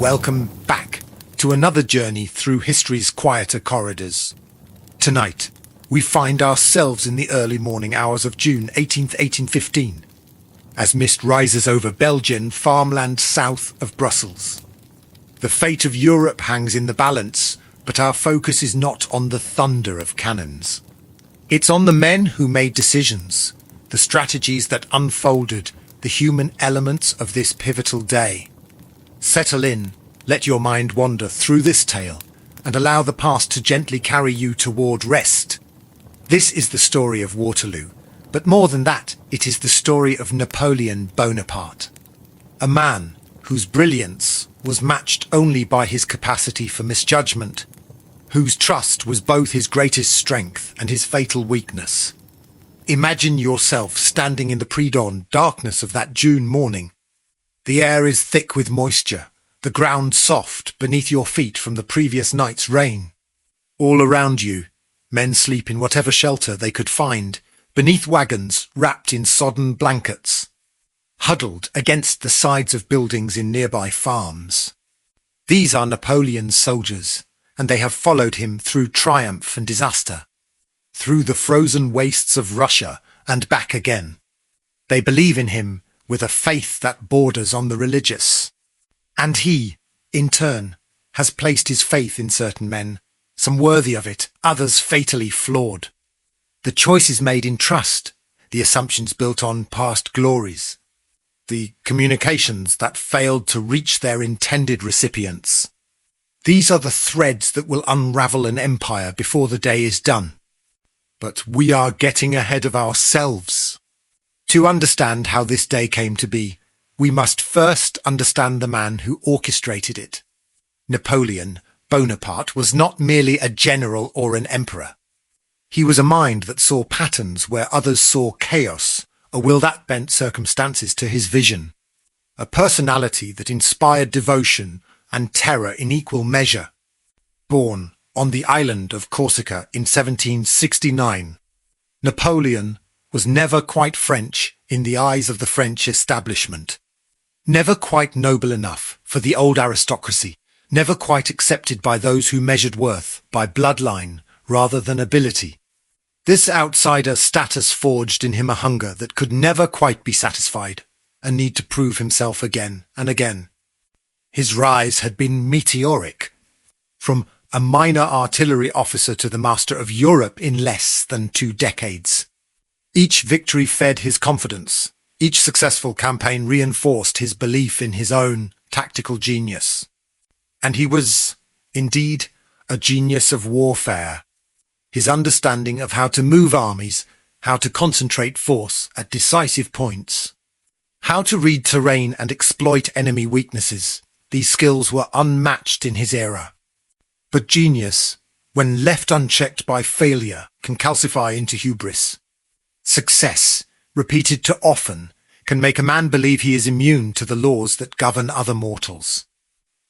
Welcome back to another journey through history's quieter corridors. Tonight, we find ourselves in the early morning hours of June 18th, 1815, as mist rises over Belgian farmland south of Brussels. The fate of Europe hangs in the balance, but our focus is not on the thunder of cannons. It's on the men who made decisions, the strategies that unfolded, the human elements of this pivotal day. Settle in, let your mind wander through this tale, and allow the past to gently carry you toward rest. This is the story of Waterloo, but more than that, it is the story of Napoleon Bonaparte. A man whose brilliance was matched only by his capacity for misjudgment, whose trust was both his greatest strength and his fatal weakness. Imagine yourself standing in the pre-dawn darkness of that June morning. The air is thick with moisture, the ground soft beneath your feet from the previous night's rain. All around you, men sleep in whatever shelter they could find, beneath wagons wrapped in sodden blankets, huddled against the sides of buildings in nearby farms. These are Napoleon's soldiers, and they have followed him through triumph and disaster, through the frozen wastes of Russia and back again. They believe in him with a faith that borders on the religious. And he, in turn, has placed his faith in certain men, some worthy of it, others fatally flawed. The choices made in trust, the assumptions built on past glories, the communications that failed to reach their intended recipients. These are the threads that will unravel an empire before the day is done. But we are getting ahead of ourselves. To understand how this day came to be, we must first understand the man who orchestrated it. Napoleon Bonaparte was not merely a general or an emperor. He was a mind that saw patterns where others saw chaos, a will that bent circumstances to his vision. A personality that inspired devotion and terror in equal measure. Born on the island of Corsica in 1769, Napoleon was never quite French in the eyes of the French establishment. Never quite noble enough for the old aristocracy, never quite accepted by those who measured worth by bloodline rather than ability. This outsider status forged in him a hunger that could never quite be satisfied, a need to prove himself again and again. His rise had been meteoric, from a minor artillery officer to the master of Europe in less than 2 decades. Each victory fed his confidence. Each successful campaign reinforced his belief in his own tactical genius. And he was, indeed, a genius of warfare. His understanding of how to move armies, how to concentrate force at decisive points, how to read terrain and exploit enemy weaknesses, these skills were unmatched in his era. But genius, when left unchecked by failure, can calcify into hubris. Success, repeated too often, can make a man believe he is immune to the laws that govern other mortals.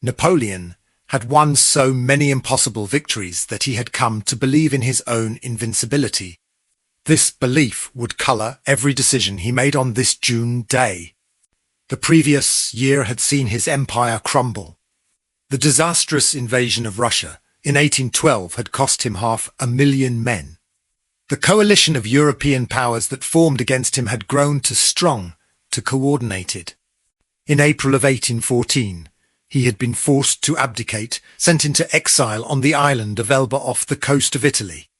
Napoleon had won so many impossible victories that he had come to believe in his own invincibility. This belief would colour every decision he made on this June day. The previous year had seen his empire crumble. The disastrous invasion of Russia in 1812 had cost him 500,000 men. The coalition of European powers that formed against him had grown too strong, too coordinated. In April of 1814, he had been forced to abdicate, sent into exile on the island of Elba off the coast of Italy.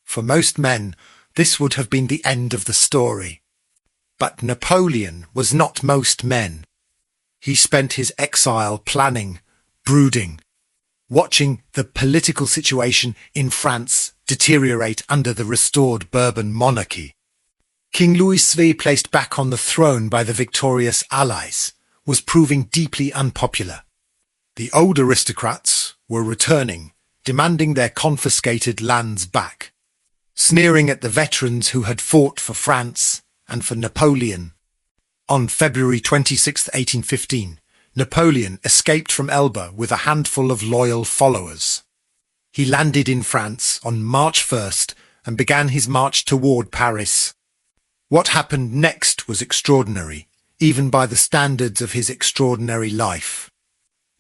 For most men, this would have been the end of the story. But Napoleon was not most men. He spent his exile planning, brooding, watching the political situation in France deteriorate under the restored Bourbon monarchy. King Louis XVI, placed back on the throne by the victorious Allies, was proving deeply unpopular. The old aristocrats were returning, demanding their confiscated lands back, sneering at the veterans who had fought for France and for Napoleon. On February 26, 1815, Napoleon escaped from Elba with a handful of loyal followers. He landed in France on March 1st and began his march toward Paris. What happened next was extraordinary, even by the standards of his extraordinary life.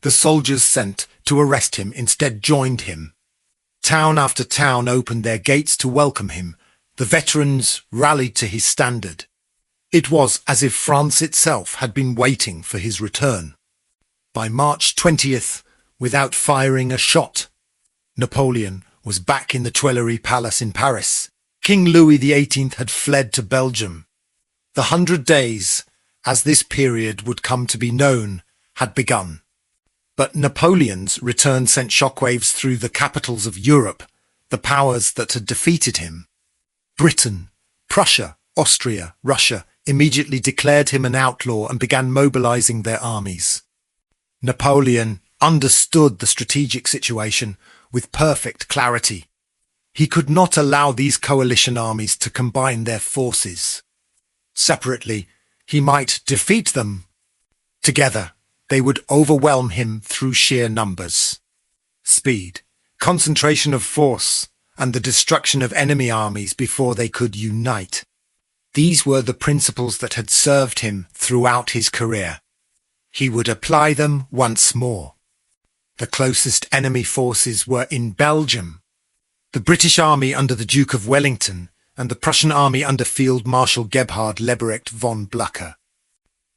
The soldiers sent to arrest him instead joined him. Town after town opened their gates to welcome him. The veterans rallied to his standard. It was as if France itself had been waiting for his return. By March 20th, without firing a shot, Napoleon was back in the Tuileries Palace in Paris. King Louis XVIII had fled to Belgium. The 100 Days, as this period would come to be known, had begun. But Napoleon's return sent shockwaves through the capitals of Europe, the powers that had defeated him. Britain, Prussia, Austria, Russia immediately declared him an outlaw and began mobilizing their armies. Napoleon understood the strategic situation with perfect clarity. He could not allow these coalition armies to combine their forces. Separately, he might defeat them. Together, they would overwhelm him through sheer numbers. Speed, concentration of force, and the destruction of enemy armies before they could unite. These were the principles that had served him throughout his career. He would apply them once more. The closest enemy forces were in Belgium. The British army under the Duke of Wellington and the Prussian army under Field Marshal Gebhard Leberecht von Blücher.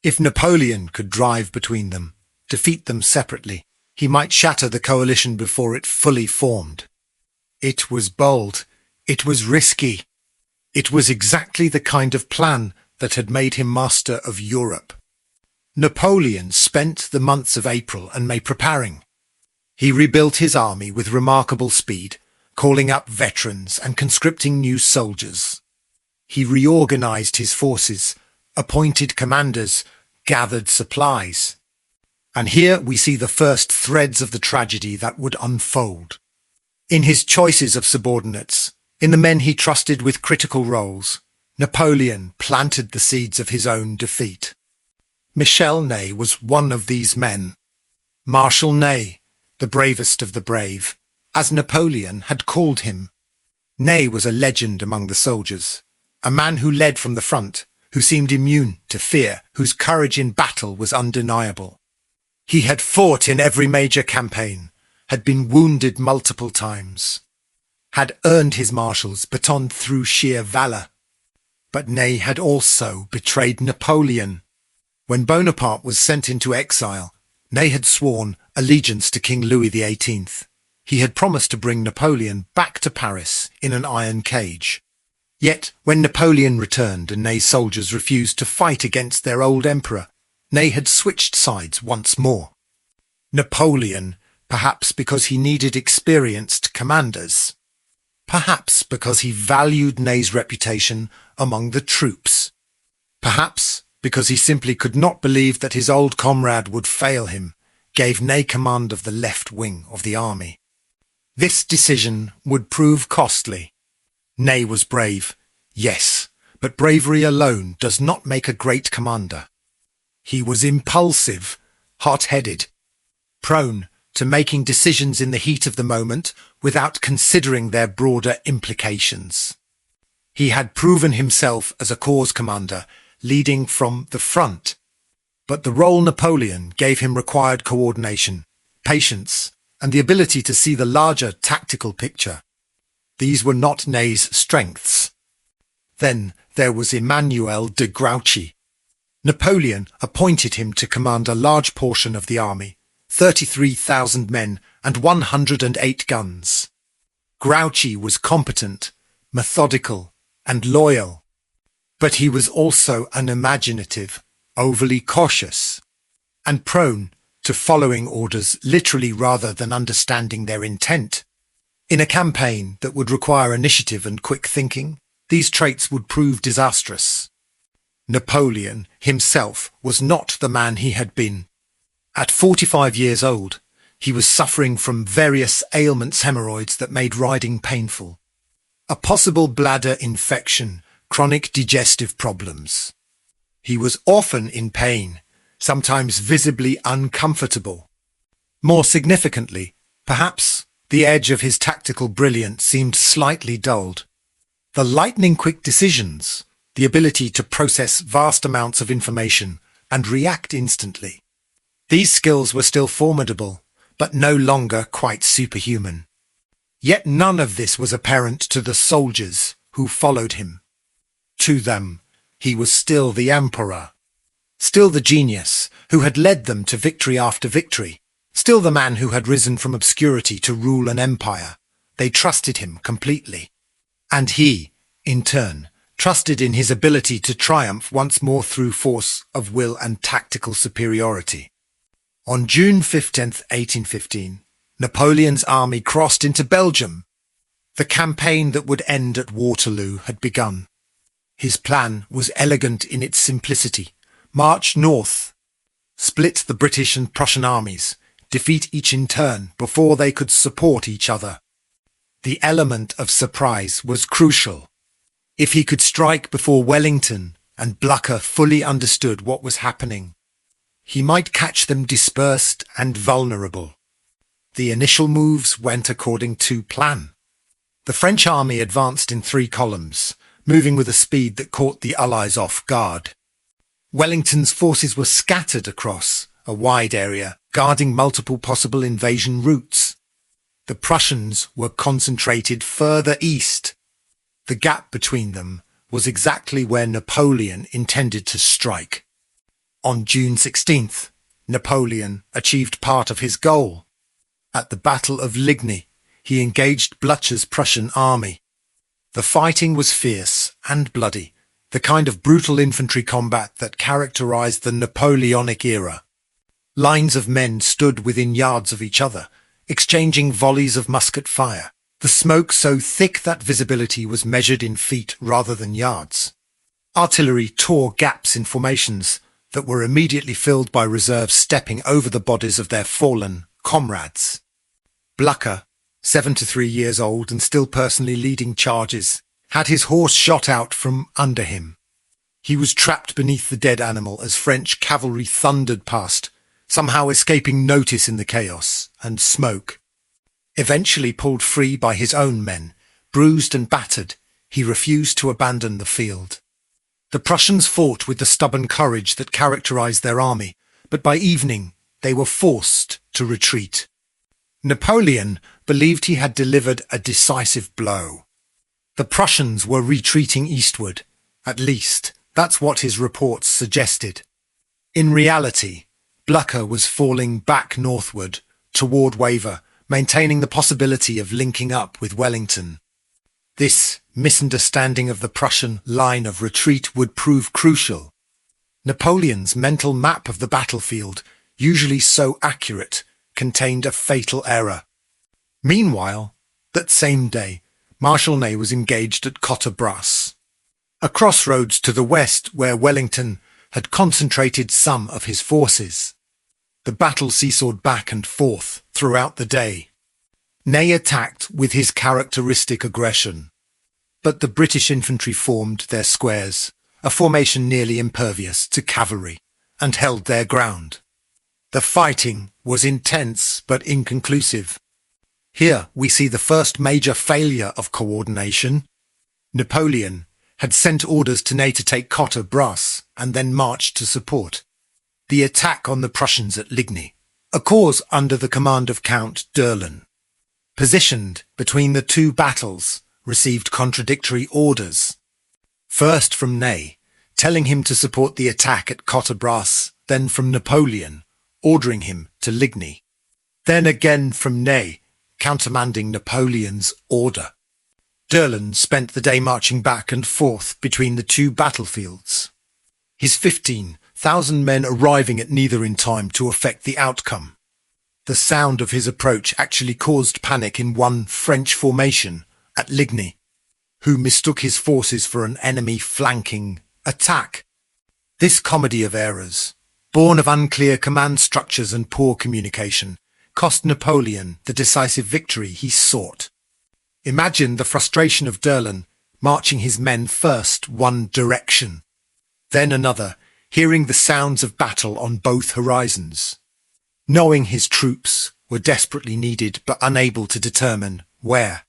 If Napoleon could drive between them, defeat them separately, he might shatter the coalition before it fully formed. It was bold. It was risky. It was exactly the kind of plan that had made him master of Europe. Napoleon spent the months of April and May preparing. He rebuilt his army with remarkable speed, calling up veterans and conscripting new soldiers. He reorganized his forces, appointed commanders, gathered supplies. And here we see the first threads of the tragedy that would unfold. In his choices of subordinates, in the men he trusted with critical roles, Napoleon planted the seeds of his own defeat. Marshal Ney was one of these men. Marshal Ney, the bravest of the brave, as Napoleon had called him. Ney was a legend among the soldiers, a man who led from the front, who seemed immune to fear, whose courage in battle was undeniable. He had fought in every major campaign, had been wounded multiple times, had earned his marshal's baton through sheer valor. But Ney had also betrayed Napoleon. When Bonaparte was sent into exile, Ney had sworn allegiance to King Louis XVIII. He had promised to bring Napoleon back to Paris in an iron cage. Yet, when Napoleon returned and Ney's soldiers refused to fight against their old emperor, Ney had switched sides once more. Napoleon, perhaps because he needed experienced commanders. Perhaps because he valued Ney's reputation among the troops. Perhaps because he simply could not believe that his old comrade would fail him, gave Ney command of the left wing of the army. This decision would prove costly. Ney was brave, yes, but bravery alone does not make a great commander. He was impulsive, hot-headed, prone to making decisions in the heat of the moment without considering their broader implications. He had proven himself as a corps commander, leading from the front. But the role Napoleon gave him required coordination, patience, and the ability to see the larger tactical picture. These were not Ney's strengths. Then there was Emmanuel de Grouchy. Napoleon appointed him to command a large portion of the army, 33,000 men and 108 guns. Grouchy was competent, methodical, and loyal. But he was also unimaginative, overly cautious, and prone to following orders literally rather than understanding their intent. In a campaign that would require initiative and quick thinking, these traits would prove disastrous. Napoleon himself was not the man he had been. At 45 years old, he was suffering from various ailments, hemorrhoids that made riding painful, a possible bladder infection, chronic digestive problems. He was often in pain, sometimes visibly uncomfortable. More significantly, perhaps, the edge of his tactical brilliance seemed slightly dulled. The lightning-quick decisions, the ability to process vast amounts of information and react instantly. These skills were still formidable, but no longer quite superhuman. Yet none of this was apparent to the soldiers who followed him. To them, he was still the emperor, still the genius who had led them to victory after victory, still the man who had risen from obscurity to rule an empire. They trusted him completely. And he, in turn, trusted in his ability to triumph once more through force of will and tactical superiority. On June 15, 1815, Napoleon's army crossed into Belgium. The campaign that would end at Waterloo had begun. His plan was elegant in its simplicity. March north, split the British and Prussian armies, defeat each in turn before they could support each other. The element of surprise was crucial. If he could strike before Wellington and Blücher fully understood what was happening, he might catch them dispersed and vulnerable. The initial moves went according to plan. The French army advanced in 3 columns, moving with a speed that caught the Allies off guard. Wellington's forces were scattered across a wide area, guarding multiple possible invasion routes. The Prussians were concentrated further east. The gap between them was exactly where Napoleon intended to strike. On June 16th, Napoleon achieved part of his goal. At the Battle of Ligny, he engaged Blücher's Prussian army. The fighting was fierce and bloody, the kind of brutal infantry combat that characterized the Napoleonic era. Lines of men stood within yards of each other, exchanging volleys of musket fire, the smoke so thick that visibility was measured in feet rather than yards. Artillery tore gaps in formations that were immediately filled by reserves stepping over the bodies of their fallen comrades. Blücher, 73 years old and still personally leading charges, had his horse shot out from under him. He was trapped beneath the dead animal as French cavalry thundered past, somehow escaping notice in the chaos and smoke. Eventually pulled free by his own men, bruised and battered, he refused to abandon the field. The Prussians fought with the stubborn courage that characterized their army, but by evening they were forced to retreat. Napoleon believed he had delivered a decisive blow. The Prussians were retreating eastward, at least that's what his reports suggested. In reality, Blücher was falling back northward, toward Wavre, maintaining the possibility of linking up with Wellington. This misunderstanding of the Prussian line of retreat would prove crucial. Napoleon's mental map of the battlefield, usually so accurate, contained a fatal error. Meanwhile, that same day, Marshal Ney was engaged at Cottebras, a crossroads to the west where Wellington had concentrated some of his forces. The battle seesawed back and forth throughout the day. Ney attacked with his characteristic aggression, but the British infantry formed their squares, a formation nearly impervious to cavalry, and held their ground. The fighting was intense but inconclusive. Here we see the first major failure of coordination. Napoleon had sent orders to Ney to take Cottebras and then march to support the attack on the Prussians at Ligny, a cause under the command of Count d'Erlon. Positioned between the 2 battles, received contradictory orders. First from Ney, telling him to support the attack at Cottebras, then from Napoleon, ordering him to Ligny. Then again from Ney, countermanding Napoleon's order. d'Erlon spent the day marching back and forth between the 2 battlefields, his 15,000 men arriving at neither in time to affect the outcome. The sound of his approach actually caused panic in one French formation at Ligny, who mistook his forces for an enemy flanking attack. This comedy of errors, born of unclear command structures and poor communication, cost Napoleon the decisive victory he sought. Imagine the frustration of d'Erlon, marching his men first one direction, then another, hearing the sounds of battle on both horizons, knowing his troops were desperately needed but unable to determine where.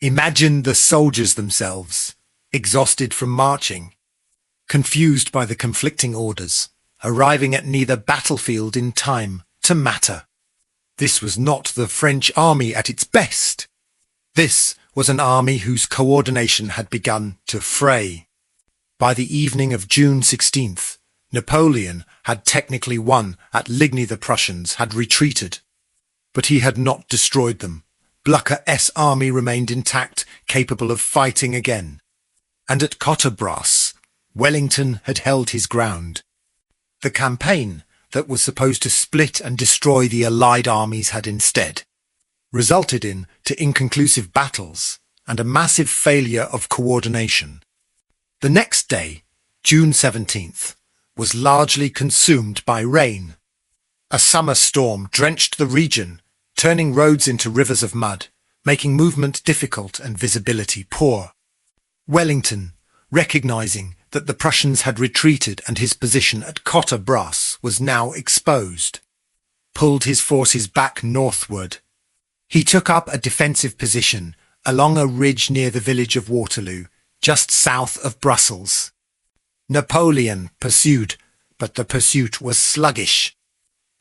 Imagine the soldiers themselves, exhausted from marching, confused by the conflicting orders, arriving at neither battlefield in time to matter. This was not the French army at its best. This was an army whose coordination had begun to fray. By the evening of June 16th, Napoleon had technically won. At Ligny the Prussians had retreated. But he had not destroyed them. Blücher's army remained intact, capable of fighting again. And at Quatre-Bras, Wellington had held his ground. The campaign that was supposed to split and destroy the Allied armies had instead resulted in inconclusive battles and a massive failure of coordination. The next day, June 17th, was largely consumed by rain. A summer storm drenched the region, turning roads into rivers of mud, making movement difficult and visibility poor. Wellington, recognizing that the Prussians had retreated and his position at Quatre-Bras was now exposed, pulled his forces back northward. He took up a defensive position along a ridge near the village of Waterloo, just south of Brussels. Napoleon pursued, but the pursuit was sluggish.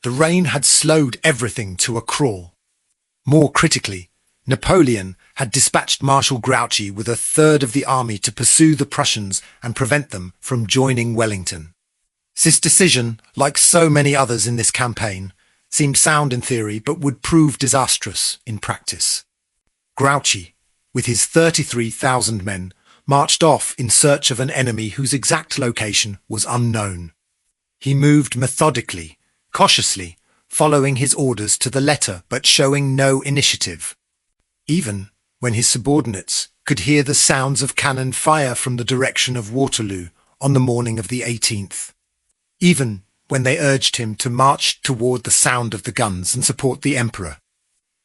The rain had slowed everything to a crawl. More critically, Napoleon had dispatched Marshal Grouchy with a third of the army to pursue the Prussians and prevent them from joining Wellington. This decision, like so many others in this campaign, seemed sound in theory but would prove disastrous in practice. Grouchy, with his 33,000 men, marched off in search of an enemy whose exact location was unknown. He moved methodically, cautiously, following his orders to the letter but showing no initiative. Even when his subordinates could hear the sounds of cannon fire from the direction of Waterloo on the morning of the 18th. Even when they urged him to march toward the sound of the guns and support the Emperor,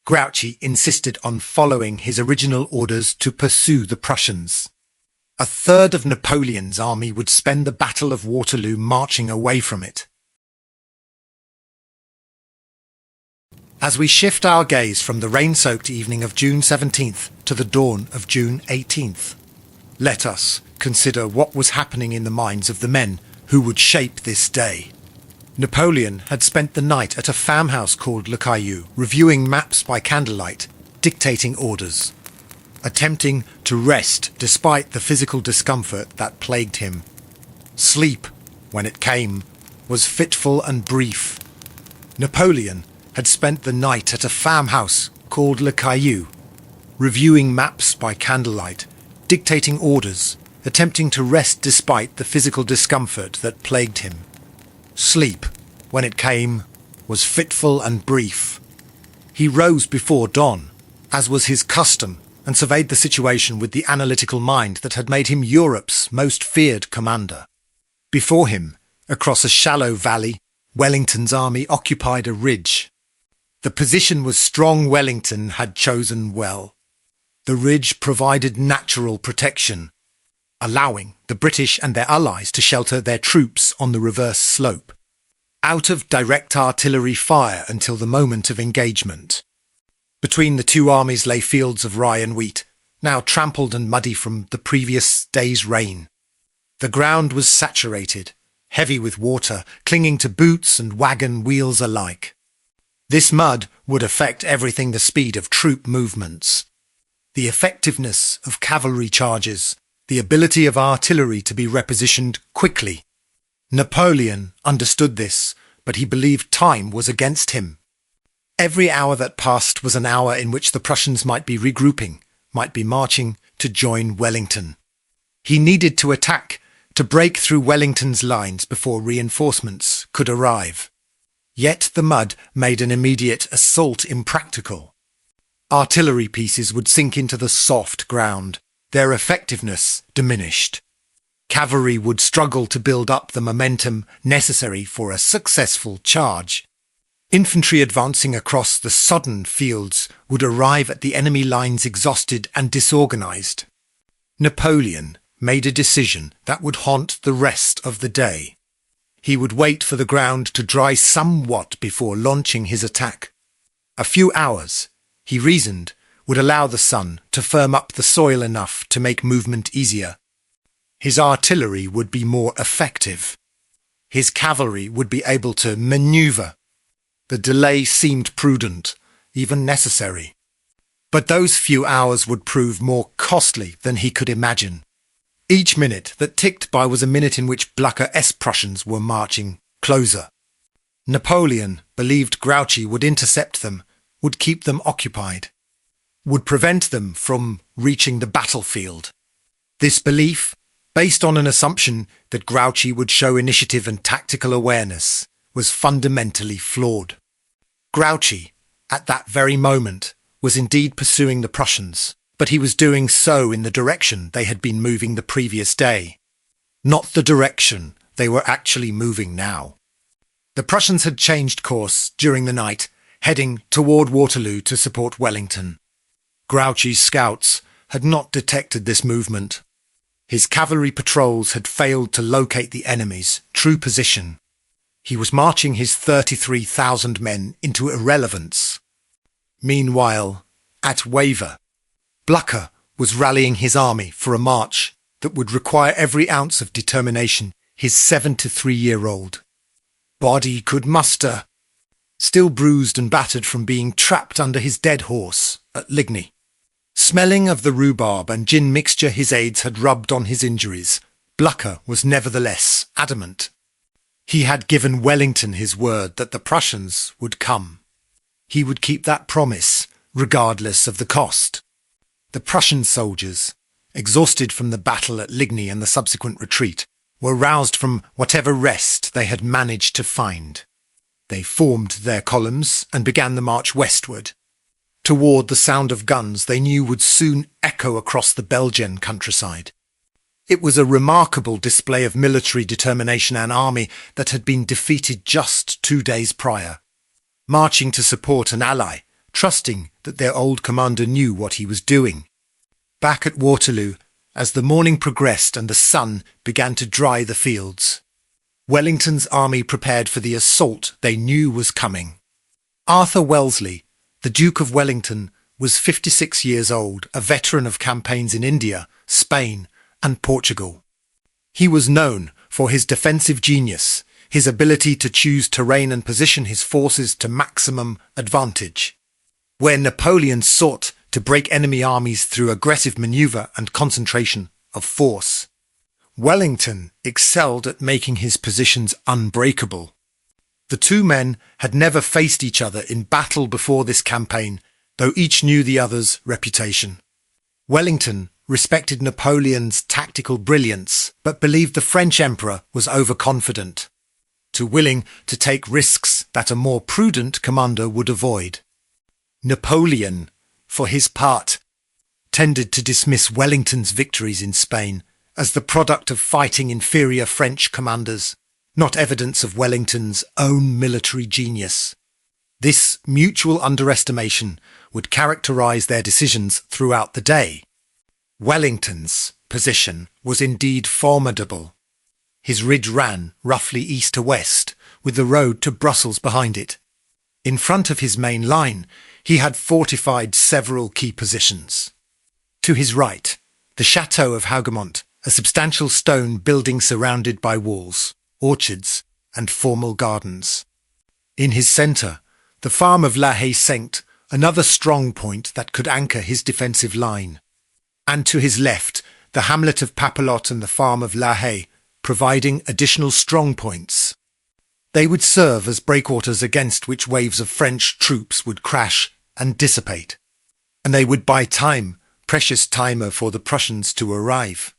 Grouchy insisted on following his original orders to pursue the Prussians. A third of Napoleon's army would spend the Battle of Waterloo marching away from it. As we shift our gaze from the rain-soaked evening of June 17th to the dawn of June 18th, let us consider what was happening in the minds of the men who would shape this day. Napoleon had spent the night at a farmhouse called Le Caillou, reviewing maps by candlelight, dictating orders, attempting to rest despite the physical discomfort that plagued him. Sleep, when it came, was fitful and brief. Napoleon had spent the night at a farmhouse called Le Caillou, reviewing maps by candlelight, dictating orders, attempting to rest despite the physical discomfort that plagued him. Sleep, when it came, was fitful and brief. He rose before dawn, as was his custom, and surveyed the situation with the analytical mind that had made him Europe's most feared commander. Before him, across a shallow valley, Wellington's army occupied a ridge. The position was strong. Wellington had chosen well. The ridge provided natural protection, allowing the British and their allies to shelter their troops on the reverse slope, out of direct artillery fire until the moment of engagement. Between the two armies lay fields of rye and wheat, now trampled and muddy from the previous day's rain. The ground was saturated, heavy with water, clinging to boots and wagon wheels alike. This mud would affect everything: the speed of troop movements, the effectiveness of cavalry charges, the ability of artillery to be repositioned quickly. Napoleon understood this, but he believed time was against him. Every hour that passed was an hour in which the Prussians might be regrouping, might be marching to join Wellington. He needed to attack, to break through Wellington's lines before reinforcements could arrive. Yet the mud made an immediate assault impractical. Artillery pieces would sink into the soft ground, their effectiveness diminished. Cavalry would struggle to build up the momentum necessary for a successful charge. Infantry advancing across the sodden fields would arrive at the enemy lines exhausted and disorganized. Napoleon made a decision that would haunt the rest of the day. He would wait for the ground to dry somewhat before launching his attack. A few hours, he reasoned, would allow the sun to firm up the soil enough to make movement easier. His artillery would be more effective. his cavalry would be able to maneuver. The delay seemed prudent, even necessary. But those few hours would prove more costly than he could imagine. Each minute that ticked by was a minute in which Blücher's Prussians were marching closer. Napoleon believed Grouchy would intercept them, would keep them occupied, would prevent them from reaching the battlefield. This belief, based on an assumption that Grouchy would show initiative and tactical awareness, was fundamentally flawed. Grouchy, at that very moment, was indeed pursuing the Prussians, but he was doing so in the direction they had been moving the previous day, not the direction they were actually moving now. The Prussians had changed course during the night, heading toward Waterloo to support Wellington. Grouchy's scouts had not detected this movement. His cavalry patrols had failed to locate the enemy's true position. He was marching his 33,000 men into irrelevance. Meanwhile, at Waver, Blücher was rallying his army for a march that would require every ounce of determination his 73-year-old body could muster, still bruised and battered from being trapped under his dead horse at Ligny. Smelling of the rhubarb and gin mixture his aides had rubbed on his injuries, Blücher was nevertheless adamant. He had given Wellington his word that the Prussians would come. He would keep that promise, regardless of the cost. The Prussian soldiers, exhausted from the battle at Ligny and the subsequent retreat, were roused from whatever rest they had managed to find. They formed their columns and began the march westward, toward the sound of guns they knew would soon echo across the Belgian countryside. It was a remarkable display of military determination, an army that had been defeated just 2 days prior, marching to support an ally, trusting that their old commander knew what he was doing. Back at Waterloo, as the morning progressed and the sun began to dry the fields, Wellington's army prepared for the assault they knew was coming. Arthur Wellesley, the Duke of Wellington, was 56 years old, a veteran of campaigns in India, Spain, and Portugal. He was known for his defensive genius, his ability to choose terrain and position his forces to maximum advantage. Where Napoleon sought to break enemy armies through aggressive maneuver and concentration of force, Wellington excelled at making his positions unbreakable. The two men had never faced each other in battle before this campaign, though each knew the other's reputation. Wellington respected Napoleon's tactical brilliance, but believed the French emperor was overconfident, too willing to take risks that a more prudent commander would avoid. Napoleon, for his part, tended to dismiss Wellington's victories in Spain as the product of fighting inferior French commanders, not evidence of Wellington's own military genius. This mutual underestimation would characterize their decisions throughout the day. Wellington's position was indeed formidable. His ridge ran roughly east to west, with the road to Brussels behind it. In front of his main line, he had fortified several key positions. To his right, the Chateau of Hougoumont, a substantial stone building surrounded by walls, orchards, and formal gardens. In his centre, the farm of La Haye-Saint, another strong point that could anchor his defensive line. And to his left, the hamlet of Papelotte and the farm of La Haye, providing additional strong points. They would serve as breakwaters against which waves of French troops would crash and dissipate, and they would buy time, precious timer for the Prussians to arrive.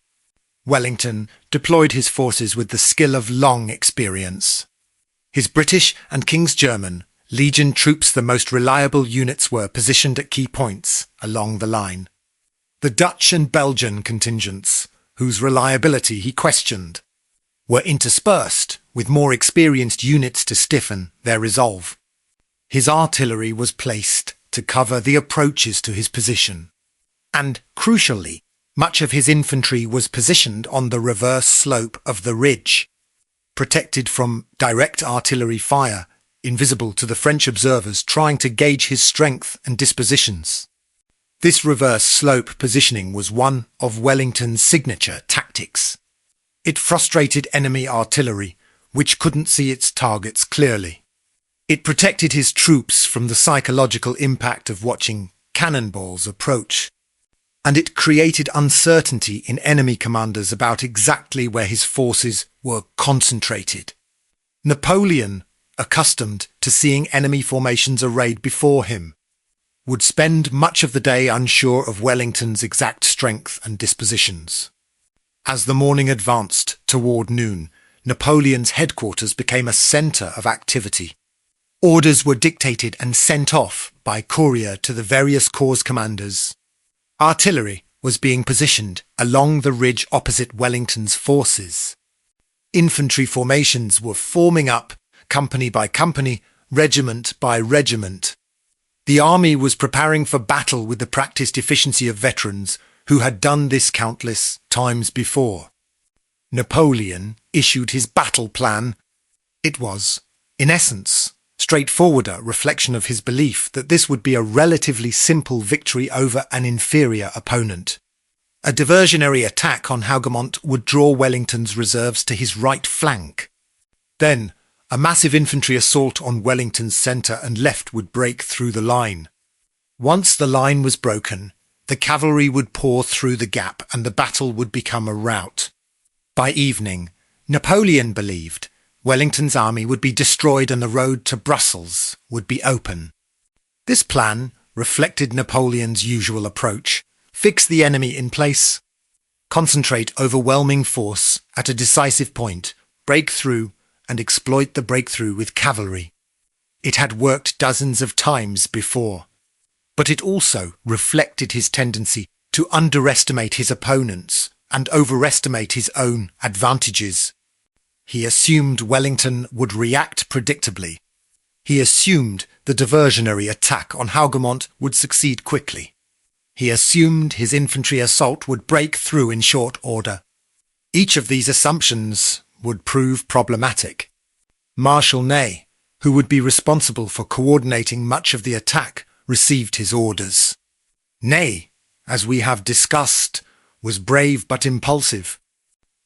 Wellington deployed his forces with the skill of long experience. His British and King's German Legion troops, the most reliable units, were positioned at key points along the line. The Dutch and Belgian contingents, whose reliability he questioned, were interspersed with more experienced units to stiffen their resolve. His artillery was placed to cover the approaches to his position, and, crucially, much of his infantry was positioned on the reverse slope of the ridge, protected from direct artillery fire, invisible to the French observers trying to gauge his strength and dispositions. This reverse slope positioning was one of Wellington's signature tactics. It frustrated enemy artillery, which couldn't see its targets clearly. It protected his troops from the psychological impact of watching cannonballs approach, and it created uncertainty in enemy commanders about exactly where his forces were concentrated. Napoleon, accustomed to seeing enemy formations arrayed before him, would spend much of the day unsure of Wellington's exact strength and dispositions. As the morning advanced toward noon, Napoleon's headquarters became a centre of activity. Orders were dictated and sent off by courier to the various corps commanders. Artillery was being positioned along the ridge opposite Wellington's forces. Infantry formations were forming up, company by company, regiment by regiment. The army was preparing for battle with the practiced efficiency of veterans who had done this countless times before. Napoleon issued his battle plan. It was, in essence, straightforwarder reflection of his belief that this would be a relatively simple victory over an inferior opponent. A diversionary attack on Hougoumont would draw Wellington's reserves to his right flank. Then, a massive infantry assault on Wellington's centre and left would break through the line. Once the line was broken, the cavalry would pour through the gap and the battle would become a rout. By evening, Napoleon believed Wellington's army would be destroyed and the road to Brussels would be open. This plan reflected Napoleon's usual approach: fix the enemy in place, concentrate overwhelming force at a decisive point, break through, and exploit the breakthrough with cavalry. It had worked dozens of times before, but it also reflected his tendency to underestimate his opponents and overestimate his own advantages. He assumed Wellington would react predictably. He assumed the diversionary attack on Hougoumont would succeed quickly. He assumed his infantry assault would break through in short order. Each of these assumptions would prove problematic. Marshal Ney, who would be responsible for coordinating much of the attack, received his orders. Ney, as we have discussed, was brave but impulsive.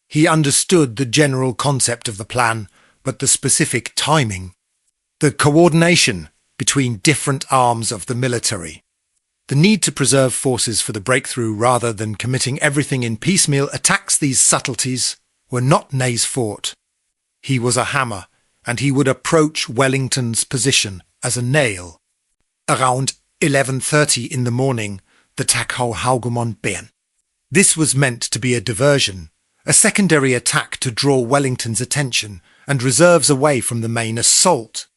He understood the general concept of the plan, but the specific timing, the coordination between different arms of the military, the need to preserve forces for the breakthrough rather than committing everything in piecemeal attacks, these subtleties were not Ney's fault. He was a hammer, and he would approach Wellington's position as a nail. Around 11:30 in the morning, the attack on Hougoumont began. This was meant to be a diversion, a secondary attack to draw Wellington's attention and reserves away from the main assault.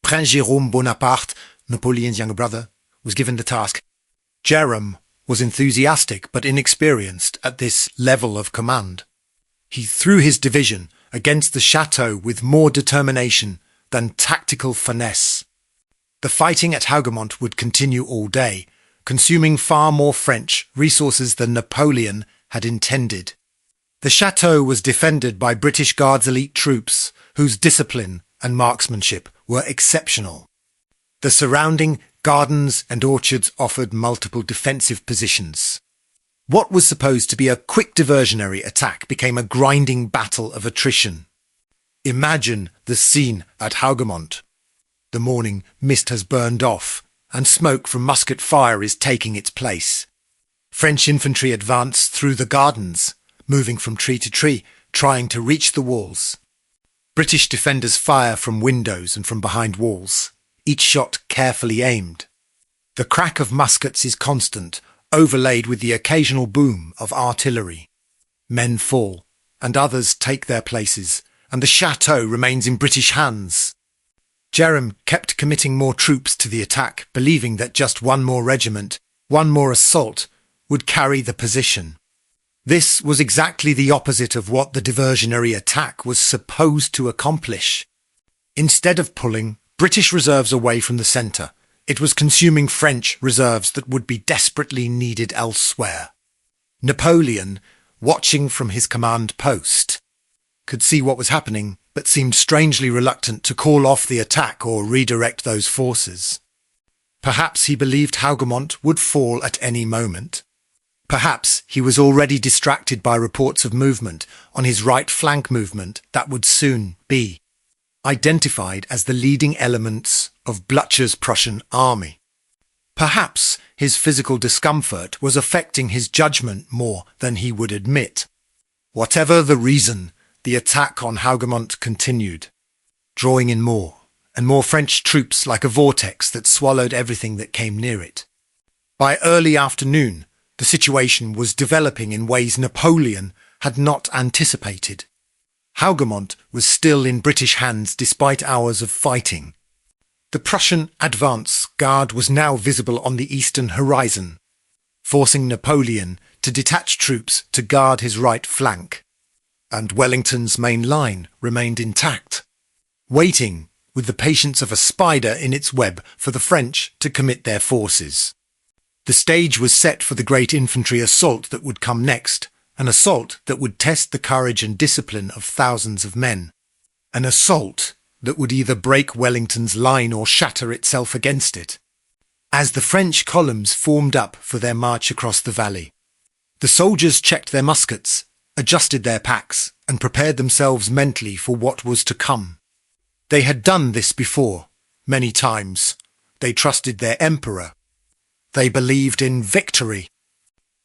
Prince Jérôme Bonaparte, Napoleon's younger brother, was given the task. Jérôme was enthusiastic but inexperienced at this level of command. He threw his division against the chateau with more determination than tactical finesse. The fighting at Hougoumont would continue all day, consuming far more French resources than Napoleon had intended. The chateau was defended by British Guards elite troops whose discipline and marksmanship were exceptional. The surrounding gardens and orchards offered multiple defensive positions. What was supposed to be a quick diversionary attack became a grinding battle of attrition. Imagine the scene at Hougoumont. The morning mist has burned off, and smoke from musket fire is taking its place. French infantry advanced through the gardens, moving from tree to tree, trying to reach the walls. British defenders fire from windows and from behind walls, each shot carefully aimed. The crack of muskets is constant, overlaid with the occasional boom of artillery. Men fall, and others take their places, and the chateau remains in British hands. Jérôme kept committing more troops to the attack, believing that just one more regiment, one more assault, would carry the position. This was exactly the opposite of what the diversionary attack was supposed to accomplish. Instead of pulling British reserves away from the centre, it was consuming French reserves that would be desperately needed elsewhere. Napoleon, watching from his command post, could see what was happening, but seemed strangely reluctant to call off the attack or redirect those forces. Perhaps he believed Hougoumont would fall at any moment. Perhaps he was already distracted by reports of movement on his right flank movement that would soon be identified as the leading elements of Blücher's Prussian army. Perhaps his physical discomfort was affecting his judgment more than he would admit. Whatever the reason, the attack on Hougoumont continued, drawing in more and more French troops like a vortex that swallowed everything that came near it. By early afternoon, the situation was developing in ways Napoleon had not anticipated. Hougoumont was still in British hands despite hours of fighting. The Prussian advance guard was now visible on the eastern horizon, forcing Napoleon to detach troops to guard his right flank. And Wellington's main line remained intact, waiting with the patience of a spider in its web for the French to commit their forces. The stage was set for the great infantry assault that would come next, an assault that would test the courage and discipline of thousands of men. An assault that would either break Wellington's line or shatter itself against it. As the French columns formed up for their march across the valley, the soldiers checked their muskets, adjusted their packs, and prepared themselves mentally for what was to come. They had done this before, many times. They trusted their emperor. They believed in victory.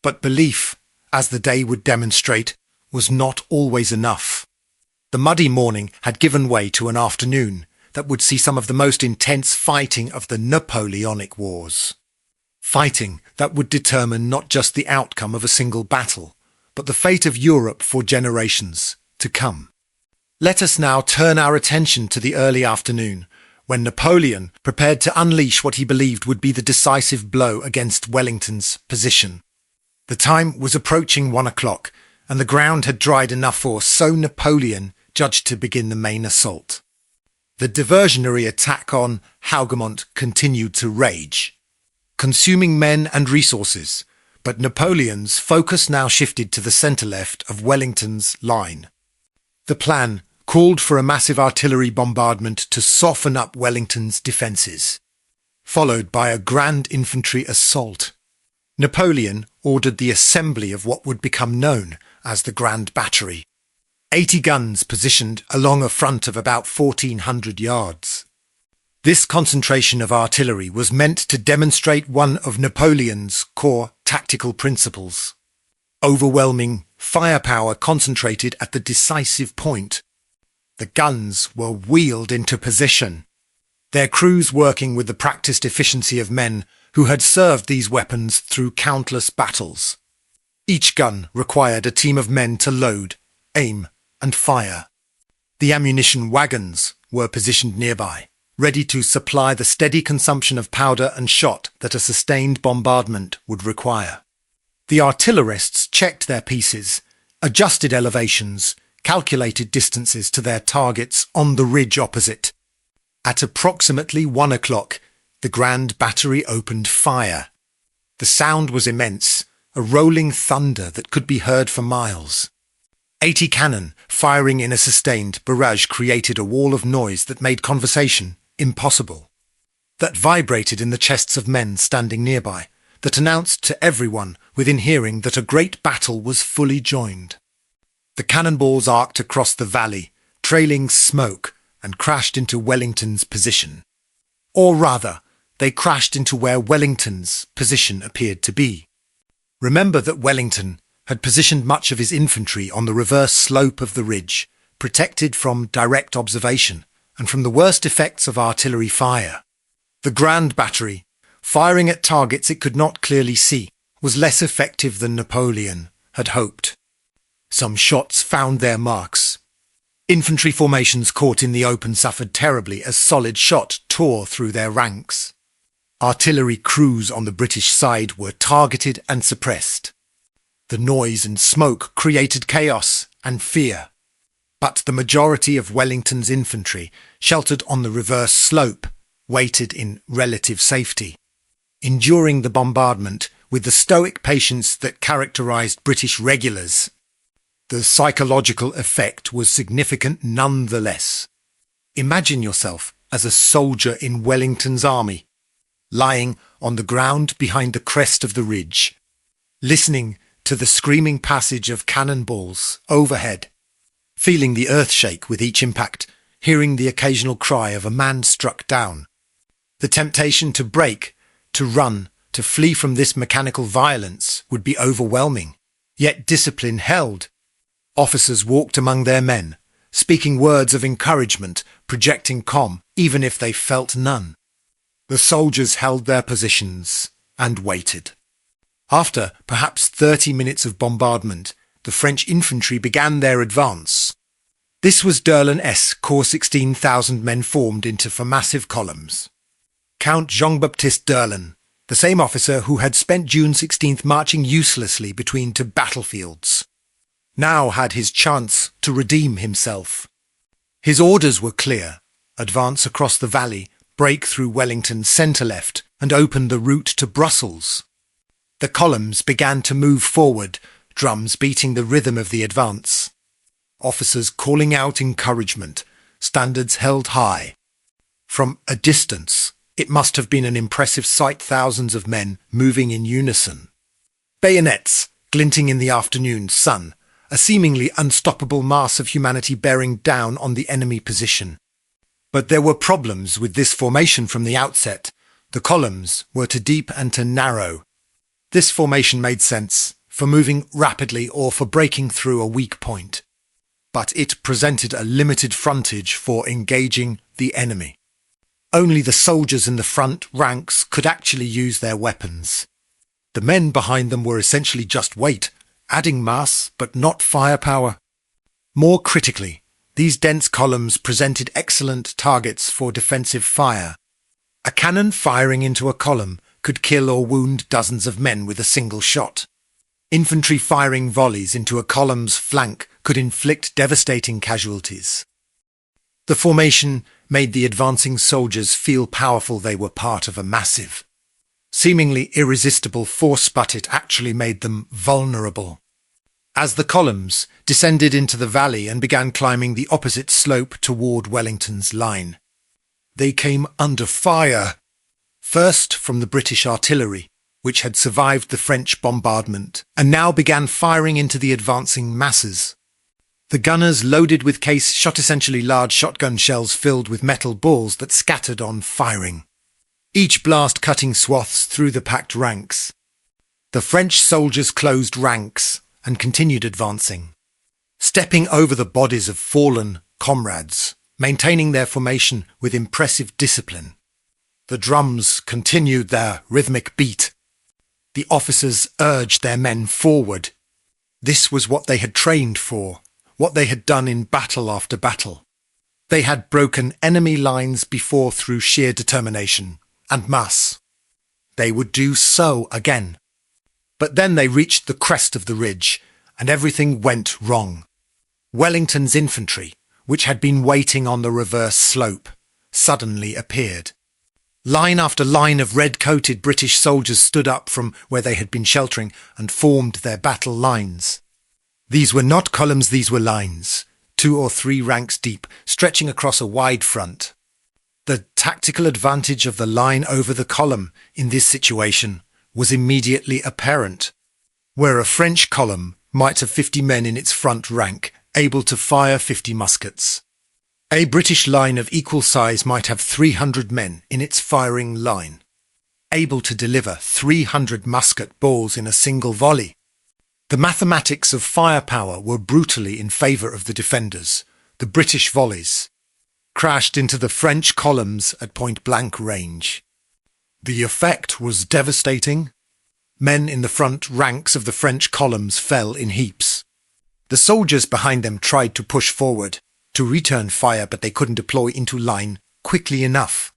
But belief, as the day would demonstrate, was not always enough. The muddy morning had given way to an afternoon that would see some of the most intense fighting of the Napoleonic Wars. Fighting that would determine not just the outcome of a single battle, but the fate of Europe for generations to come. Let us now turn our attention to the early afternoon, when Napoleon prepared to unleash what he believed would be the decisive blow against Wellington's position. The time was approaching 1 o'clock, and the ground had dried enough for so Napoleon judged to begin the main assault. The diversionary attack on Hougoumont continued to rage, consuming men and resources, but Napoleon's focus now shifted to the centre-left of Wellington's line. The plan called for a massive artillery bombardment to soften up Wellington's defences, followed by a grand infantry assault. Napoleon ordered the assembly of what would become known as the Grand Battery, 80 guns positioned along a front of about 1,400 yards. This concentration of artillery was meant to demonstrate one of Napoleon's core tactical principles: overwhelming firepower concentrated at the decisive point. The guns were wheeled into position, their crews working with the practiced efficiency of men who had served these weapons through countless battles. Each gun required a team of men to load, aim, and fire. The ammunition wagons were positioned nearby, ready to supply the steady consumption of powder and shot that a sustained bombardment would require. The artillerists checked their pieces, adjusted elevations, calculated distances to their targets on the ridge opposite. At approximately 1 o'clock, the Grand Battery opened fire. The sound was immense, a rolling thunder that could be heard for miles. 80 cannon firing in a sustained barrage created a wall of noise that made conversation impossible, that vibrated in the chests of men standing nearby, that announced to everyone within hearing that a great battle was fully joined. The cannonballs arced across the valley, trailing smoke, and crashed into Wellington's position. Or rather, they crashed into where Wellington's position appeared to be. Remember that Wellington had positioned much of his infantry on the reverse slope of the ridge, protected from direct observation and from the worst effects of artillery fire. The Grand Battery, firing at targets it could not clearly see, was less effective than Napoleon had hoped. Some shots found their marks. Infantry formations caught in the open suffered terribly as solid shot tore through their ranks. Artillery crews on the British side were targeted and suppressed. The noise and smoke created chaos and fear. But the majority of Wellington's infantry, sheltered on the reverse slope, waited in relative safety, enduring the bombardment with the stoic patience that characterized British regulars. The psychological effect was significant nonetheless. Imagine yourself as a soldier in Wellington's army, lying on the ground behind the crest of the ridge. listening to the screaming passage of cannonballs overhead, feeling the earth shake with each impact, hearing the occasional cry of a man struck down. The temptation to break, to run, to flee from this mechanical violence would be overwhelming, yet discipline held. Officers walked among their men, speaking words of encouragement, projecting calm, even if they felt none. The soldiers held their positions and waited. After perhaps 30 minutes of bombardment, the French infantry began their advance. This was d'Erlon's corps, 16,000 men formed into four massive columns. Count Jean-Baptiste d'Erlon, the same officer who had spent June 16th marching uselessly between two battlefields, now had his chance to redeem himself. His orders were clear: advance across the valley, break through Wellington's centre-left, and open the route to Brussels. The columns began to move forward, drums beating the rhythm of the advance. Officers calling out encouragement, standards held high. From a distance, it must have been an impressive sight, thousands of men moving in unison. Bayonets glinting in the afternoon sun, a seemingly unstoppable mass of humanity bearing down on the enemy position. But there were problems with this formation from the outset. The columns were too deep and too narrow. This formation made sense for moving rapidly or for breaking through a weak point, but it presented a limited frontage for engaging the enemy. Only the soldiers in the front ranks could actually use their weapons. The men behind them were essentially just weight, adding mass but not firepower. More critically, these dense columns presented excellent targets for defensive fire. A cannon firing into a column could kill or wound dozens of men with a single shot. Infantry firing volleys into a column's flank could inflict devastating casualties. The formation made the advancing soldiers feel powerful. They were part of a massive, seemingly irresistible force, but it actually made them vulnerable. As the columns descended into the valley and began climbing the opposite slope toward Wellington's line, they came under fire. First from the British artillery, which had survived the French bombardment, and now began firing into the advancing masses. The gunners, loaded with case shot, essentially large shotgun shells filled with metal balls that scattered on firing, each blast cutting swaths through the packed ranks. The French soldiers closed ranks and continued advancing, stepping over the bodies of fallen comrades, maintaining their formation with impressive discipline. The drums continued their rhythmic beat. The officers urged their men forward. This was what they had trained for, what they had done in battle after battle. They had broken enemy lines before through sheer determination and mass. They would do so again. But then they reached the crest of the ridge, and everything went wrong. Wellington's infantry, which had been waiting on the reverse slope, suddenly appeared. Line after line of red-coated British soldiers stood up from where they had been sheltering and formed their battle lines. These were not columns, these were lines, 2 or 3 ranks deep, stretching across a wide front. The tactical advantage of the line over the column in this situation was immediately apparent. Where a French column might have 50 men in its front rank, able to fire 50 muskets, a British line of equal size might have 300 men in its firing line, able to deliver 300 musket balls in a single volley. The mathematics of firepower were brutally in favour of the defenders. The British volleys crashed into the French columns at point-blank range. The effect was devastating. Men in the front ranks of the French columns fell in heaps. The soldiers behind them tried to push forward, to return fire, but they couldn't deploy into line quickly enough.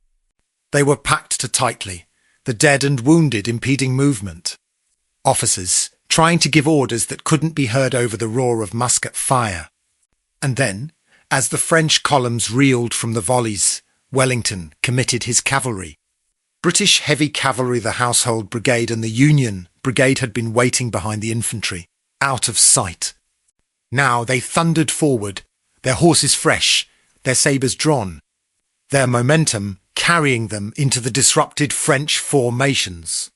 They were packed too tightly, the dead and wounded impeding movement. Officers trying to give orders that couldn't be heard over the roar of musket fire. And then, as the French columns reeled from the volleys, Wellington committed his cavalry. British heavy cavalry, the Household Brigade and the Union Brigade, had been waiting behind the infantry, out of sight. Now they thundered forward, their horses fresh, their sabres drawn, their momentum carrying them into the disrupted French formations.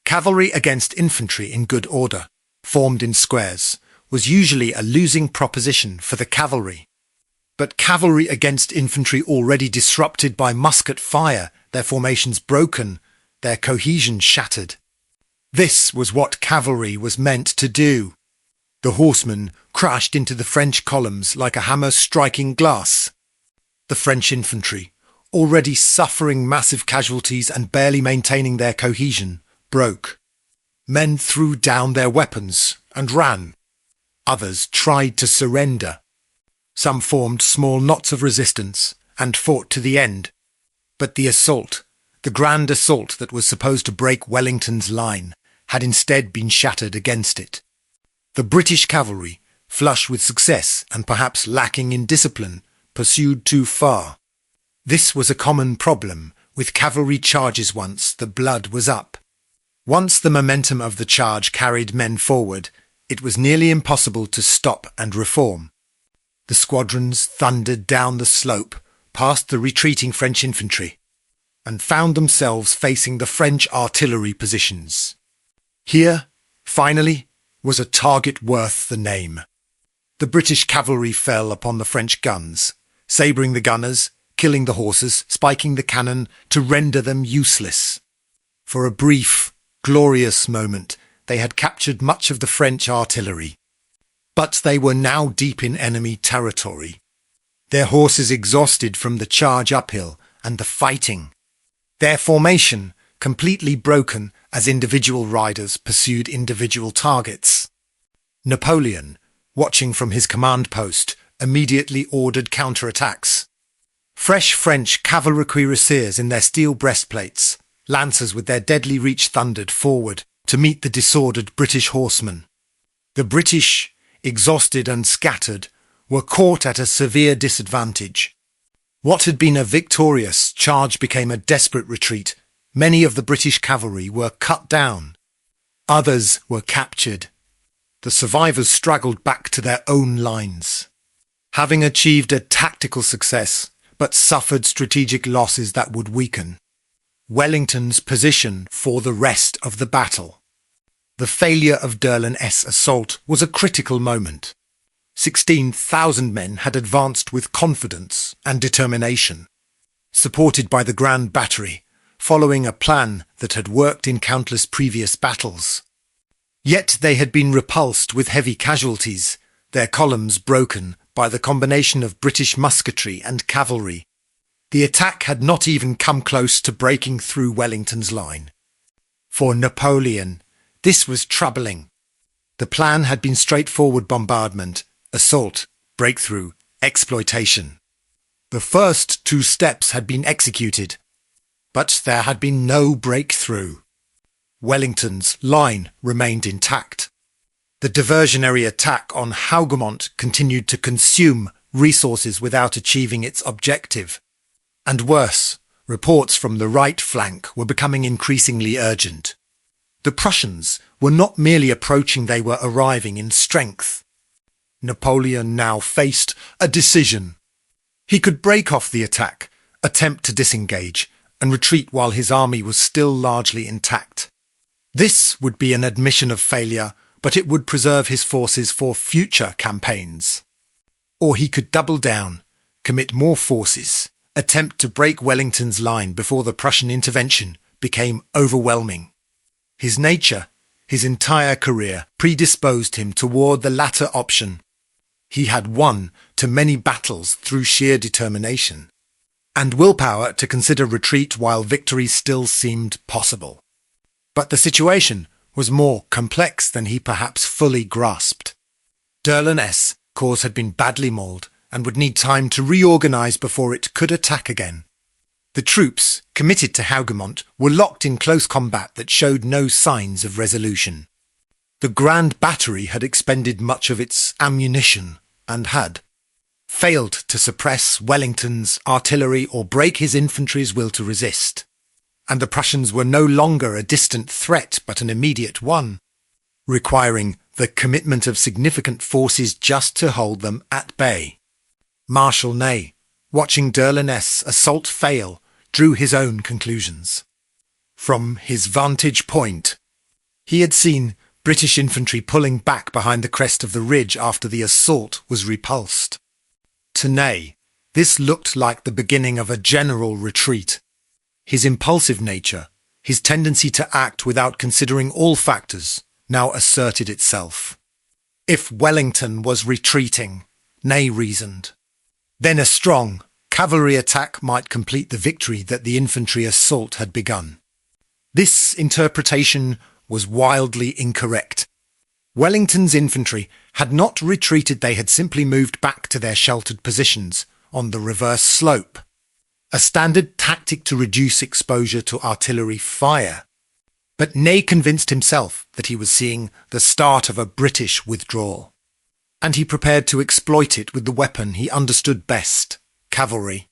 Cavalry against infantry in good order, formed in squares, was usually a losing proposition for the cavalry. But cavalry against infantry already disrupted by musket fire, their formations broken, their cohesion shattered. This was what cavalry was meant to do. The horsemen crashed into the French columns like a hammer striking glass. The French infantry, already suffering massive casualties and barely maintaining their cohesion, broke. Men threw down their weapons and ran. Others tried to surrender. Some formed small knots of resistance and fought to the end. But the assault, the grand assault that was supposed to break Wellington's line, had instead been shattered against it. The British cavalry, flush with success and perhaps lacking in discipline, pursued too far. This was a common problem with cavalry charges once the blood was up. Once the momentum of the charge carried men forward, it was nearly impossible to stop and reform. The squadrons thundered down the slope, past the retreating French infantry, and found themselves facing the French artillery positions. Here, finally, was a target worth the name. The British cavalry fell upon the French guns, sabring the gunners, killing the horses, spiking the cannon to render them useless. For a brief, glorious moment, they had captured much of the French artillery. But they were now deep in enemy territory, their horses exhausted from the charge uphill and the fighting, their formation completely broken as individual riders pursued individual targets. Napoleon, watching from his command post, immediately ordered counterattacks. Fresh French cavalry cuirassiers in their steel breastplates, lancers with their deadly reach thundered forward to meet the disordered British horsemen. The British, exhausted and scattered, were caught at a severe disadvantage. What had been a victorious charge became a desperate retreat. Many of the British cavalry were cut down. Others were captured. The survivors straggled back to their own lines, having achieved a tactical success, but suffered strategic losses that would weaken Wellington's position for the rest of the battle. The failure of Durlin-S assault was a critical moment. 16,000 men had advanced with confidence and determination, supported by the Grand Battery, following a plan that had worked in countless previous battles. Yet they had been repulsed with heavy casualties, their columns broken by the combination of British musketry and cavalry. The attack had not even come close to breaking through Wellington's line. For Napoleon, this was troubling. The plan had been straightforward bombardment, assault, breakthrough, exploitation. The first two steps had been executed, but there had been no breakthrough. Wellington's line remained intact. The diversionary attack on Hougoumont continued to consume resources without achieving its objective. And worse, reports from the right flank were becoming increasingly urgent. The Prussians were not merely approaching, they were arriving in strength. Napoleon now faced a decision. He could break off the attack, attempt to disengage, and retreat while his army was still largely intact. This would be an admission of failure, but it would preserve his forces for future campaigns. Or he could double down, commit more forces, attempt to break Wellington's line before the Prussian intervention became overwhelming. His nature, his entire career, predisposed him toward the latter option. He had won too many battles through sheer determination, and willpower to consider retreat while victory still seemed possible. But the situation was more complex than he perhaps fully grasped. Durlin-S corps had been badly mauled and would need time to reorganize before it could attack again. The troops committed to Hougoumont were locked in close combat that showed no signs of resolution. The Grand Battery had expended much of its ammunition and had failed to suppress Wellington's artillery or break his infantry's will to resist. And the Prussians were no longer a distant threat but an immediate one, requiring the commitment of significant forces just to hold them at bay. Marshal Ney, watching Durlin-S assault fail, drew his own conclusions. From his vantage point, He had seen British infantry pulling back behind the crest of the ridge after the assault was repulsed. To Ney, this looked like the beginning of a general retreat. His impulsive nature, his tendency to act without considering all factors, now asserted itself. If Wellington was retreating, Ney reasoned, then a strong cavalry attack might complete the victory that the infantry assault had begun. This interpretation was wildly incorrect. Wellington's infantry had not retreated, they had simply moved back to their sheltered positions on the reverse slope, a standard tactic to reduce exposure to artillery fire. But Ney convinced himself that he was seeing the start of a British withdrawal, and he prepared to exploit it with the weapon he understood best, cavalry.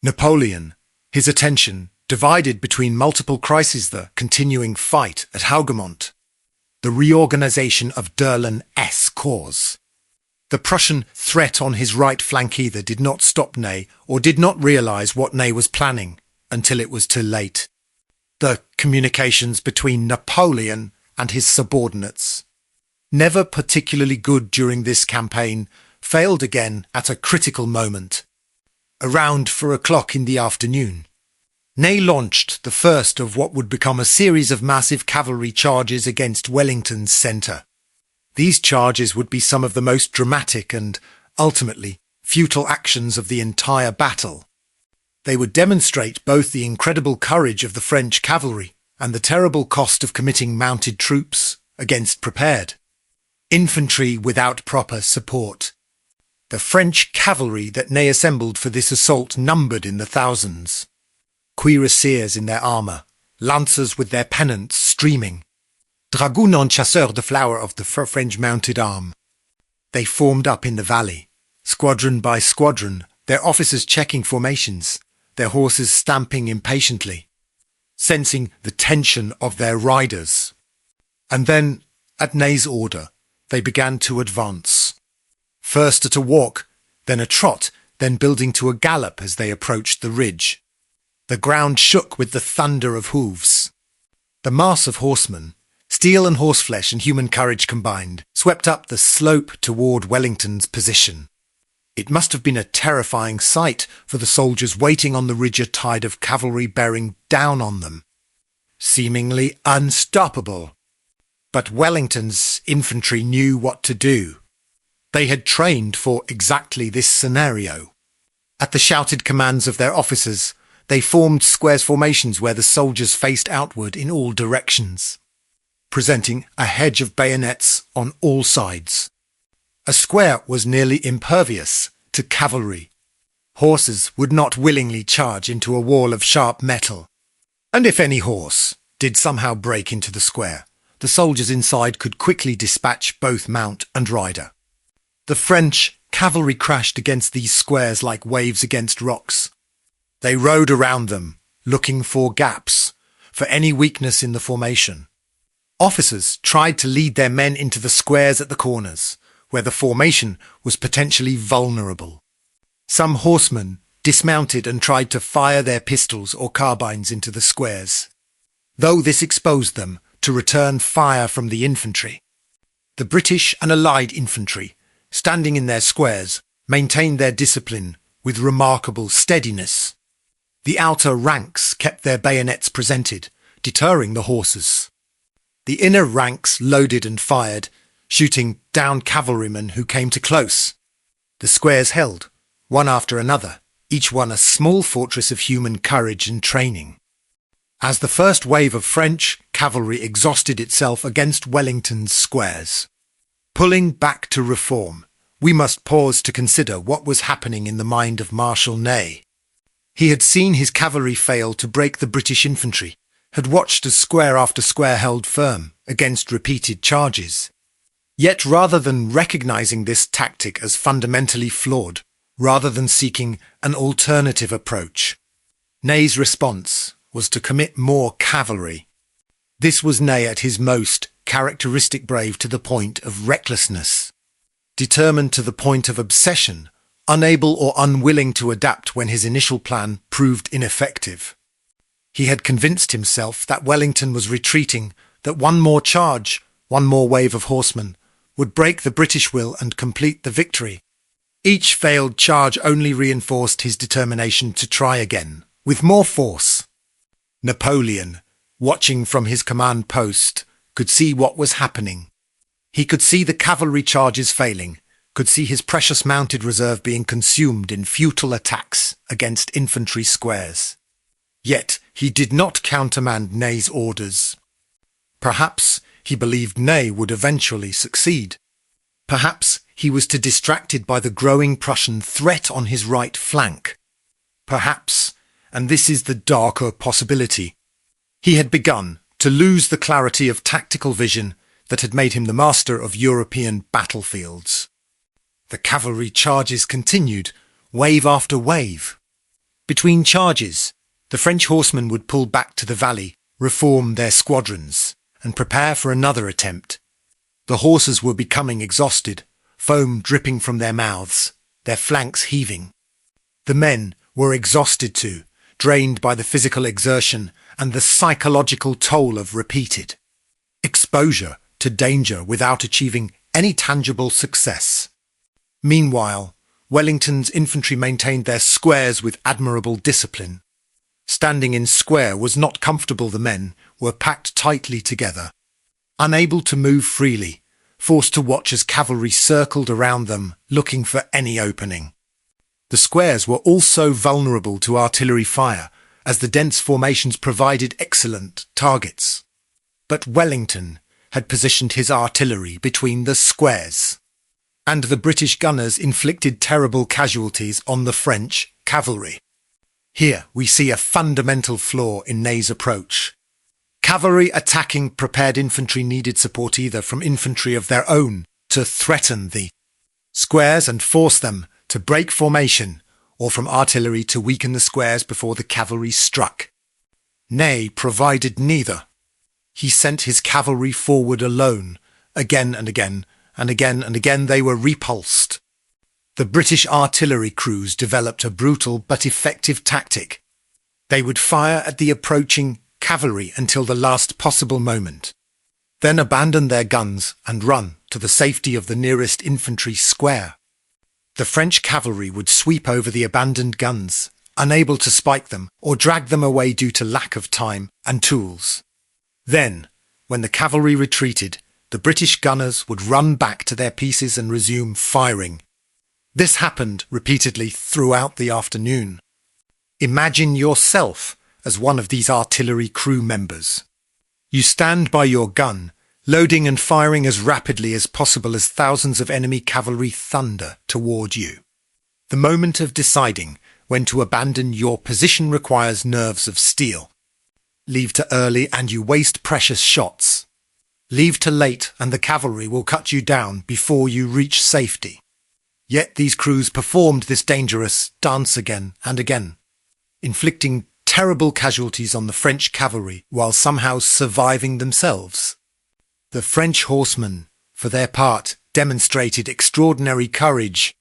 Napoleon, his attention divided between multiple crises: the continuing fight at Hougoumont, the reorganization of Durlin-S Corps. The Prussian threat on his right flank either did not stop Ney or did not realize what Ney was planning until it was too late. The communications between Napoleon and his subordinates, never particularly good during this campaign, failed again at a critical moment. Around 4 o'clock in the afternoon, Ney launched the first of what would become a series of massive cavalry charges against Wellington's centre. These charges would be some of the most dramatic and, ultimately, futile actions of the entire battle. They would demonstrate both the incredible courage of the French cavalry and the terrible cost of committing mounted troops against prepared infantry without proper support. The French cavalry that Ney assembled for this assault numbered in the thousands. Cuirassiers in their armour, lancers with their pennants streaming, dragoons and chasseurs, the flower of the French mounted arm. They formed up in the valley, squadron by squadron, their officers checking formations, their horses stamping impatiently, sensing the tension of their riders. And then, at Ney's order, they began to advance. First at a walk, then a trot, then building to a gallop as they approached the ridge. The ground shook with the thunder of hooves. The mass of horsemen, steel and horseflesh and human courage combined, swept up the slope toward Wellington's position. It must have been a terrifying sight for the soldiers waiting on the ridge, a tide of cavalry bearing down on them, seemingly unstoppable. But Wellington's infantry knew what to do. They had trained for exactly this scenario. At the shouted commands of their officers, they formed squares formations where the soldiers faced outward in all directions, presenting a hedge of bayonets on all sides. A square was nearly impervious to cavalry. Horses would not willingly charge into a wall of sharp metal. And if any horse did somehow break into the square, the soldiers inside could quickly dispatch both mount and rider. The French cavalry crashed against these squares like waves against rocks. They rode around them, looking for gaps, for any weakness in the formation. Officers tried to lead their men into the squares at the corners, where the formation was potentially vulnerable. Some horsemen dismounted and tried to fire their pistols or carbines into the squares, though this exposed them to return fire from the infantry. The British and Allied infantry, standing in their squares, maintained their discipline with remarkable steadiness. The outer ranks kept their bayonets presented, deterring the horses. The inner ranks loaded and fired, shooting down cavalrymen who came too close. The squares held, one after another, each one a small fortress of human courage and training. As the first wave of French cavalry exhausted itself against Wellington's squares, pulling back to reform, we must pause to consider what was happening in the mind of Marshal Ney. He had seen his cavalry fail to break the British infantry, had watched as square after square held firm against repeated charges. Yet rather than recognizing this tactic as fundamentally flawed, rather than seeking an alternative approach, Ney's response was to commit more cavalry. This was Ney at his most characteristic, brave to the point of recklessness, determined to the point of obsession, unable or unwilling to adapt when his initial plan proved ineffective. He had convinced himself that Wellington was retreating that one more charge, one more wave of horsemen, would break the British will and complete the victory. Each failed charge only reinforced his determination to try again, with more force. Napoleon, watching from his command post, could see what was happening. He could see the cavalry charges failing, could see his precious mounted reserve being consumed in futile attacks against infantry squares. Yet he did not countermand Ney's orders. Perhaps he believed Ney would eventually succeed. Perhaps he was too distracted by the growing Prussian threat on his right flank. Perhaps, and this is the darker possibility, he had begun to lose the clarity of tactical vision that had made him the master of European battlefields. The cavalry charges continued, wave after wave. Between charges, the French horsemen would pull back to the valley, reform their squadrons, and prepare for another attempt. The horses were becoming exhausted, foam dripping from their mouths, their flanks heaving. The men were exhausted too, drained by the physical exertion and the psychological toll of repeated exposure to danger without achieving any tangible success. Meanwhile, Wellington's infantry maintained their squares with admirable discipline. Standing in square was not comfortable. The men were packed tightly together, unable to move freely, forced to watch as cavalry circled around them, looking for any opening. The squares were also vulnerable to artillery fire, as the dense formations provided excellent targets. But Wellington had positioned his artillery between the squares, and the British gunners inflicted terrible casualties on the French cavalry. Here we see a fundamental flaw in Ney's approach. Cavalry attacking prepared infantry needed support either from infantry of their own to threaten the squares and force them to break formation, or from artillery to weaken the squares before the cavalry struck. Ney provided neither. He sent his cavalry forward alone. Again and again, and again and again they were repulsed. The British artillery crews developed a brutal but effective tactic. They would fire at the approaching cavalry until the last possible moment, then abandon their guns and run to the safety of the nearest infantry square. The French cavalry would sweep over the abandoned guns, unable to spike them or drag them away due to lack of time and tools. Then, when the cavalry retreated, the British gunners would run back to their pieces and resume firing. This happened repeatedly throughout the afternoon. Imagine yourself as one of these artillery crew members. You stand by your gun, loading and firing as rapidly as possible as thousands of enemy cavalry thunder toward you. The moment of deciding when to abandon your position requires nerves of steel. Leave too early and you waste precious shots. Leave too late and the cavalry will cut you down before you reach safety. Yet these crews performed this dangerous dance again and again, inflicting terrible casualties on the French cavalry while somehow surviving themselves. The French horsemen, for their part, demonstrated extraordinary courage.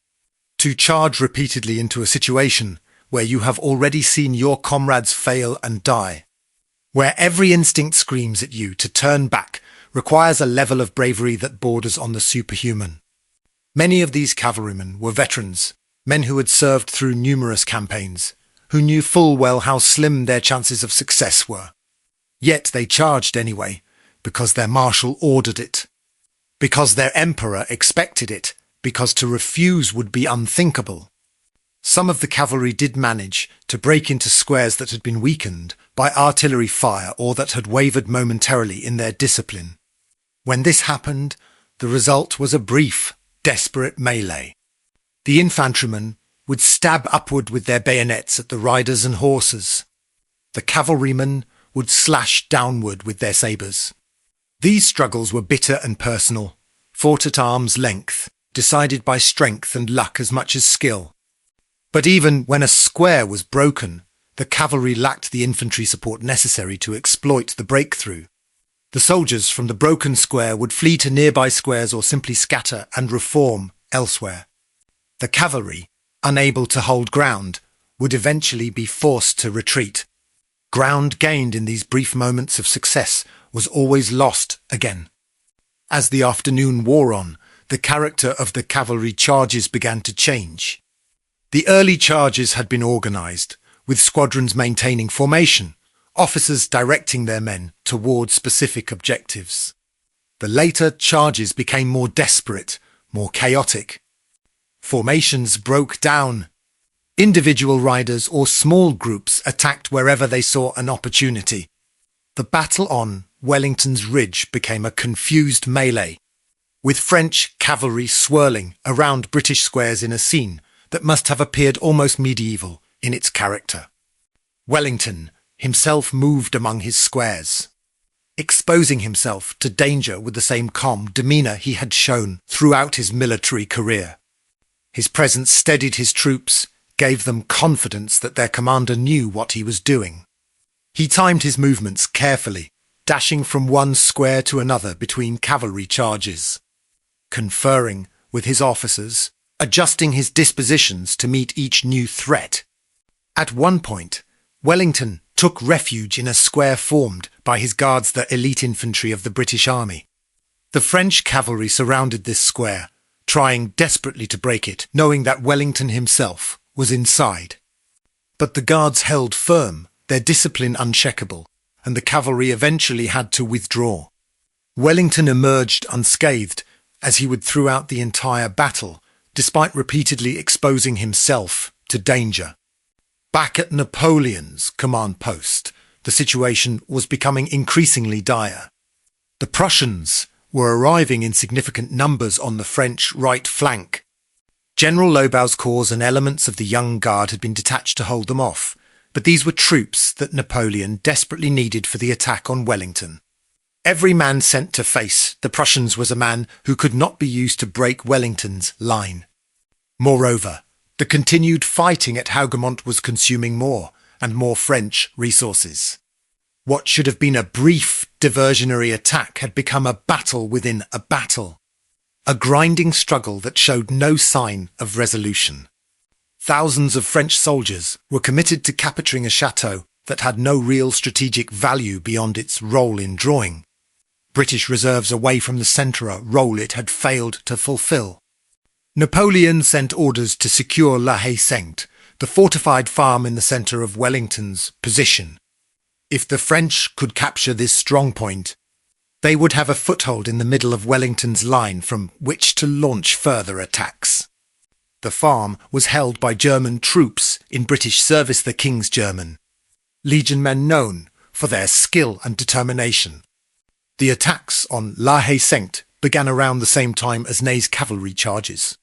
To charge repeatedly into a situation where you have already seen your comrades fail and die, where every instinct screams at you to turn back, requires a level of bravery that borders on the superhuman. Many of these cavalrymen were veterans, men who had served through numerous campaigns, who knew full well how slim their chances of success were. Yet they charged anyway, because their marshal ordered it, because their emperor expected it, because to refuse would be unthinkable. Some of the cavalry did manage to break into squares that had been weakened by artillery fire or that had wavered momentarily in their discipline. When this happened, the result was a brief, desperate melee. The infantrymen would stab upward with their bayonets at the riders and horses. The cavalrymen would slash downward with their sabres. These struggles were bitter and personal, fought at arm's length, decided by strength and luck as much as skill. But even when a square was broken, the cavalry lacked the infantry support necessary to exploit the breakthrough. The soldiers from the broken square would flee to nearby squares or simply scatter and reform elsewhere. The cavalry, unable to hold ground, would eventually be forced to retreat. Ground gained in these brief moments of success was always lost again. As the afternoon wore on, the character of the cavalry charges began to change. The early charges had been organized, with squadrons maintaining formation, officers directing their men towards specific objectives. The later charges became more desperate, more chaotic. Formations broke down. Individual riders or small groups attacked wherever they saw an opportunity. The battle on Wellington's Ridge became a confused melee, with French cavalry swirling around British squares in a scene that must have appeared almost medieval in its character. Wellington himself moved among his squares, exposing himself to danger with the same calm demeanour he had shown throughout his military career. His presence steadied his troops, gave them confidence that their commander knew what he was doing. He timed his movements carefully, dashing from one square to another between cavalry charges, conferring with his officers, adjusting his dispositions to meet each new threat. At one point, Wellington took refuge in a square formed by his guards, the elite infantry of the British Army. The French cavalry surrounded this square, trying desperately to break it, knowing that Wellington himself was inside. But the guards held firm, their discipline unshakable, and the cavalry eventually had to withdraw. Wellington emerged unscathed, as he would throughout the entire battle, despite repeatedly exposing himself to danger. Back at Napoleon's command post, the situation was becoming increasingly dire. The Prussians were arriving in significant numbers on the French right flank. General Lobau's corps and elements of the Young Guard had been detached to hold them off, but these were troops that Napoleon desperately needed for the attack on Wellington. Every man sent to face the Prussians was a man who could not be used to break Wellington's line. Moreover, the continued fighting at Hougoumont was consuming more and more French resources. What should have been a brief diversionary attack had become a battle within a battle, a grinding struggle that showed no sign of resolution. Thousands of French soldiers were committed to capturing a chateau that had no real strategic value beyond its role in drawing British reserves away from the centre, a role it had failed to fulfil. Napoleon sent orders to secure La Haye-Sainte, the fortified farm in the centre of Wellington's position. If the French could capture this strong point, they would have a foothold in the middle of Wellington's line from which to launch further attacks. The farm was held by German troops in British service, the King's German Legion men known for their skill and determination. The attacks on La Haye-Sainte began around the same time as Ney's cavalry charges.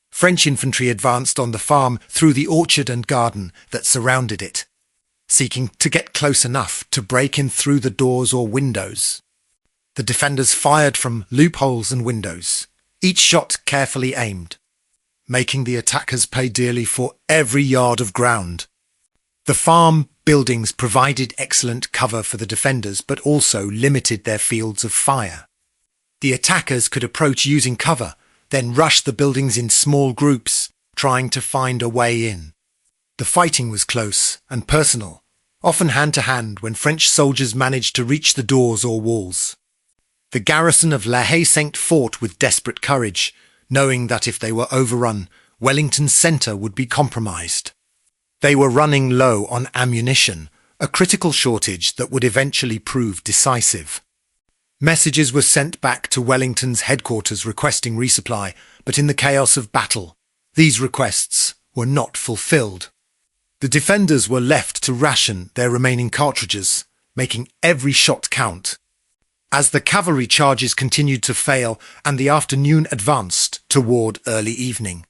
French infantry advanced on the farm through the orchard and garden that surrounded it, seeking to get close enough to break in through the doors or windows. The defenders fired from loopholes and windows, each shot carefully aimed, making the attackers pay dearly for every yard of ground. The farm buildings provided excellent cover for the defenders, but also limited their fields of fire. The attackers could approach using cover, then rush the buildings in small groups, trying to find a way in. The fighting was close and personal, often hand-to-hand when French soldiers managed to reach the doors or walls. The garrison of La Haye-Sainte fought with desperate courage, knowing that if they were overrun, Wellington's centre would be compromised. They were running low on ammunition, a critical shortage that would eventually prove decisive. Messages were sent back to Wellington's headquarters requesting resupply, but in the chaos of battle, these requests were not fulfilled. The defenders were left to ration their remaining cartridges, making every shot count. As the cavalry charges continued to fail and the afternoon advanced toward early evening,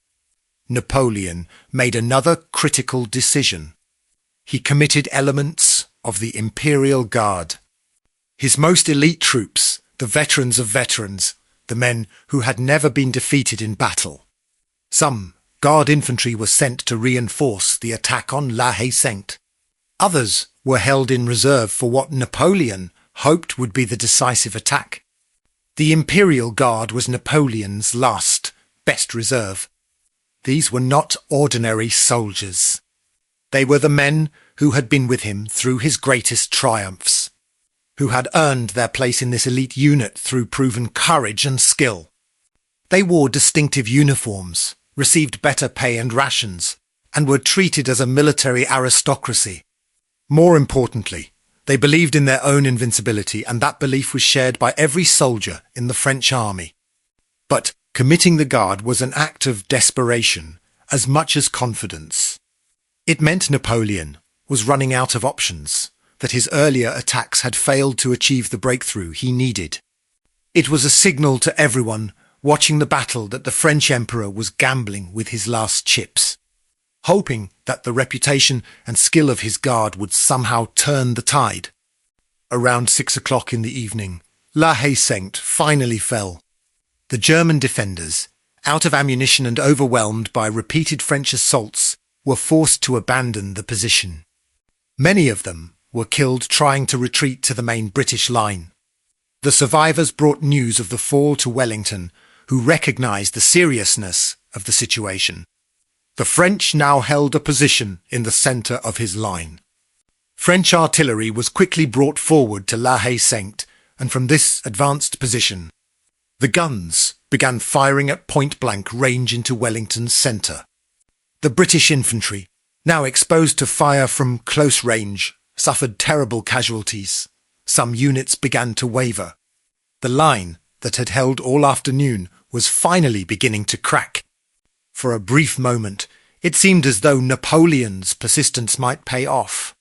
Napoleon made another critical decision. He committed elements of the Imperial Guard. His most elite troops, the veterans of veterans, the men who had never been defeated in battle. Some Guard infantry were sent to reinforce the attack on La Haye-Sainte. Others were held in reserve for what Napoleon hoped would be the decisive attack. The Imperial Guard was Napoleon's last, best reserve. These were not ordinary soldiers. They were the men who had been with him through his greatest triumphs, who had earned their place in this elite unit through proven courage and skill. They wore distinctive uniforms, received better pay and rations, and were treated as a military aristocracy. More importantly, they believed in their own invincibility, and that belief was shared by every soldier in the French army. But committing the Guard was an act of desperation as much as confidence. It meant Napoleon was running out of options, that his earlier attacks had failed to achieve the breakthrough he needed. It was a signal to everyone watching the battle that the French Emperor was gambling with his last chips, hoping that the reputation and skill of his Guard would somehow turn the tide. Around 6 o'clock in the evening, La Haye-Saint finally fell. The German defenders, out of ammunition and overwhelmed by repeated French assaults, were forced to abandon the position. Many of them were killed trying to retreat to the main British line. The survivors brought news of the fall to Wellington, who recognized the seriousness of the situation. The French now held a position in the center of his line. French artillery was quickly brought forward to La Haye-Saint, and from this advanced position, the guns began firing at point-blank range into Wellington's centre. The British infantry, now exposed to fire from close range, suffered terrible casualties. Some units began to waver. The line that had held all afternoon was finally beginning to crack. For a brief moment, it seemed as though Napoleon's persistence might pay off.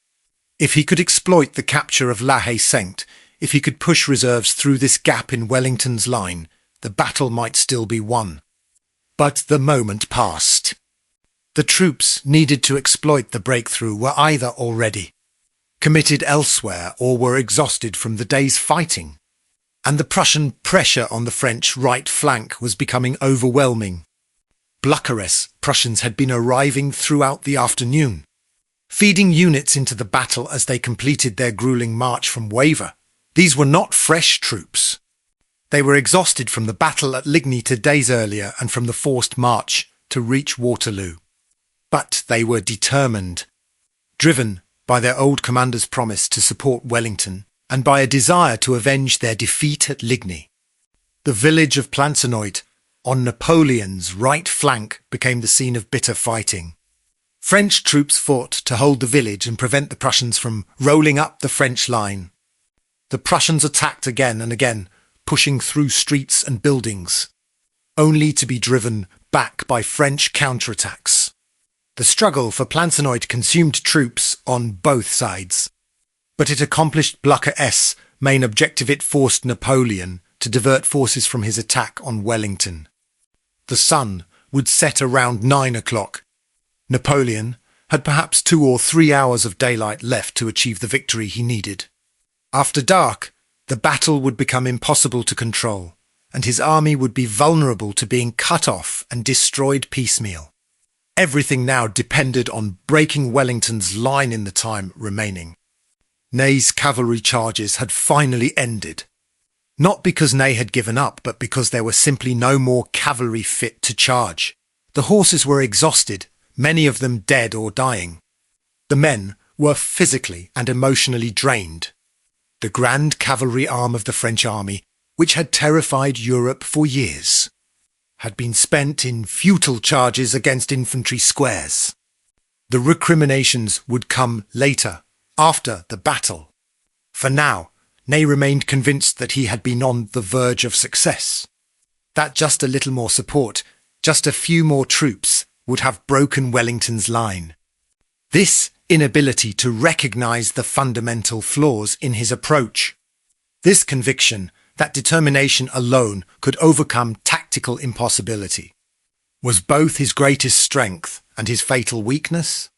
If he could exploit the capture of La Haye-Saint, if he could push reserves through this gap in Wellington's line, the battle might still be won. But the moment passed. The troops needed to exploit the breakthrough were either already committed elsewhere or were exhausted from the day's fighting, and the Prussian pressure on the French right flank was becoming overwhelming. Blücher's Prussians had been arriving throughout the afternoon, feeding units into the battle as they completed their grueling march from Wavre. These were not fresh troops. They were exhausted from the battle at Ligny 2 days earlier and from the forced march to reach Waterloo. But they were determined, driven by their old commander's promise to support Wellington and by a desire to avenge their defeat at Ligny. The village of Plancenoit, on Napoleon's right flank, became the scene of bitter fighting. French troops fought to hold the village and prevent the Prussians from rolling up the French line. The Prussians attacked again and again, pushing through streets and buildings, only to be driven back by French counterattacks. The struggle for Plancenoit consumed troops on both sides, but it accomplished Blücher's main objective. It forced Napoleon to divert forces from his attack on Wellington. The sun would set around 9 o'clock. Napoleon had perhaps 2 or 3 hours of daylight left to achieve the victory he needed. After dark, the battle would become impossible to control, and his army would be vulnerable to being cut off and destroyed piecemeal. Everything now depended on breaking Wellington's line in the time remaining. Ney's cavalry charges had finally ended. Not because Ney had given up, but because there were simply no more cavalry fit to charge. The horses were exhausted, many of them dead or dying. The men were physically and emotionally drained. The grand cavalry arm of the French army, which had terrified Europe for years, had been spent in futile charges against infantry squares. The recriminations would come later, after the battle. For now, Ney remained convinced that he had been on the verge of success, that just a little more support, just a few more troops, would have broken Wellington's line. This inability to recognize the fundamental flaws in his approach, this conviction that determination alone could overcome tactical impossibility, was both his greatest strength and his fatal weakness.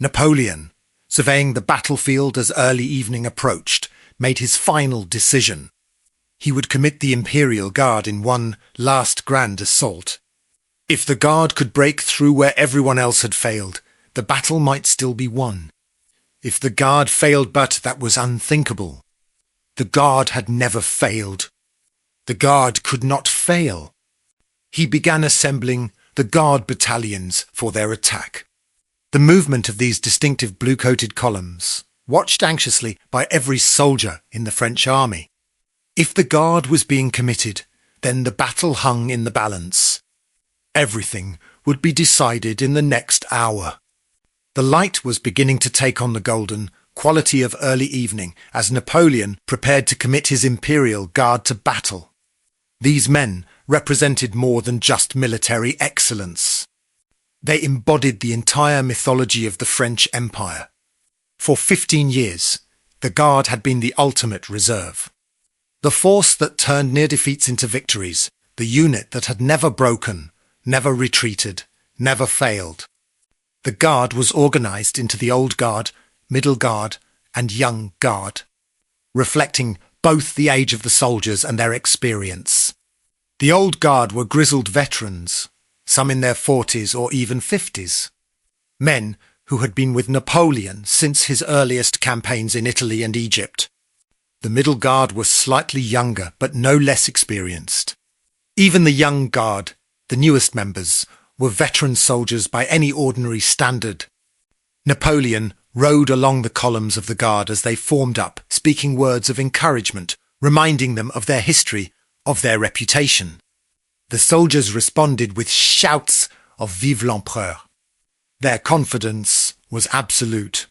Napoleon, surveying the battlefield as early evening approached, made his final decision. He would commit the Imperial Guard in one last grand assault. If the Guard could break through where everyone else had failed, the battle might still be won. If the Guard failed, but that was unthinkable. The Guard had never failed. The Guard could not fail. He began assembling the Guard battalions for their attack. The movement of these distinctive blue-coated columns watched anxiously by every soldier in the French army. If the Guard was being committed, then the battle hung in the balance. Everything would be decided in the next hour. The light was beginning to take on the golden quality of early evening as Napoleon prepared to commit his Imperial Guard to battle. These men represented more than just military excellence. They embodied the entire mythology of the French Empire. For 15 years, the Guard had been the ultimate reserve. The force that turned near defeats into victories, the unit that had never broken, never retreated, never failed. The Guard was organized into the Old Guard, Middle Guard, and Young Guard, reflecting both the age of the soldiers and their experience. The Old Guard were grizzled veterans, some in their 40s or even 50s. Men who had been with Napoleon since his earliest campaigns in Italy and Egypt. The Middle Guard was slightly younger but no less experienced. Even the Young Guard, the newest members, were veteran soldiers by any ordinary standard. Napoleon rode along the columns of the Guard as they formed up, speaking words of encouragement, reminding them of their history, of their reputation. The soldiers responded with shouts of "Vive l'Empereur!" Their confidence was absolute.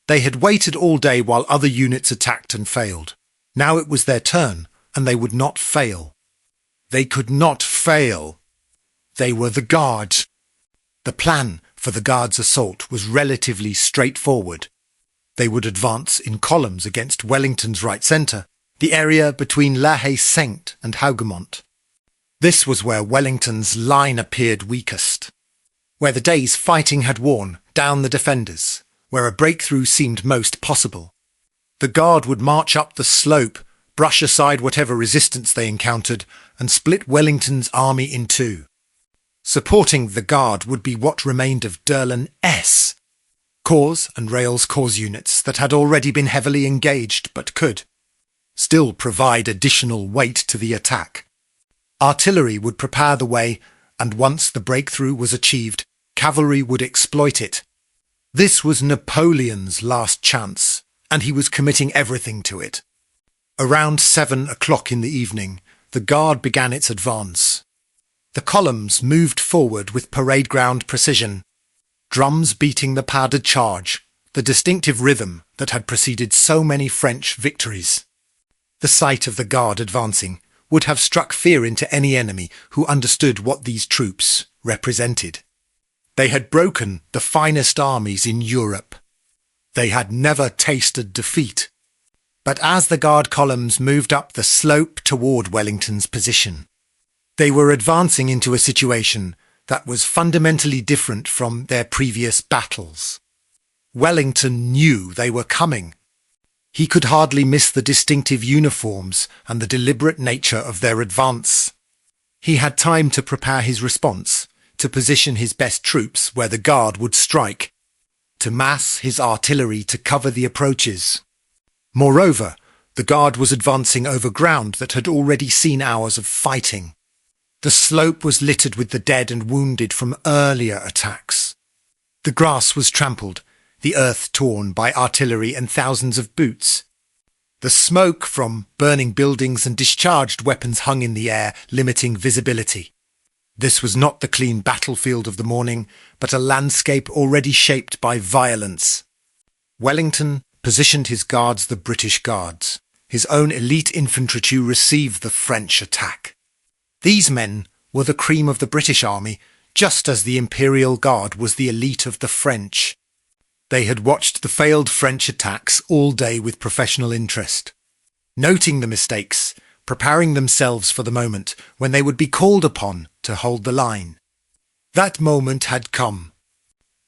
They had waited all day while other units attacked and failed. Now it was their turn, and they would not fail. They could not fail. They were the Guard. The plan for the Guard's assault was relatively straightforward. They would advance in columns against Wellington's right centre, the area between La Haye-Sainte and Hougoumont. This was where Wellington's line appeared weakest, where the day's fighting had worn down the defenders, where a breakthrough seemed most possible. The Guard would march up the slope, brush aside whatever resistance they encountered, and split Wellington's army in two. Supporting the Guard would be what remained of Derlin S, Corps and Rails Corps units that had already been heavily engaged but could still provide additional weight to the attack. Artillery would prepare the way, and once the breakthrough was achieved, cavalry would exploit it. This was Napoleon's last chance, and he was committing everything to it. Around 7 o'clock in the evening, the Guard began its advance. The columns moved forward with parade ground precision, drums beating the powdered charge, the distinctive rhythm that had preceded so many French victories. The sight of the Guard advancing would have struck fear into any enemy who understood what these troops represented. They had broken the finest armies in Europe. They had never tasted defeat. But as the Guard columns moved up the slope toward Wellington's position, they were advancing into a situation that was fundamentally different from their previous battles. Wellington knew they were coming. He could hardly miss the distinctive uniforms and the deliberate nature of their advance. He had time to prepare his response, to position his best troops where the Guard would strike, to mass his artillery to cover the approaches. Moreover, the Guard was advancing over ground that had already seen hours of fighting. The slope was littered with the dead and wounded from earlier attacks. The grass was trampled, the earth torn by artillery and thousands of boots. The smoke from burning buildings and discharged weapons hung in the air, limiting visibility. This was not the clean battlefield of the morning, but a landscape already shaped by violence. Wellington positioned his guards, the British Guards, his own elite infantry, to receive the French attack. These men were the cream of the British army, just as the Imperial Guard was the elite of the French. They had watched the failed French attacks all day with professional interest, noting the mistakes, preparing themselves for the moment when they would be called upon to hold the line. That moment had come.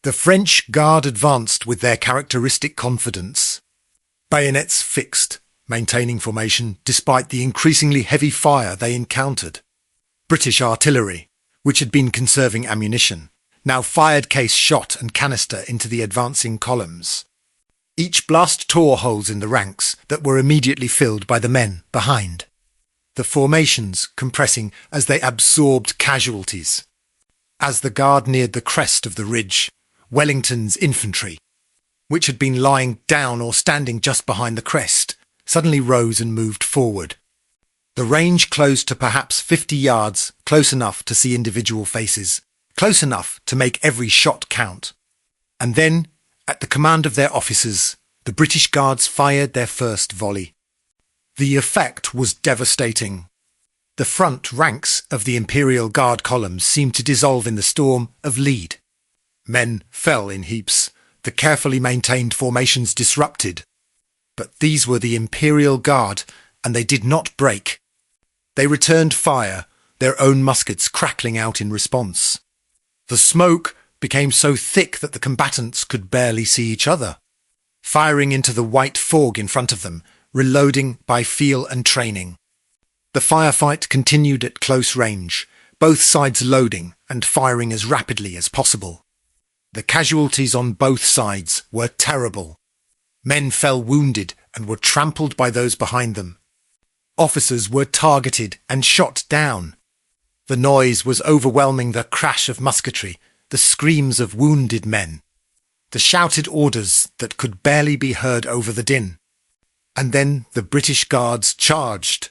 The French Guard advanced with their characteristic confidence. Bayonets fixed, maintaining formation despite the increasingly heavy fire they encountered. British artillery, which had been conserving ammunition, now fired case shot and canister into the advancing columns. Each blast tore holes in the ranks that were immediately filled by the men behind, the formations compressing as they absorbed casualties. As the Guard neared the crest of the ridge, Wellington's infantry, which had been lying down or standing just behind the crest, suddenly rose and moved forward. The range closed to perhaps 50 yards, close enough to see individual faces, close enough to make every shot count. And then, at the command of their officers, the British Guards fired their first volley. The effect was devastating. The front ranks of the Imperial Guard columns seemed to dissolve in the storm of lead. Men fell in heaps, the carefully maintained formations disrupted. But these were the Imperial Guard, and they did not break. They returned fire, their own muskets crackling out in response. The smoke became so thick that the combatants could barely see each other, firing into the white fog in front of them, reloading by feel and training. The firefight continued at close range, both sides loading and firing as rapidly as possible. The casualties on both sides were terrible. Men fell wounded and were trampled by those behind them. Officers were targeted and shot down. The noise was overwhelming, the crash of musketry, the screams of wounded men, the shouted orders that could barely be heard over the din. And then the British Guards charged.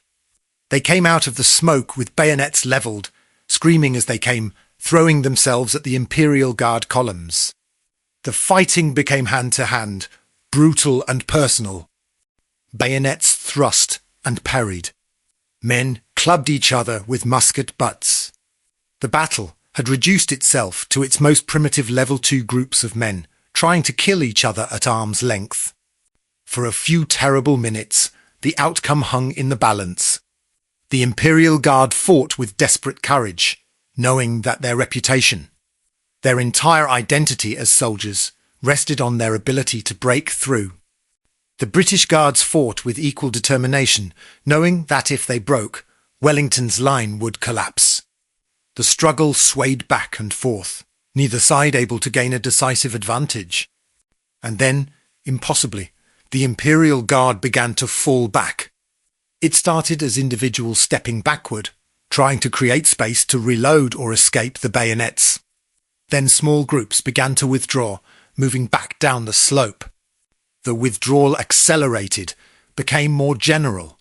They came out of the smoke with bayonets levelled, screaming as they came, throwing themselves at the Imperial Guard columns. The fighting became hand-to-hand, brutal and personal. Bayonets thrust and parried. Men clubbed each other with musket butts. The battle had reduced itself to its most primitive level 2 groups of men, trying to kill each other at arm's length. For a few terrible minutes, the outcome hung in the balance. The Imperial Guard fought with desperate courage, knowing that their reputation, their entire identity as soldiers, rested on their ability to break through. The British Guards fought with equal determination, knowing that if they broke, Wellington's line would collapse. The struggle swayed back and forth, neither side able to gain a decisive advantage. And then, impossibly, the Imperial Guard began to fall back. It started as individuals stepping backward, trying to create space to reload or escape the bayonets. Then small groups began to withdraw, moving back down the slope. The withdrawal accelerated, became more general.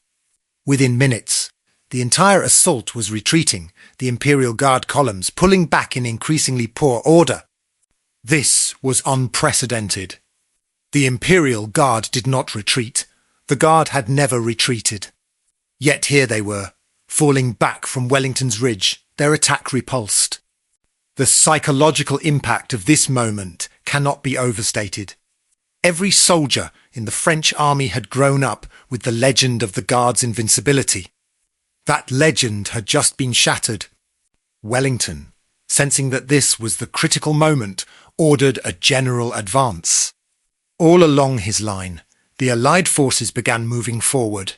Within minutes, the entire assault was retreating, the Imperial Guard columns pulling back in increasingly poor order. This was unprecedented. The Imperial Guard did not retreat. The Guard had never retreated. Yet here they were, falling back from Wellington's Ridge, their attack repulsed. The psychological impact of this moment cannot be overstated. Every soldier in the French army had grown up with the legend of the Guard's invincibility. That legend had just been shattered. Wellington, sensing that this was the critical moment, ordered a general advance. All along his line, the Allied forces began moving forward.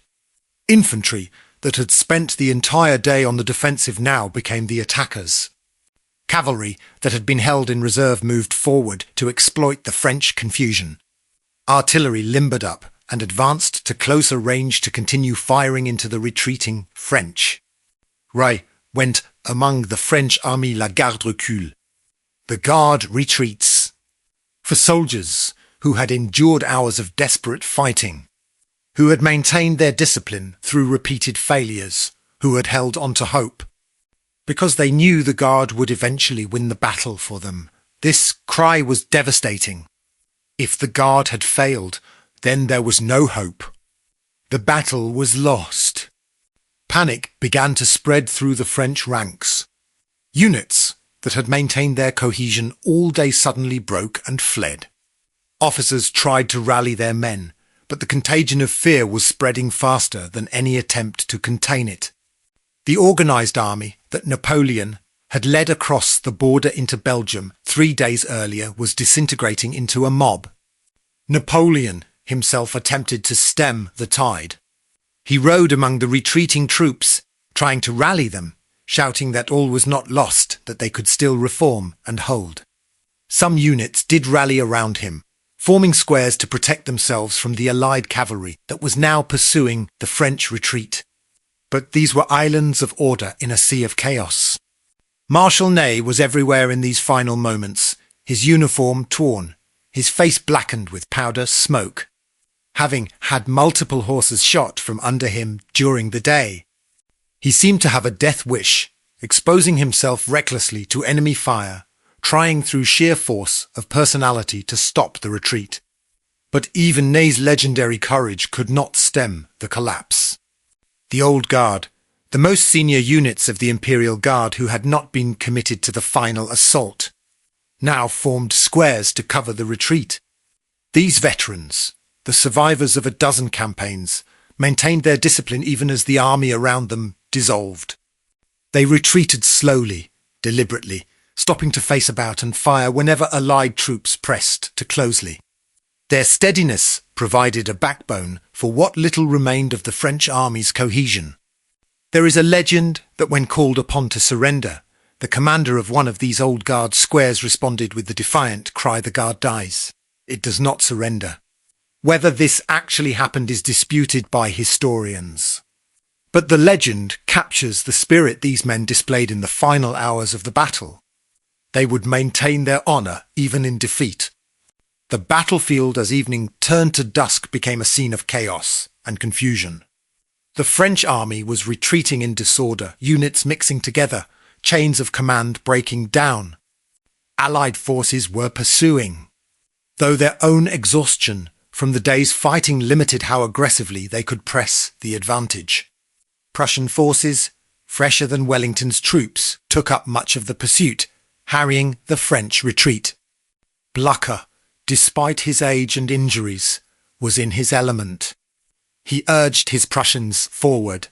Infantry that had spent the entire day on the defensive now became the attackers. Cavalry that had been held in reserve moved forward to exploit the French confusion. Artillery limbered up and advanced to closer range to continue firing into the retreating French. Ney went among the French army la garde recule. The Guard retreats. For soldiers who had endured hours of desperate fighting, who had maintained their discipline through repeated failures, who had held on to hope, because they knew the Guard would eventually win the battle for them, this cry was devastating. If the Guard had failed, then there was no hope. The battle was lost. Panic began to spread through the French ranks. Units that had maintained their cohesion all day suddenly broke and fled. Officers tried to rally their men, but the contagion of fear was spreading faster than any attempt to contain it. The organised army that Napoleon had led across the border into Belgium 3 days earlier was disintegrating into a mob. Napoleon himself attempted to stem the tide. He rode among the retreating troops, trying to rally them, shouting that all was not lost, that they could still reform and hold. Some units did rally around him, forming squares to protect themselves from the Allied cavalry that was now pursuing the French retreat. But these were islands of order in a sea of chaos. Marshal Ney was everywhere in these final moments, his uniform torn, his face blackened with powder smoke, having had multiple horses shot from under him during the day. He seemed to have a death wish, exposing himself recklessly to enemy fire, trying through sheer force of personality to stop the retreat. But even Ney's legendary courage could not stem the collapse. The Old Guard, the most senior units of the Imperial Guard who had not been committed to the final assault, now formed squares to cover the retreat. These veterans, the survivors of a dozen campaigns, maintained their discipline even as the army around them dissolved. They retreated slowly, deliberately, stopping to face about and fire whenever allied troops pressed too closely. Their steadiness provided a backbone for what little remained of the French army's cohesion. There is a legend that when called upon to surrender, the commander of one of these Old Guard squares responded with the defiant cry, "The Guard dies. It does not surrender." Whether this actually happened is disputed by historians. But the legend captures the spirit these men displayed in the final hours of the battle. They would maintain their honor even in defeat. The battlefield as evening turned to dusk became a scene of chaos and confusion. The French army was retreating in disorder, units mixing together, chains of command breaking down. Allied forces were pursuing, though their own exhaustion from the day's fighting limited how aggressively they could press the advantage. Prussian forces, fresher than Wellington's troops, took up much of the pursuit, harrying the French retreat. Blücher, despite his age and injuries, was in his element. He urged his Prussians forward,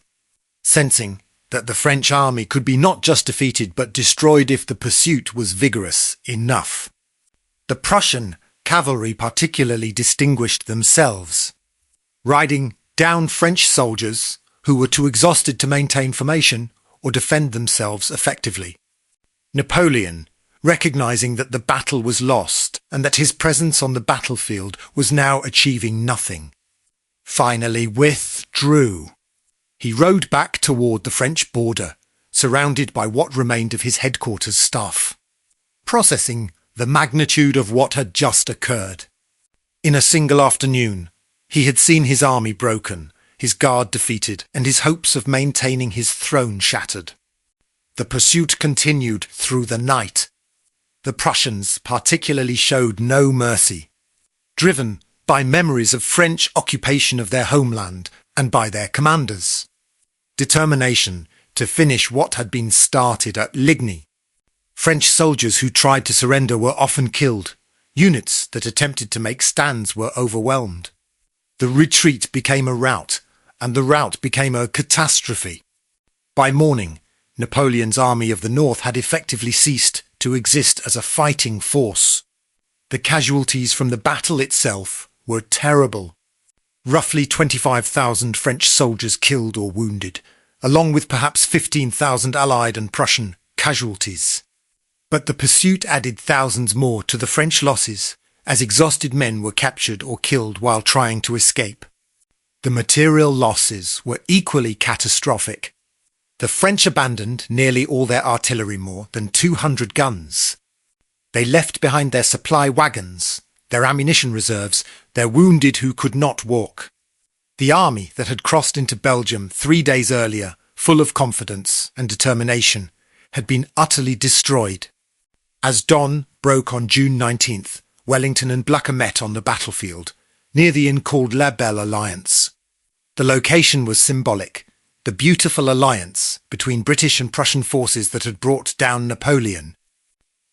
sensing that the French army could be not just defeated but destroyed if the pursuit was vigorous enough. The Prussian cavalry particularly distinguished themselves, riding down French soldiers who were too exhausted to maintain formation or defend themselves effectively. Napoleon, recognizing that the battle was lost and that his presence on the battlefield was now achieving nothing, finally withdrew. He rode back toward the French border, surrounded by what remained of his headquarters staff, processing the magnitude of what had just occurred. In a single afternoon, he had seen his army broken, his guard defeated, and his hopes of maintaining his throne shattered. The pursuit continued through the night. The Prussians particularly showed no mercy, driven by memories of French occupation of their homeland and by their commanders' determination to finish what had been started at Ligny. French soldiers who tried to surrender were often killed. Units that attempted to make stands were overwhelmed. The retreat became a rout, and the rout became a catastrophe. By morning, Napoleon's army of the north had effectively ceased to exist as a fighting force. The casualties from the battle itself were terrible. Roughly 25,000 French soldiers killed or wounded, along with perhaps 15,000 Allied and Prussian casualties. But the pursuit added thousands more to the French losses, as exhausted men were captured or killed while trying to escape. The material losses were equally catastrophic. The French abandoned nearly all their artillery, more than 200 guns. They left behind their supply wagons, their ammunition reserves, their wounded who could not walk. The army that had crossed into Belgium 3 days earlier, full of confidence and determination, had been utterly destroyed. As dawn broke on June 19th, Wellington and Blücher met on the battlefield, near the inn called La Belle Alliance. The location was symbolic, the beautiful alliance between British and Prussian forces that had brought down Napoleon.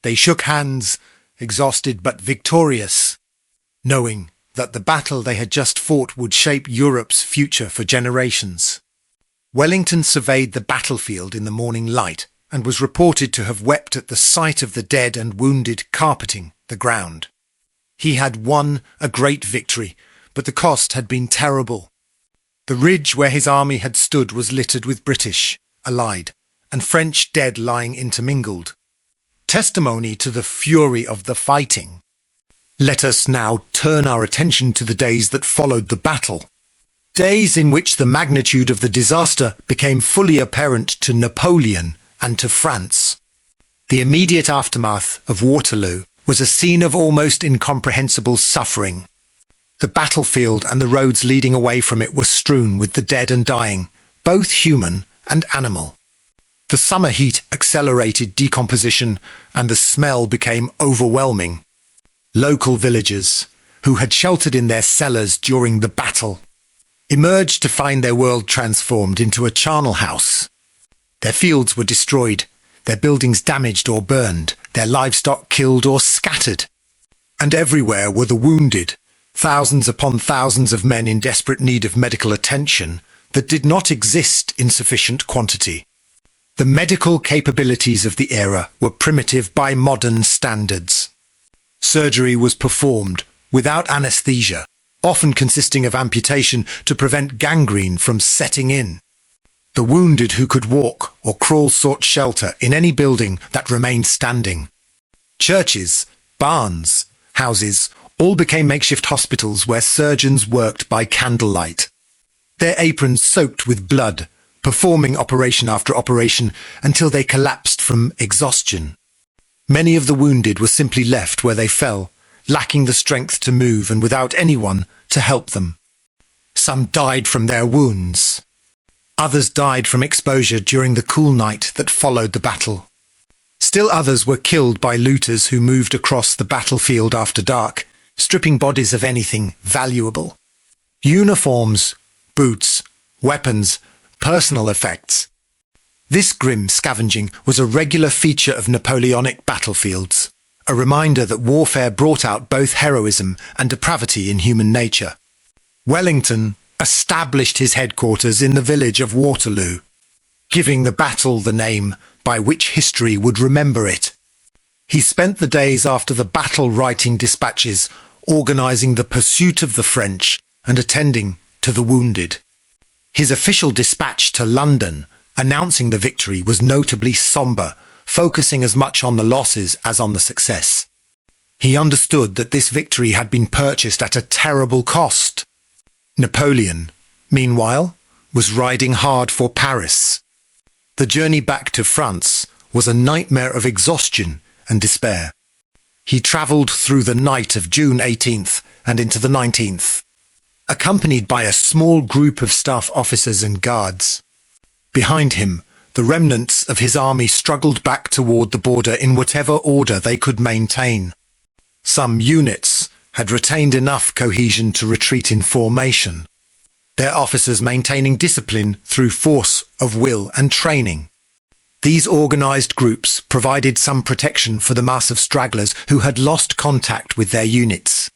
They shook hands, exhausted but victorious, knowing that the battle they had just fought would shape Europe's future for generations. Wellington surveyed the battlefield in the morning light and was reported to have wept at the sight of the dead and wounded carpeting the ground. He had won a great victory, but the cost had been terrible. The ridge where his army had stood was littered with British, Allied, and French dead lying intermingled, testimony to the fury of the fighting. Let us now turn our attention to the days that followed the battle. Days in which the magnitude of the disaster became fully apparent to Napoleon and to France. The immediate aftermath of Waterloo was a scene of almost incomprehensible suffering. The battlefield and the roads leading away from it were strewn with the dead and dying, both human and animal. The summer heat accelerated decomposition, and the smell became overwhelming. Local villagers, who had sheltered in their cellars during the battle, emerged to find their world transformed into a charnel house. Their fields were destroyed, their buildings damaged or burned, their livestock killed or scattered. And everywhere were the wounded, thousands upon thousands of men in desperate need of medical attention that did not exist in sufficient quantity. The medical capabilities of the era were primitive by modern standards. Surgery was performed without anesthesia, often consisting of amputation to prevent gangrene from setting in. The wounded who could walk or crawl sought shelter in any building that remained standing. Churches, barns, houses, all became makeshift hospitals where surgeons worked by candlelight. Their aprons soaked with blood, performing operation after operation until they collapsed from exhaustion. Many of the wounded were simply left where they fell, lacking the strength to move and without anyone to help them. Some died from their wounds. Others died from exposure during the cool night that followed the battle. Still others were killed by looters who moved across the battlefield after dark, stripping bodies of anything valuable. Uniforms, boots, weapons, personal effects. This grim scavenging was a regular feature of Napoleonic battlefields, a reminder that warfare brought out both heroism and depravity in human nature. Wellington established his headquarters in the village of Waterloo, giving the battle the name by which history would remember it. He spent the days after the battle writing dispatches, organizing the pursuit of the French and attending to the wounded. His official dispatch to London announcing the victory was notably somber, focusing as much on the losses as on the success. He understood that this victory had been purchased at a terrible cost. Napoleon, meanwhile, was riding hard for Paris. The journey back to France was a nightmare of exhaustion and despair. He travelled through the night of June 18th and into the 19th, accompanied by a small group of staff officers and guards. Behind him, the remnants of his army struggled back toward the border in whatever order they could maintain. Some units had retained enough cohesion to retreat in formation, their officers maintaining discipline through force of will and training. These organized groups provided some protection for the mass of stragglers who had lost contact with their units.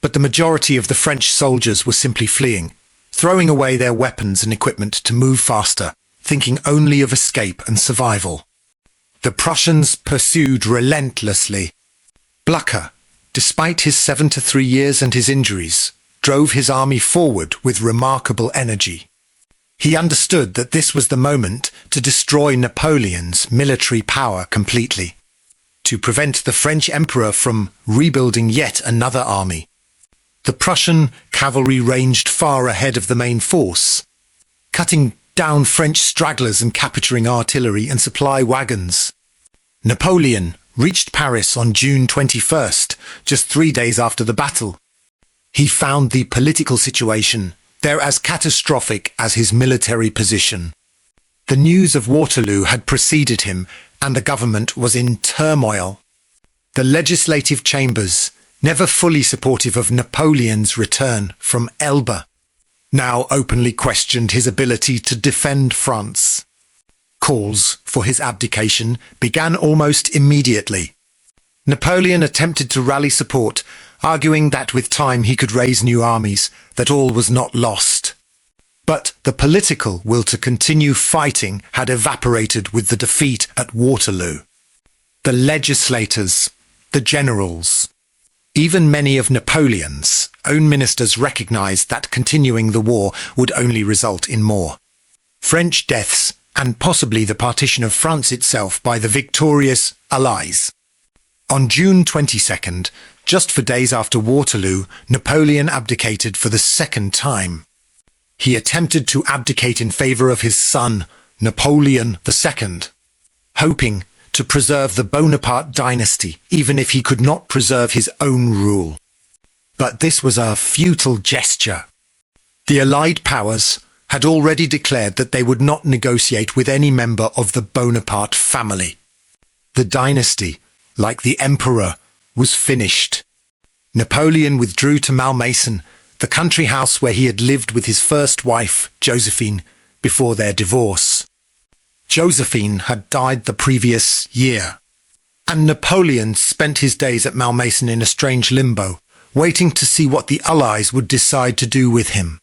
But the majority of the French soldiers were simply fleeing, throwing away their weapons and equipment to move faster, thinking only of escape and survival. The Prussians pursued relentlessly. Blücher, despite his 73 years and his injuries, drove his army forward with remarkable energy. He understood that this was the moment to destroy Napoleon's military power completely, to prevent the French emperor from rebuilding yet another army. The Prussian cavalry ranged far ahead of the main force, cutting down French stragglers and capturing artillery and supply wagons. Napoleon reached Paris on June 21st, just 3 days after the battle. He found the political situation there as catastrophic as his military position. The news of Waterloo had preceded him, and the government was in turmoil. The legislative chambers, never fully supportive of Napoleon's return from Elba, now openly questioned his ability to defend France. Calls for his abdication began almost immediately. Napoleon attempted to rally support, arguing that with time he could raise new armies, that all was not lost. But the political will to continue fighting had evaporated with the defeat at Waterloo. The legislators, the generals, even many of Napoleon's own ministers recognized that continuing the war would only result in more French deaths and possibly the partition of France itself by the victorious Allies. On June 22nd, just for days after Waterloo, Napoleon abdicated for the second time. He attempted to abdicate in favor of his son, Napoleon II, hoping to preserve the Bonaparte dynasty, even if he could not preserve his own rule. But this was a futile gesture. The Allied powers had already declared that they would not negotiate with any member of the Bonaparte family. The dynasty, like the emperor, was finished. Napoleon withdrew to Malmaison, the country house where he had lived with his first wife, Josephine, before their divorce. Josephine had died the previous year, and Napoleon spent his days at Malmaison in a strange limbo, waiting to see what the Allies would decide to do with him.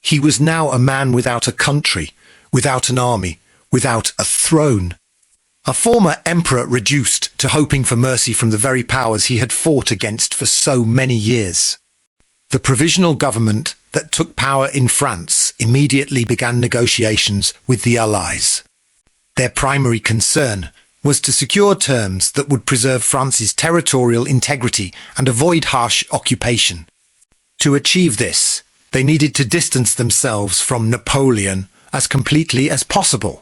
He was now a man without a country, without an army, without a throne. A former emperor reduced to hoping for mercy from the very powers he had fought against for so many years. The provisional government that took power in France immediately began negotiations with the Allies. Their primary concern was to secure terms that would preserve France's territorial integrity and avoid harsh occupation. To achieve this, they needed to distance themselves from Napoleon as completely as possible.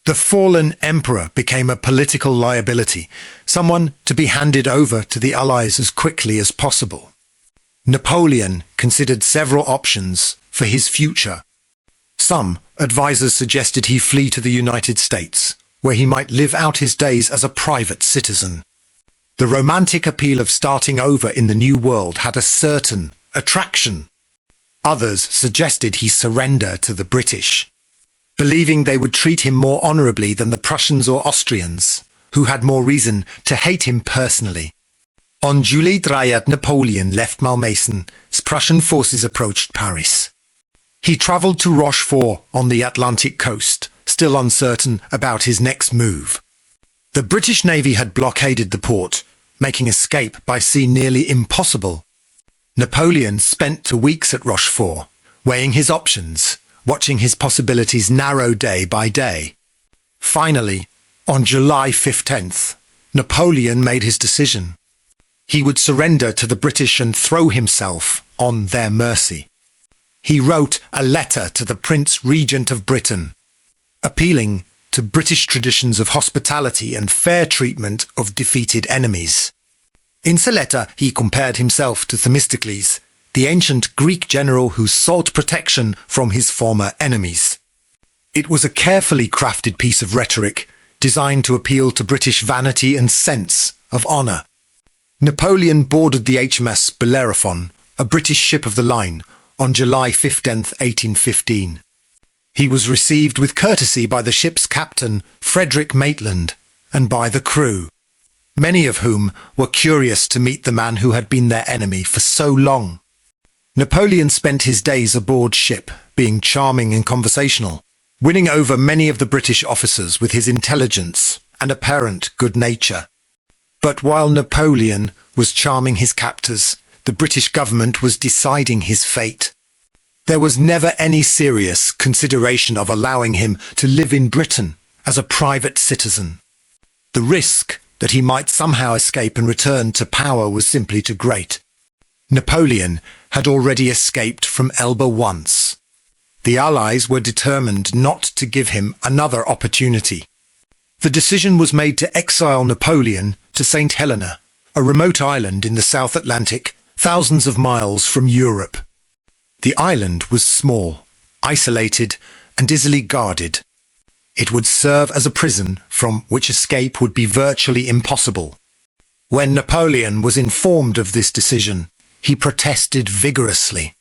The fallen emperor became a political liability, someone to be handed over to the Allies as quickly as possible. Napoleon considered several options for his future. Some advisors suggested he flee to the United States, where he might live out his days as a private citizen. The romantic appeal of starting over in the new world had a certain attraction. Others suggested he surrender to the British, believing they would treat him more honourably than the Prussians or Austrians, who had more reason to hate him personally. On July 3, Napoleon left Malmaison as Prussian forces approached Paris. He travelled to Rochefort on the Atlantic coast, still uncertain about his next move. The British Navy had blockaded the port, making escape by sea nearly impossible. Napoleon spent 2 weeks at Rochefort, weighing his options, watching his possibilities narrow day by day. Finally, on July 15th, Napoleon made his decision. He would surrender to the British and throw himself on their mercy. He wrote a letter to the Prince Regent of Britain, appealing to British traditions of hospitality and fair treatment of defeated enemies. In the letter, he compared himself to Themistocles, the ancient Greek general who sought protection from his former enemies. It was a carefully crafted piece of rhetoric designed to appeal to British vanity and sense of honour. Napoleon boarded the HMS Bellerophon, a British ship of the line, on July 15, 1815. He was received with courtesy by the ship's captain, Frederick Maitland, and by the crew, many of whom were curious to meet the man who had been their enemy for so long. Napoleon spent his days aboard ship, being charming and conversational, winning over many of the British officers with his intelligence and apparent good nature. But while Napoleon was charming his captors, the British government was deciding his fate. There was never any serious consideration of allowing him to live in Britain as a private citizen. The risk that he might somehow escape and return to power was simply too great. Napoleon had already escaped from Elba once. The Allies were determined not to give him another opportunity. The decision was made to exile Napoleon to St. Helena, a remote island in the South Atlantic, thousands of miles from Europe. The island was small, isolated, and easily guarded. It would serve as a prison from which escape would be virtually impossible. When Napoleon was informed of this decision, he protested vigorously,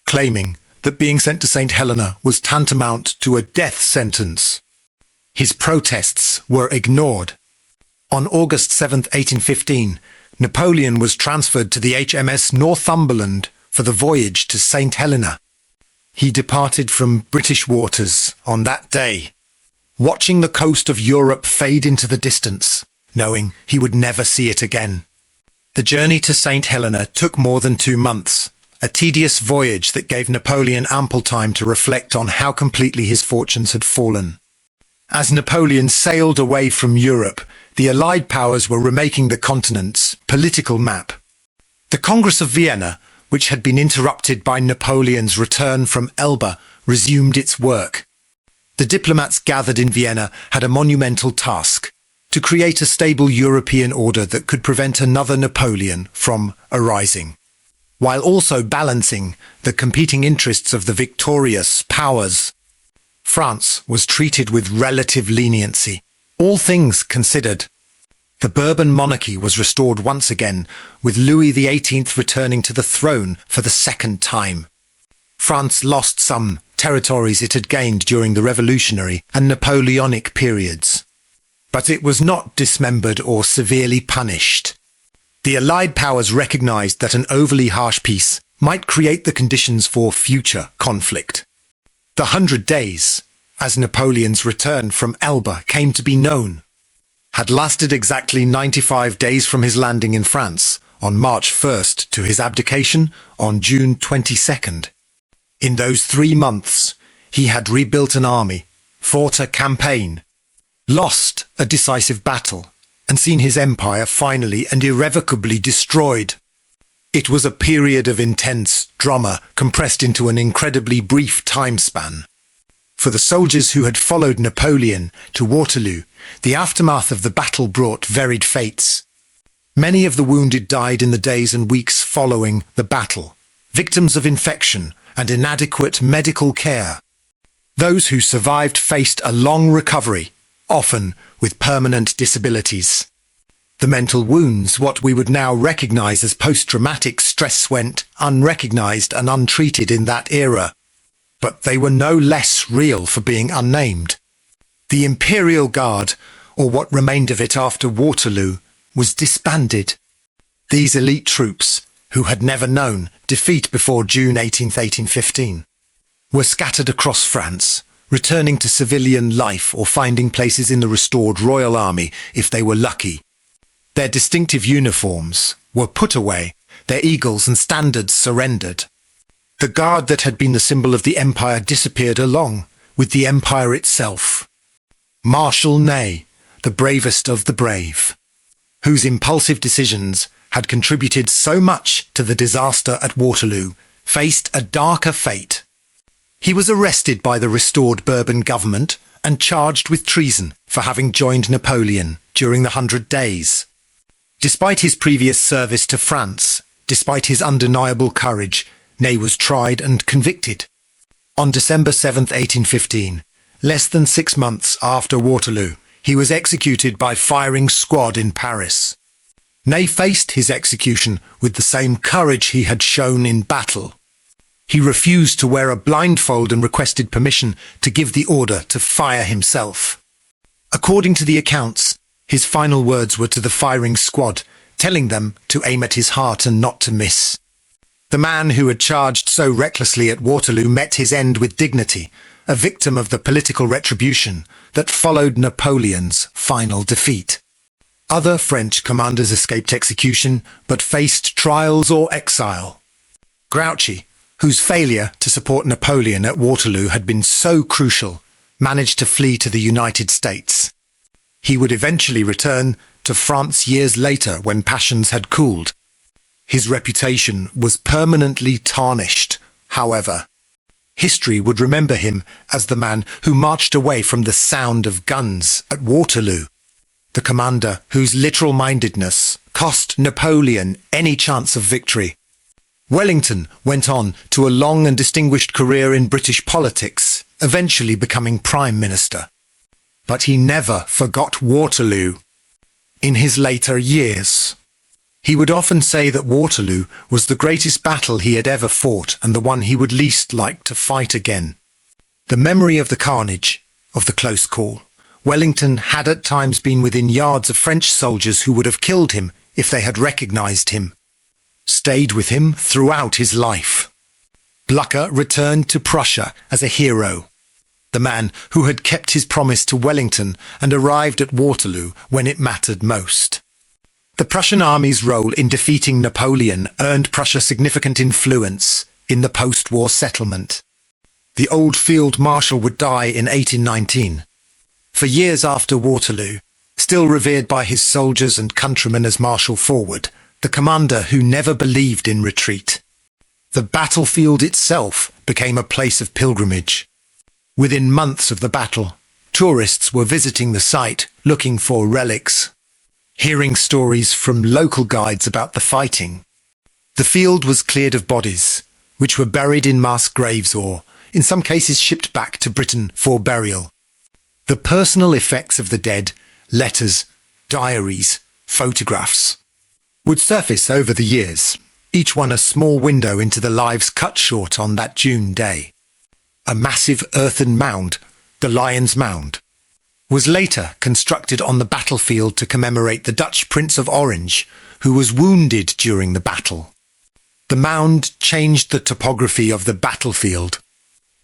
claiming that being sent to St. Helena was tantamount to a death sentence. His protests were ignored. On August 7, 1815, Napoleon was transferred to the HMS Northumberland for the voyage to St. Helena. He departed from British waters on that day, watching the coast of Europe fade into the distance, knowing he would never see it again. The journey to St. Helena took more than 2 months, a tedious voyage that gave Napoleon ample time to reflect on how completely his fortunes had fallen. As Napoleon sailed away from Europe, the Allied powers were remaking the continent's political map. The Congress of Vienna, which had been interrupted by Napoleon's return from Elba, resumed its work. The diplomats gathered in Vienna had a monumental task: to create a stable European order that could prevent another Napoleon from arising, while also balancing the competing interests of the victorious powers. France was treated with relative leniency, all things considered. The Bourbon monarchy was restored once again, with Louis XVIII returning to the throne for the second time. France lost some territories it had gained during the Revolutionary and Napoleonic periods, but it was not dismembered or severely punished. The Allied powers recognized that an overly harsh peace might create the conditions for future conflict. The 100 Days, as Napoleon's return from Elba came to be known, had lasted exactly 95 days from his landing in France on March 1st to his abdication on June 22nd. In those 3 months, he had rebuilt an army, fought a campaign, lost a decisive battle, and seen his empire finally and irrevocably destroyed. It was a period of intense drama compressed into an incredibly brief time span. For the soldiers who had followed Napoleon to Waterloo, the aftermath of the battle brought varied fates. Many of the wounded died in the days and weeks following the battle, victims of infection and inadequate medical care. Those who survived faced a long recovery, often with permanent disabilities. The mental wounds, what we would now recognize as post-traumatic stress, went unrecognized and untreated in that era. But they were no less real for being unnamed. The Imperial Guard, or what remained of it after Waterloo, was disbanded. These elite troops, who had never known defeat before June 18, 1815, were scattered across France, returning to civilian life or finding places in the restored Royal Army if they were lucky. Their distinctive uniforms were put away, their eagles and standards surrendered. The guard that had been the symbol of the empire disappeared along with the empire itself. Marshal Ney, the bravest of the brave, whose impulsive decisions had contributed so much to the disaster at Waterloo, faced a darker fate. He was arrested by the restored Bourbon government and charged with treason for having joined Napoleon during the 100 Days. Despite his previous service to France, despite his undeniable courage, Ney was tried and convicted. On December 7, 1815, less than 6 months after Waterloo, he was executed by firing squad in Paris. Ney faced his execution with the same courage he had shown in battle. He refused to wear a blindfold and requested permission to give the order to fire himself. According to the accounts, his final words were to the firing squad, telling them to aim at his heart and not to miss. The man who had charged so recklessly at Waterloo met his end with dignity, a victim of the political retribution that followed Napoleon's final defeat. Other French commanders escaped execution, but faced trials or exile. Grouchy, whose failure to support Napoleon at Waterloo had been so crucial, managed to flee to the United States. He would eventually return to France years later when passions had cooled. His reputation was permanently tarnished, however. History would remember him as the man who marched away from the sound of guns at Waterloo, the commander whose literal-mindedness cost Napoleon any chance of victory. Wellington went on to a long and distinguished career in British politics, eventually becoming Prime Minister. But he never forgot Waterloo. In his later years, he would often say that Waterloo was the greatest battle he had ever fought and the one he would least like to fight again. The memory of the carnage, of the close call. Wellington had at times been within yards of French soldiers who would have killed him if they had recognized him. Stayed with him throughout his life. Blücher returned to Prussia as a hero, the man who had kept his promise to Wellington and arrived at Waterloo when it mattered most. The Prussian army's role in defeating Napoleon earned Prussia significant influence in the post-war settlement. The old field marshal would die in 1819. For years after Waterloo, still revered by his soldiers and countrymen as Marshal Forward, the commander who never believed in retreat. The battlefield itself became a place of pilgrimage. Within months of the battle, Tourists were visiting the site, looking for relics, hearing stories from local guides about the fighting. The field was cleared of bodies, which were buried in mass graves or, in some cases, shipped back to Britain for burial. The personal effects of the dead, letters, diaries, photographs, would surface over the years, each one a small window into the lives cut short on that June day. A massive earthen mound, the Lion's Mound, was later constructed on the battlefield to commemorate the Dutch Prince of Orange, who was wounded during the battle. The mound changed the topography of the battlefield,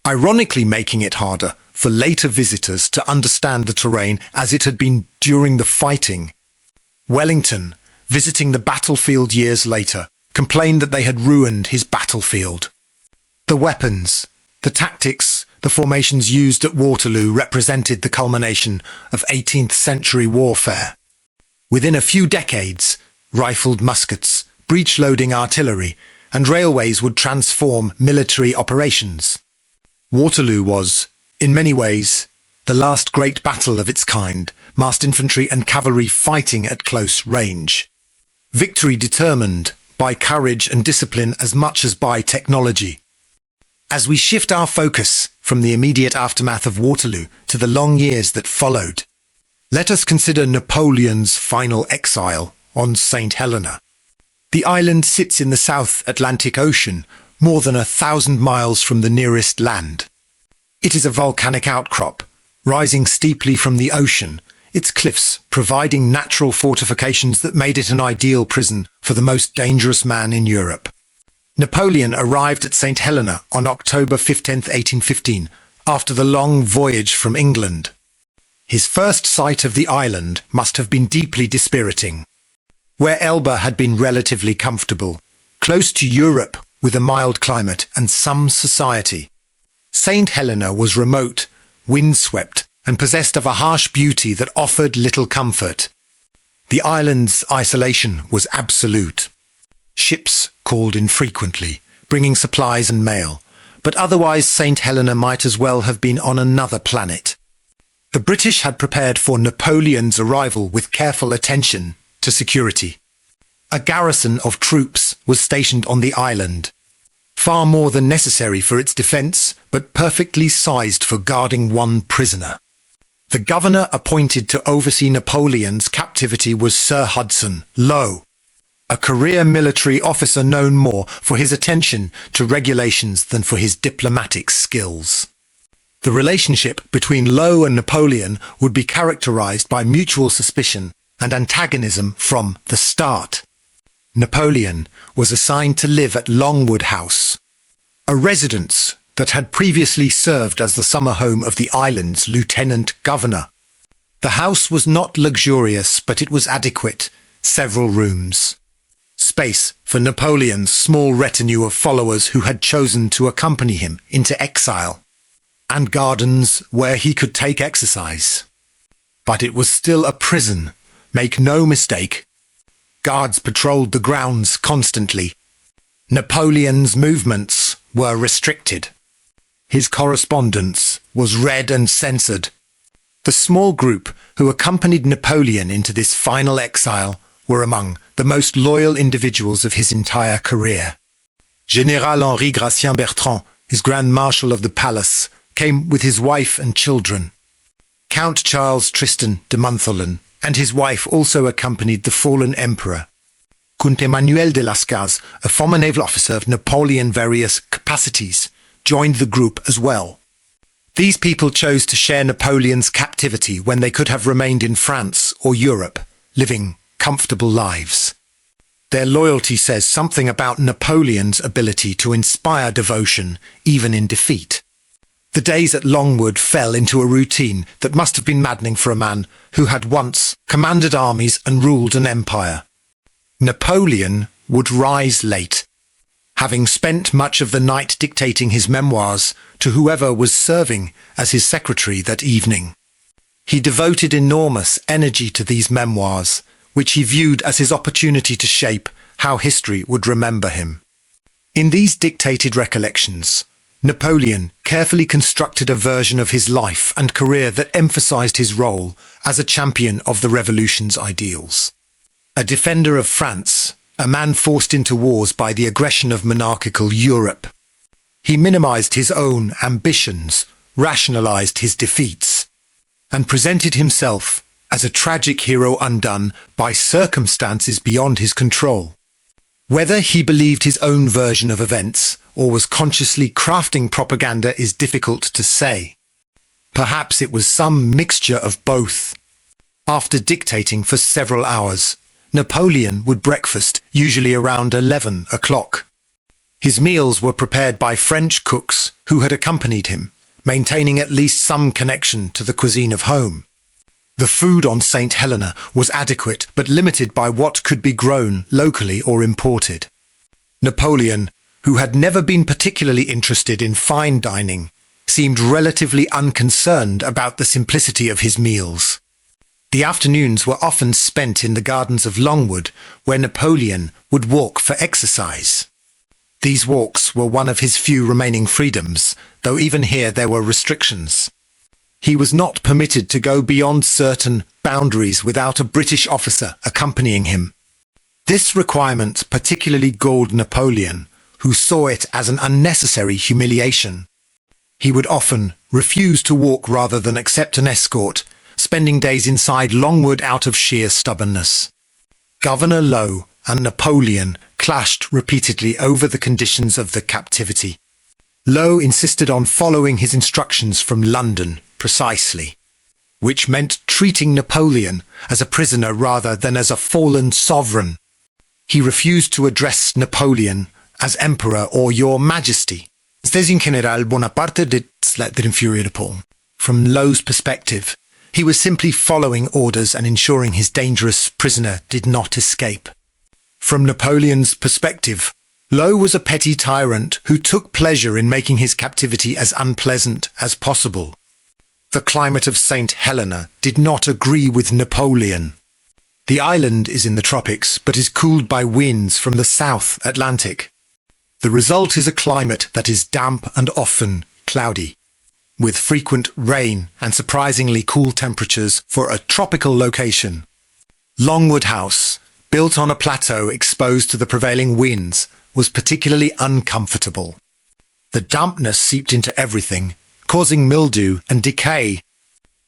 ironically making it harder for later visitors to understand the terrain as it had been during the fighting. Wellington, visiting the battlefield years later, complained that they had ruined his battlefield. The weapons, the tactics, the formations used at Waterloo represented the culmination of 18th century warfare. Within a few decades, rifled muskets, breech-loading artillery, and railways would transform military operations. Waterloo was, in many ways, the last great battle of its kind, massed infantry and cavalry fighting at close range. Victory determined by courage and discipline as much as by technology. As we shift our focus from the immediate aftermath of Waterloo to the long years that followed, let us consider Napoleon's final exile on St. Helena. The island sits in the South Atlantic Ocean, more than 1,000 miles from the nearest land. It is a volcanic outcrop, rising steeply from the ocean, its cliffs providing natural fortifications that made it an ideal prison for the most dangerous man in Europe. Napoleon arrived at St. Helena on October 15, 1815, after the long voyage from England. His first sight of the island must have been deeply dispiriting. Where Elba had been relatively comfortable, close to Europe with a mild climate and some society, St. Helena was remote, windswept, and possessed of a harsh beauty that offered little comfort. The island's isolation was absolute. Ships called infrequently, bringing supplies and mail, but otherwise St. Helena might as well have been on another planet. The British had prepared for Napoleon's arrival with careful attention to security. A garrison of troops was stationed on the island, far more than necessary for its defence, but perfectly sized for guarding one prisoner. The governor appointed to oversee Napoleon's captivity was Sir Hudson Lowe, a career military officer known more for his attention to regulations than for his diplomatic skills. The relationship between Lowe and Napoleon would be characterized by mutual suspicion and antagonism from the start. Napoleon was assigned to live at Longwood House, a residence that had previously served as the summer home of the island's lieutenant governor. The house was not luxurious, but it was adequate, several rooms, space for Napoleon's small retinue of followers who had chosen to accompany him into exile, and gardens where he could take exercise. But it was still a prison, make no mistake. Guards patrolled the grounds constantly. Napoleon's movements were restricted. His correspondence was read and censored. The small group who accompanied Napoleon into this final exile were among the most loyal individuals of his entire career. General Henri Gratien Bertrand, his Grand Marshal of the Palace, came with his wife and children. Count Charles Tristan de Montholon and his wife also accompanied the fallen emperor. Count Emmanuel de Lascaz, a former naval officer of Napoleon's various capacities, joined the group as well. These people chose to share Napoleon's captivity when they could have remained in France or Europe, living comfortable lives. Their loyalty says something about Napoleon's ability to inspire devotion even in defeat. The days at Longwood fell into a routine that must have been maddening for a man who had once commanded armies and ruled an empire. Napoleon would rise late, having spent much of the night dictating his memoirs to whoever was serving as his secretary that evening. He devoted enormous energy to these memoirs, which he viewed as his opportunity to shape how history would remember him. In these dictated recollections, Napoleon carefully constructed a version of his life and career that emphasized his role as a champion of the revolution's ideals. A defender of France, a man forced into wars by the aggression of monarchical Europe. He minimized his own ambitions, rationalized his defeats, and presented himself as a tragic hero undone by circumstances beyond his control. Whether he believed his own version of events or was consciously crafting propaganda is difficult to say. Perhaps it was some mixture of both. After dictating for several hours, Napoleon would breakfast, usually around 11 o'clock. His meals were prepared by French cooks who had accompanied him, maintaining at least some connection to the cuisine of home. The food on St. Helena was adequate but limited by what could be grown locally or imported. Napoleon, who had never been particularly interested in fine dining, seemed relatively unconcerned about the simplicity of his meals. The afternoons were often spent in the gardens of Longwood, where Napoleon would walk for exercise. These walks were one of his few remaining freedoms, though even here there were restrictions. He was not permitted to go beyond certain boundaries without a British officer accompanying him. This requirement particularly galled Napoleon, who saw it as an unnecessary humiliation. He would often refuse to walk rather than accept an escort, spending days inside Longwood out of sheer stubbornness. Governor Lowe and Napoleon clashed repeatedly over the conditions of the captivity. Lowe insisted on following his instructions from London precisely, which meant treating Napoleon as a prisoner rather than as a fallen sovereign. He refused to address Napoleon as Emperor or Your Majesty. C'était General Bonaparte that infuriated Paul. From Lowe's perspective, he was simply following orders and ensuring his dangerous prisoner did not escape. From Napoleon's perspective, Lowe was a petty tyrant who took pleasure in making his captivity as unpleasant as possible. The climate of St. Helena did not agree with Napoleon. The island is in the tropics, but is cooled by winds from the South Atlantic. The result is a climate that is damp and often cloudy, with frequent rain and surprisingly cool temperatures for a tropical location. Longwood House, built on a plateau exposed to the prevailing winds, was particularly uncomfortable. The dampness seeped into everything, causing mildew and decay.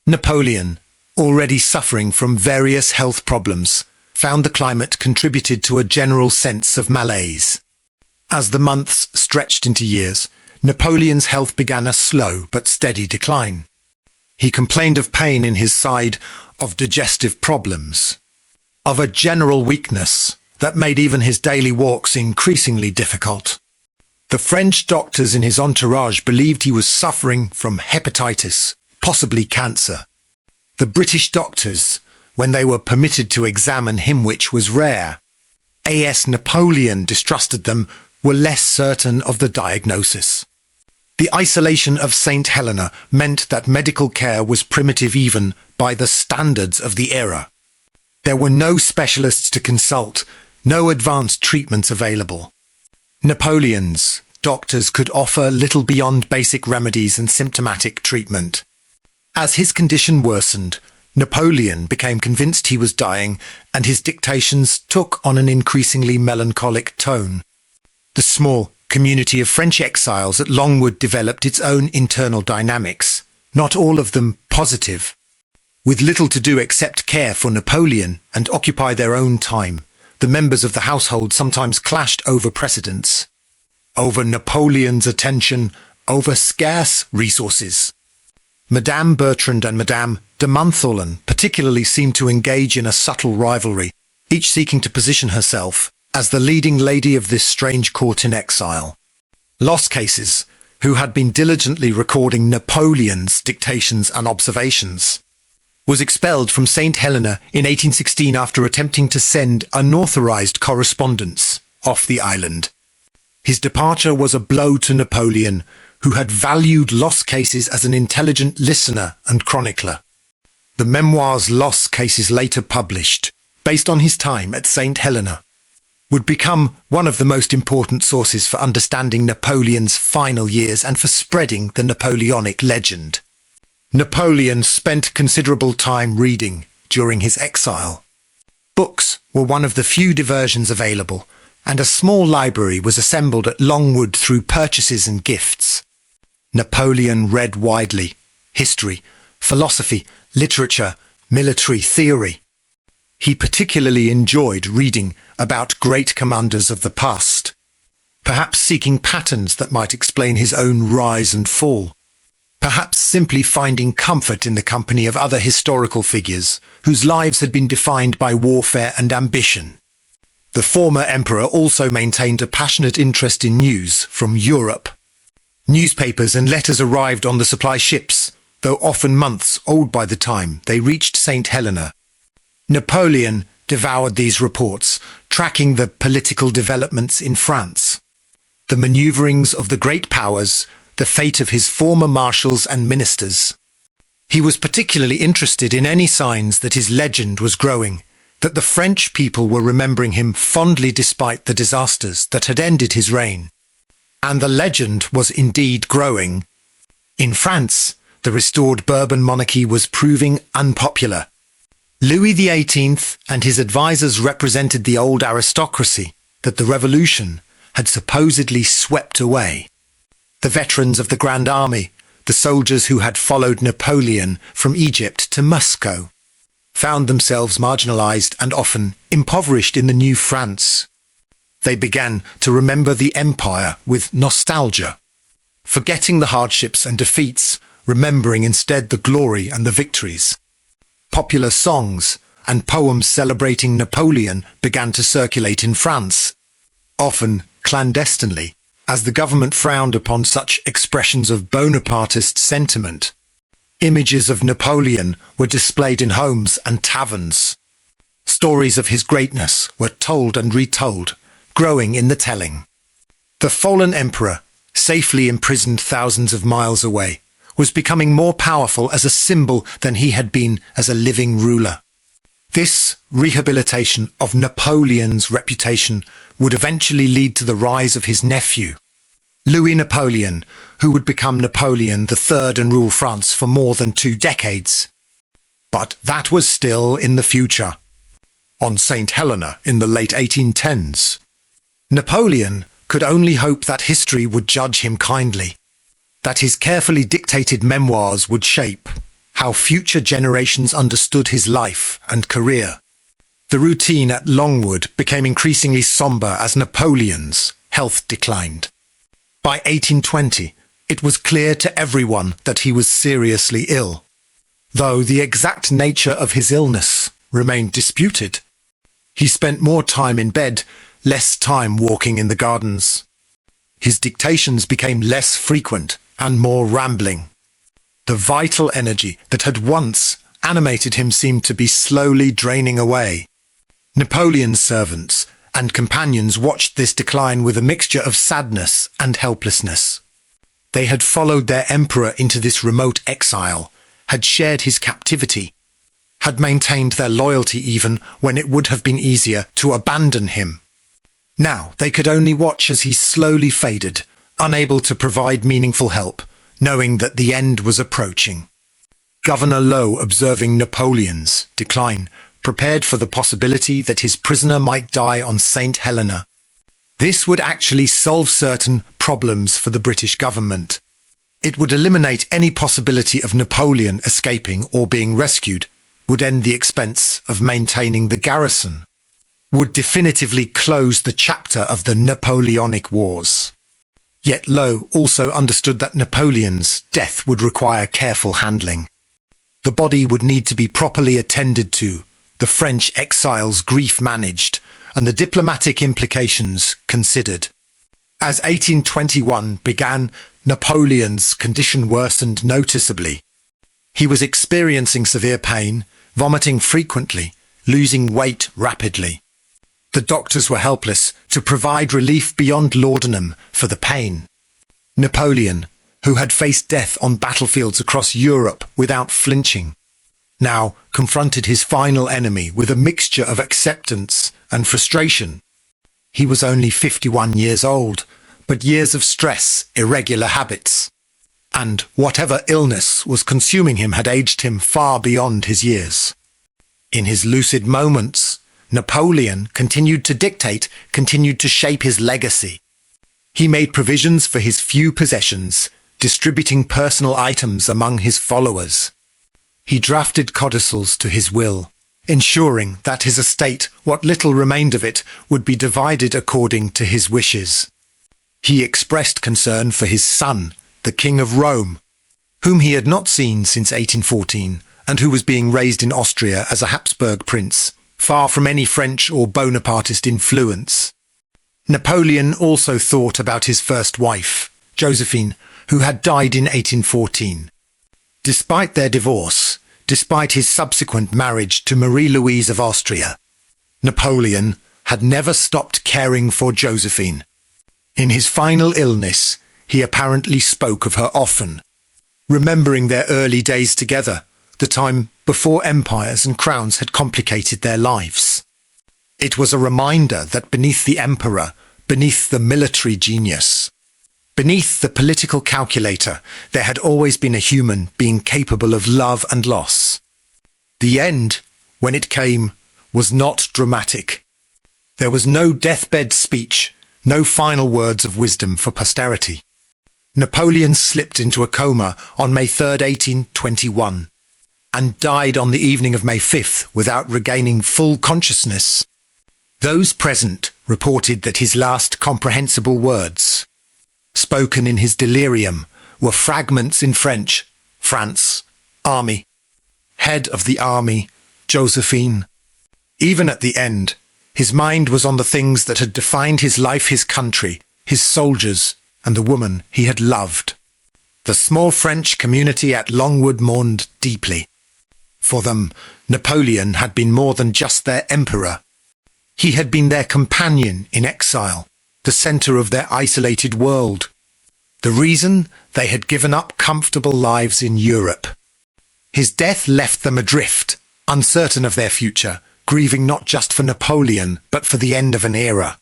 Napoleon, already suffering from various health problems, found the climate contributed to a general sense of malaise. As the months stretched into years, Napoleon's health began a slow but steady decline. He complained of pain in his side, of digestive problems, of a general weakness that made even his daily walks increasingly difficult. The French doctors in his entourage believed he was suffering from hepatitis, possibly cancer. The British doctors, when they were permitted to examine him, which was rare, A.S. Napoleon distrusted them, were less certain of the diagnosis. The isolation of St. Helena meant that medical care was primitive even by the standards of the era. There were no specialists to consult, no advanced treatments available. Napoleon's doctors could offer little beyond basic remedies and symptomatic treatment. As his condition worsened, Napoleon became convinced he was dying, and his dictations took on an increasingly melancholic tone. The small community of French exiles at Longwood developed its own internal dynamics, not all of them positive. With little to do except care for Napoleon and occupy their own time, the members of the household sometimes clashed over precedence, over Napoleon's attention, over scarce resources. Madame Bertrand and Madame de Montholon particularly seemed to engage in a subtle rivalry, each seeking to position herself as the leading lady of this strange court in exile. Lost Cases, who had been diligently recording Napoleon's dictations and observations, was expelled from St. Helena in 1816 after attempting to send unauthorized correspondence off the island. His departure was a blow to Napoleon, who had valued Lost Cases as an intelligent listener and chronicler. The memoirs Lost Cases later published, based on his time at St. Helena. would become one of the most important sources for understanding Napoleon's final years and for spreading the Napoleonic legend. Napoleon spent considerable time reading during his exile. Books were one of the few diversions available, and a small library was assembled at Longwood through purchases and gifts. Napoleon read widely: history, philosophy, literature, military theory. He particularly enjoyed reading about great commanders of the past, perhaps seeking patterns that might explain his own rise and fall, perhaps simply finding comfort in the company of other historical figures whose lives had been defined by warfare and ambition. The former emperor also maintained a passionate interest in news from Europe. Newspapers and letters arrived on the supply ships, though often months old by the time they reached St. Helena. Napoleon devoured these reports, tracking the political developments in France, the maneuverings of the great powers, the fate of his former marshals and ministers. He was particularly interested in any signs that his legend was growing, that the French people were remembering him fondly despite the disasters that had ended his reign. And the legend was indeed growing. In France, the restored Bourbon monarchy was proving unpopular. Louis XVIII and his advisers represented the old aristocracy that the revolution had supposedly swept away. The veterans of the Grand Army, the soldiers who had followed Napoleon from Egypt to Moscow, found themselves marginalized and often impoverished in the new France. They began to remember the empire with nostalgia, forgetting the hardships and defeats, remembering instead the glory and the victories. Popular songs and poems celebrating Napoleon began to circulate in France, often clandestinely, as the government frowned upon such expressions of Bonapartist sentiment. Images of Napoleon were displayed in homes and taverns. Stories of his greatness were told and retold, growing in the telling. The fallen emperor, safely imprisoned thousands of miles away, was becoming more powerful as a symbol than he had been as a living ruler. This rehabilitation of Napoleon's reputation would eventually lead to the rise of his nephew, Louis Napoleon, who would become Napoleon III and rule France for more than 2 decades. But that was still in the future. On St. Helena in the late 1810s, Napoleon could only hope that history would judge him kindly, that his carefully dictated memoirs would shape how future generations understood his life and career. The routine at Longwood became increasingly somber as Napoleon's health declined. By 1820, it was clear to everyone that he was seriously ill, though the exact nature of his illness remained disputed. He spent more time in bed, less time walking in the gardens. His dictations became less frequent and more rambling. The vital energy that had once animated him seemed to be slowly draining away. Napoleon's servants and companions watched this decline with a mixture of sadness and helplessness. They had followed their emperor into this remote exile, had shared his captivity, had maintained their loyalty even when it would have been easier to abandon him. Now they could only watch as he slowly faded, unable to provide meaningful help, knowing that the end was approaching. Governor Lowe, observing Napoleon's decline, prepared for the possibility that his prisoner might die on St. Helena. This would actually solve certain problems for the British government. It would eliminate any possibility of Napoleon escaping or being rescued, would end the expense of maintaining the garrison, would definitively close the chapter of the Napoleonic Wars. Yet Lowe also understood that Napoleon's death would require careful handling. The body would need to be properly attended to, the French exile's grief managed, and the diplomatic implications considered. As 1821 began, Napoleon's condition worsened noticeably. He was experiencing severe pain, vomiting frequently, losing weight rapidly. The doctors were helpless to provide relief beyond laudanum for the pain. Napoleon, who had faced death on battlefields across Europe without flinching, now confronted his final enemy with a mixture of acceptance and frustration. He was only 51 years old, but years of stress, irregular habits, and whatever illness was consuming him had aged him far beyond his years. In his lucid moments, Napoleon continued to dictate, continued to shape his legacy. He made provisions for his few possessions, distributing personal items among his followers. He drafted codicils to his will, ensuring that his estate, what little remained of it, would be divided according to his wishes. He expressed concern for his son, the King of Rome, whom he had not seen since 1814, and who was being raised in Austria as a Habsburg prince, far from any French or Bonapartist influence. Napoleon also thought about his first wife, Josephine, who had died in 1814. Despite their divorce, despite his subsequent marriage to Marie-Louise of Austria, Napoleon had never stopped caring for Josephine. In his final illness, he apparently spoke of her often, remembering their early days together, the time before empires and crowns had complicated their lives. It was a reminder that beneath the emperor, beneath the military genius, beneath the political calculator, there had always been a human being capable of love and loss. The end, when it came, was not dramatic. There was no deathbed speech, no final words of wisdom for posterity. Napoleon slipped into a coma on May 3, 1821, and died on the evening of May 5th without regaining full consciousness. Those present reported that his last comprehensible words, spoken in his delirium, were fragments in French: France, army, head of the army, Josephine. Even at the end, his mind was on the things that had defined his life, his country, his soldiers, and the woman he had loved. The small French community at Longwood mourned deeply. For them, Napoleon had been more than just their emperor. He had been their companion in exile, the center of their isolated world. The reason they had given up comfortable lives in Europe. His death left them adrift, uncertain of their future, grieving not just for Napoleon, but for the end of an era.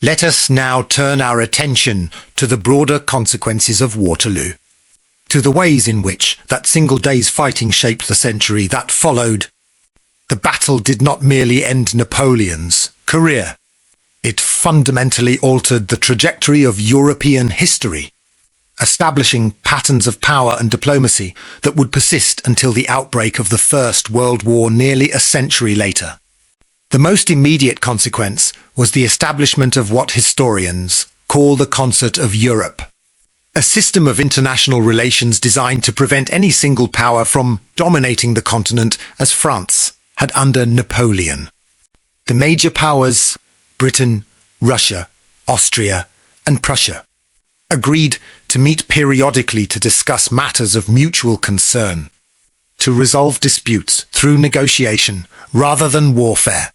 Let us now turn our attention to the broader consequences of Waterloo, to the ways in which that single day's fighting shaped the century that followed. The battle did not merely end Napoleon's career. It fundamentally altered the trajectory of European history, establishing patterns of power and diplomacy that would persist until the outbreak of the First World War nearly a century later. The most immediate consequence was the establishment of what historians call the Concert of Europe, a system of international relations designed to prevent any single power from dominating the continent as France had under Napoleon. The major powers, Britain, Russia, Austria, and Prussia, agreed to meet periodically to discuss matters of mutual concern, to resolve disputes through negotiation rather than warfare,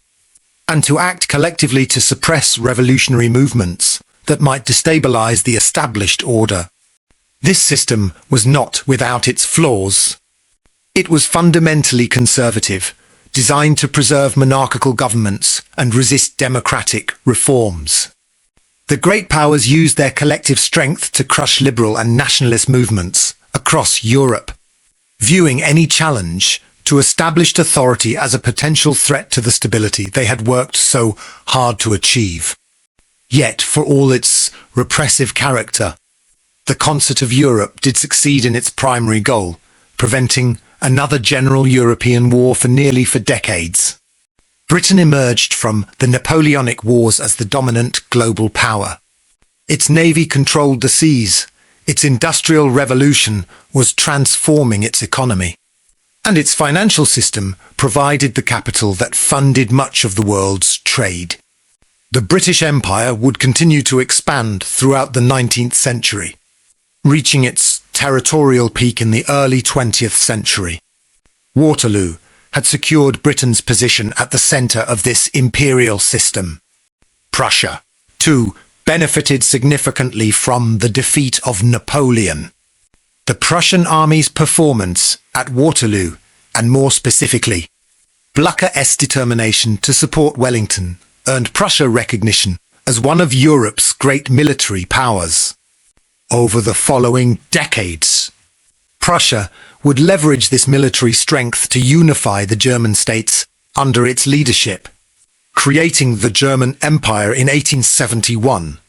and to act collectively to suppress revolutionary movements that might destabilize the established order. This system was not without its flaws. It was fundamentally conservative, designed to preserve monarchical governments and resist democratic reforms. The great powers used their collective strength to crush liberal and nationalist movements across Europe, viewing any challenge to established authority as a potential threat to the stability they had worked so hard to achieve. Yet, for all its repressive character, the Concert of Europe did succeed in its primary goal, preventing another general European war for decades. Britain emerged from the Napoleonic Wars as the dominant global power. Its navy controlled the seas, its industrial revolution was transforming its economy, and its financial system provided the capital that funded much of the world's trade. The British Empire would continue to expand throughout the 19th century, reaching its territorial peak in the early 20th century. Waterloo had secured Britain's position at the center of this imperial system. Prussia, too, benefited significantly from the defeat of Napoleon. The Prussian army's performance at Waterloo, and more specifically, Blücher's determination to support Wellington earned Prussia recognition as one of Europe's great military powers. Over the following decades, Prussia would leverage this military strength to unify the German states under its leadership, creating the German Empire in 1871.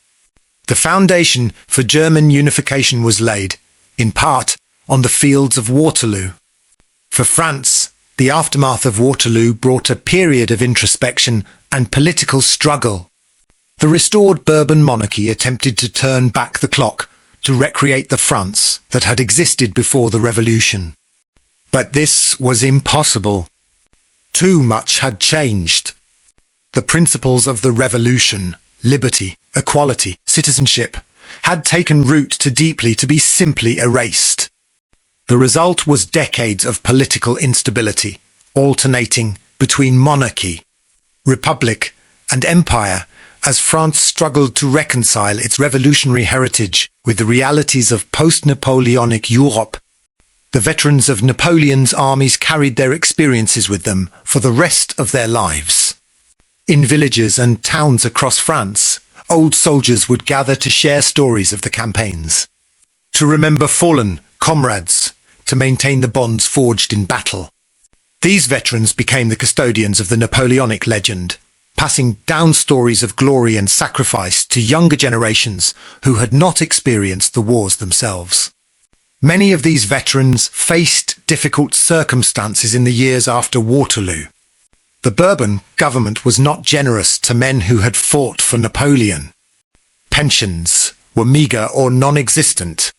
The foundation for German unification was laid, in part, on the fields of Waterloo. For France, the aftermath of Waterloo brought a period of introspection and political struggle. The restored Bourbon monarchy attempted to turn back the clock to recreate the France that had existed before the Revolution. But this was impossible. Too much had changed. The principles of the Revolution, liberty, equality, citizenship, had taken root too deeply to be simply erased. The result was decades of political instability, alternating between monarchy, republic, and empire, as France struggled to reconcile its revolutionary heritage with the realities of post-Napoleonic Europe. The veterans of Napoleon's armies carried their experiences with them for the rest of their lives. In villages and towns across France, old soldiers would gather to share stories of the campaigns, to remember fallen comrades, to maintain the bonds forged in battle. These veterans became the custodians of the Napoleonic legend, passing down stories of glory and sacrifice to younger generations who had not experienced the wars themselves. Many of these veterans faced difficult circumstances in the years after Waterloo. The Bourbon government was not generous to men who had fought for Napoleon. Pensions were meagre or non-existent.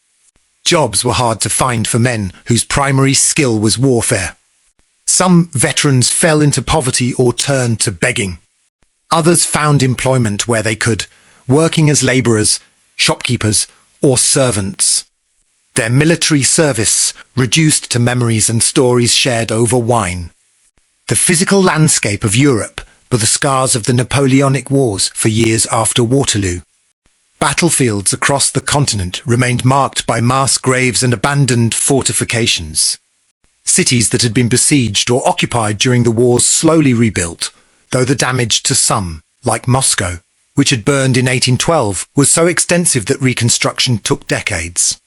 Jobs were hard to find for men whose primary skill was warfare. Some veterans fell into poverty or turned to begging. Others found employment where they could, working as labourers, shopkeepers, or servants. Their military service reduced to memories and stories shared over wine. The physical landscape of Europe bore the scars of the Napoleonic Wars for years after Waterloo. Battlefields across the continent remained marked by mass graves and abandoned fortifications. Cities that had been besieged or occupied during the wars slowly rebuilt, though the damage to some, like Moscow, which had burned in 1812, was so extensive that reconstruction took decades.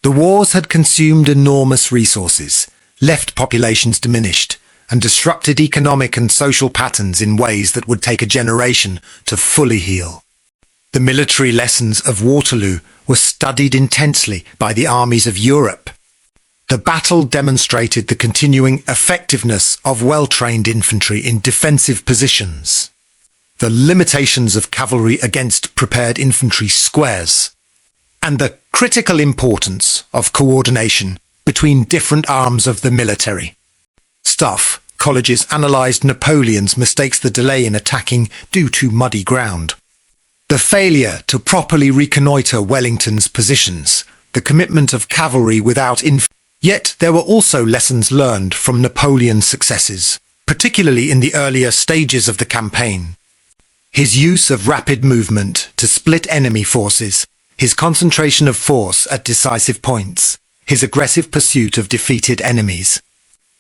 The wars had consumed enormous resources, left populations diminished, and disrupted economic and social patterns in ways that would take a generation to fully heal. The military lessons of Waterloo were studied intensely by the armies of Europe. The battle demonstrated the continuing effectiveness of well-trained infantry in defensive positions, the limitations of cavalry against prepared infantry squares, and the critical importance of coordination between different arms of the military. Staff colleges analysed Napoleon's mistakes, the delay in attacking due to muddy ground, the failure to properly reconnoitre Wellington's positions, the commitment of cavalry without Yet there were also lessons learned from Napoleon's successes, particularly in the earlier stages of the campaign. His use of rapid movement to split enemy forces, his concentration of force at decisive points, his aggressive pursuit of defeated enemies.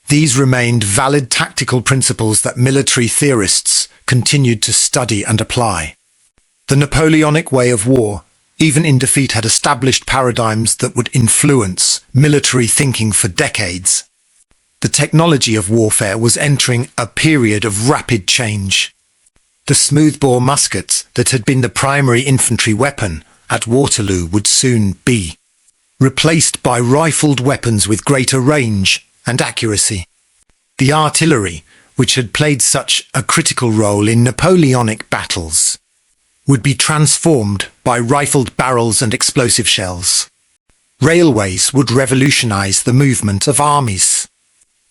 These remained valid tactical principles that military theorists continued to study and apply. The Napoleonic way of war, even in defeat, had established paradigms that would influence military thinking for decades. The technology of warfare was entering a period of rapid change. The smoothbore muskets that had been the primary infantry weapon at Waterloo would soon be replaced by rifled weapons with greater range and accuracy. The artillery, which had played such a critical role in Napoleonic battles, would be transformed by rifled barrels and explosive shells. Railways would revolutionize the movement of armies,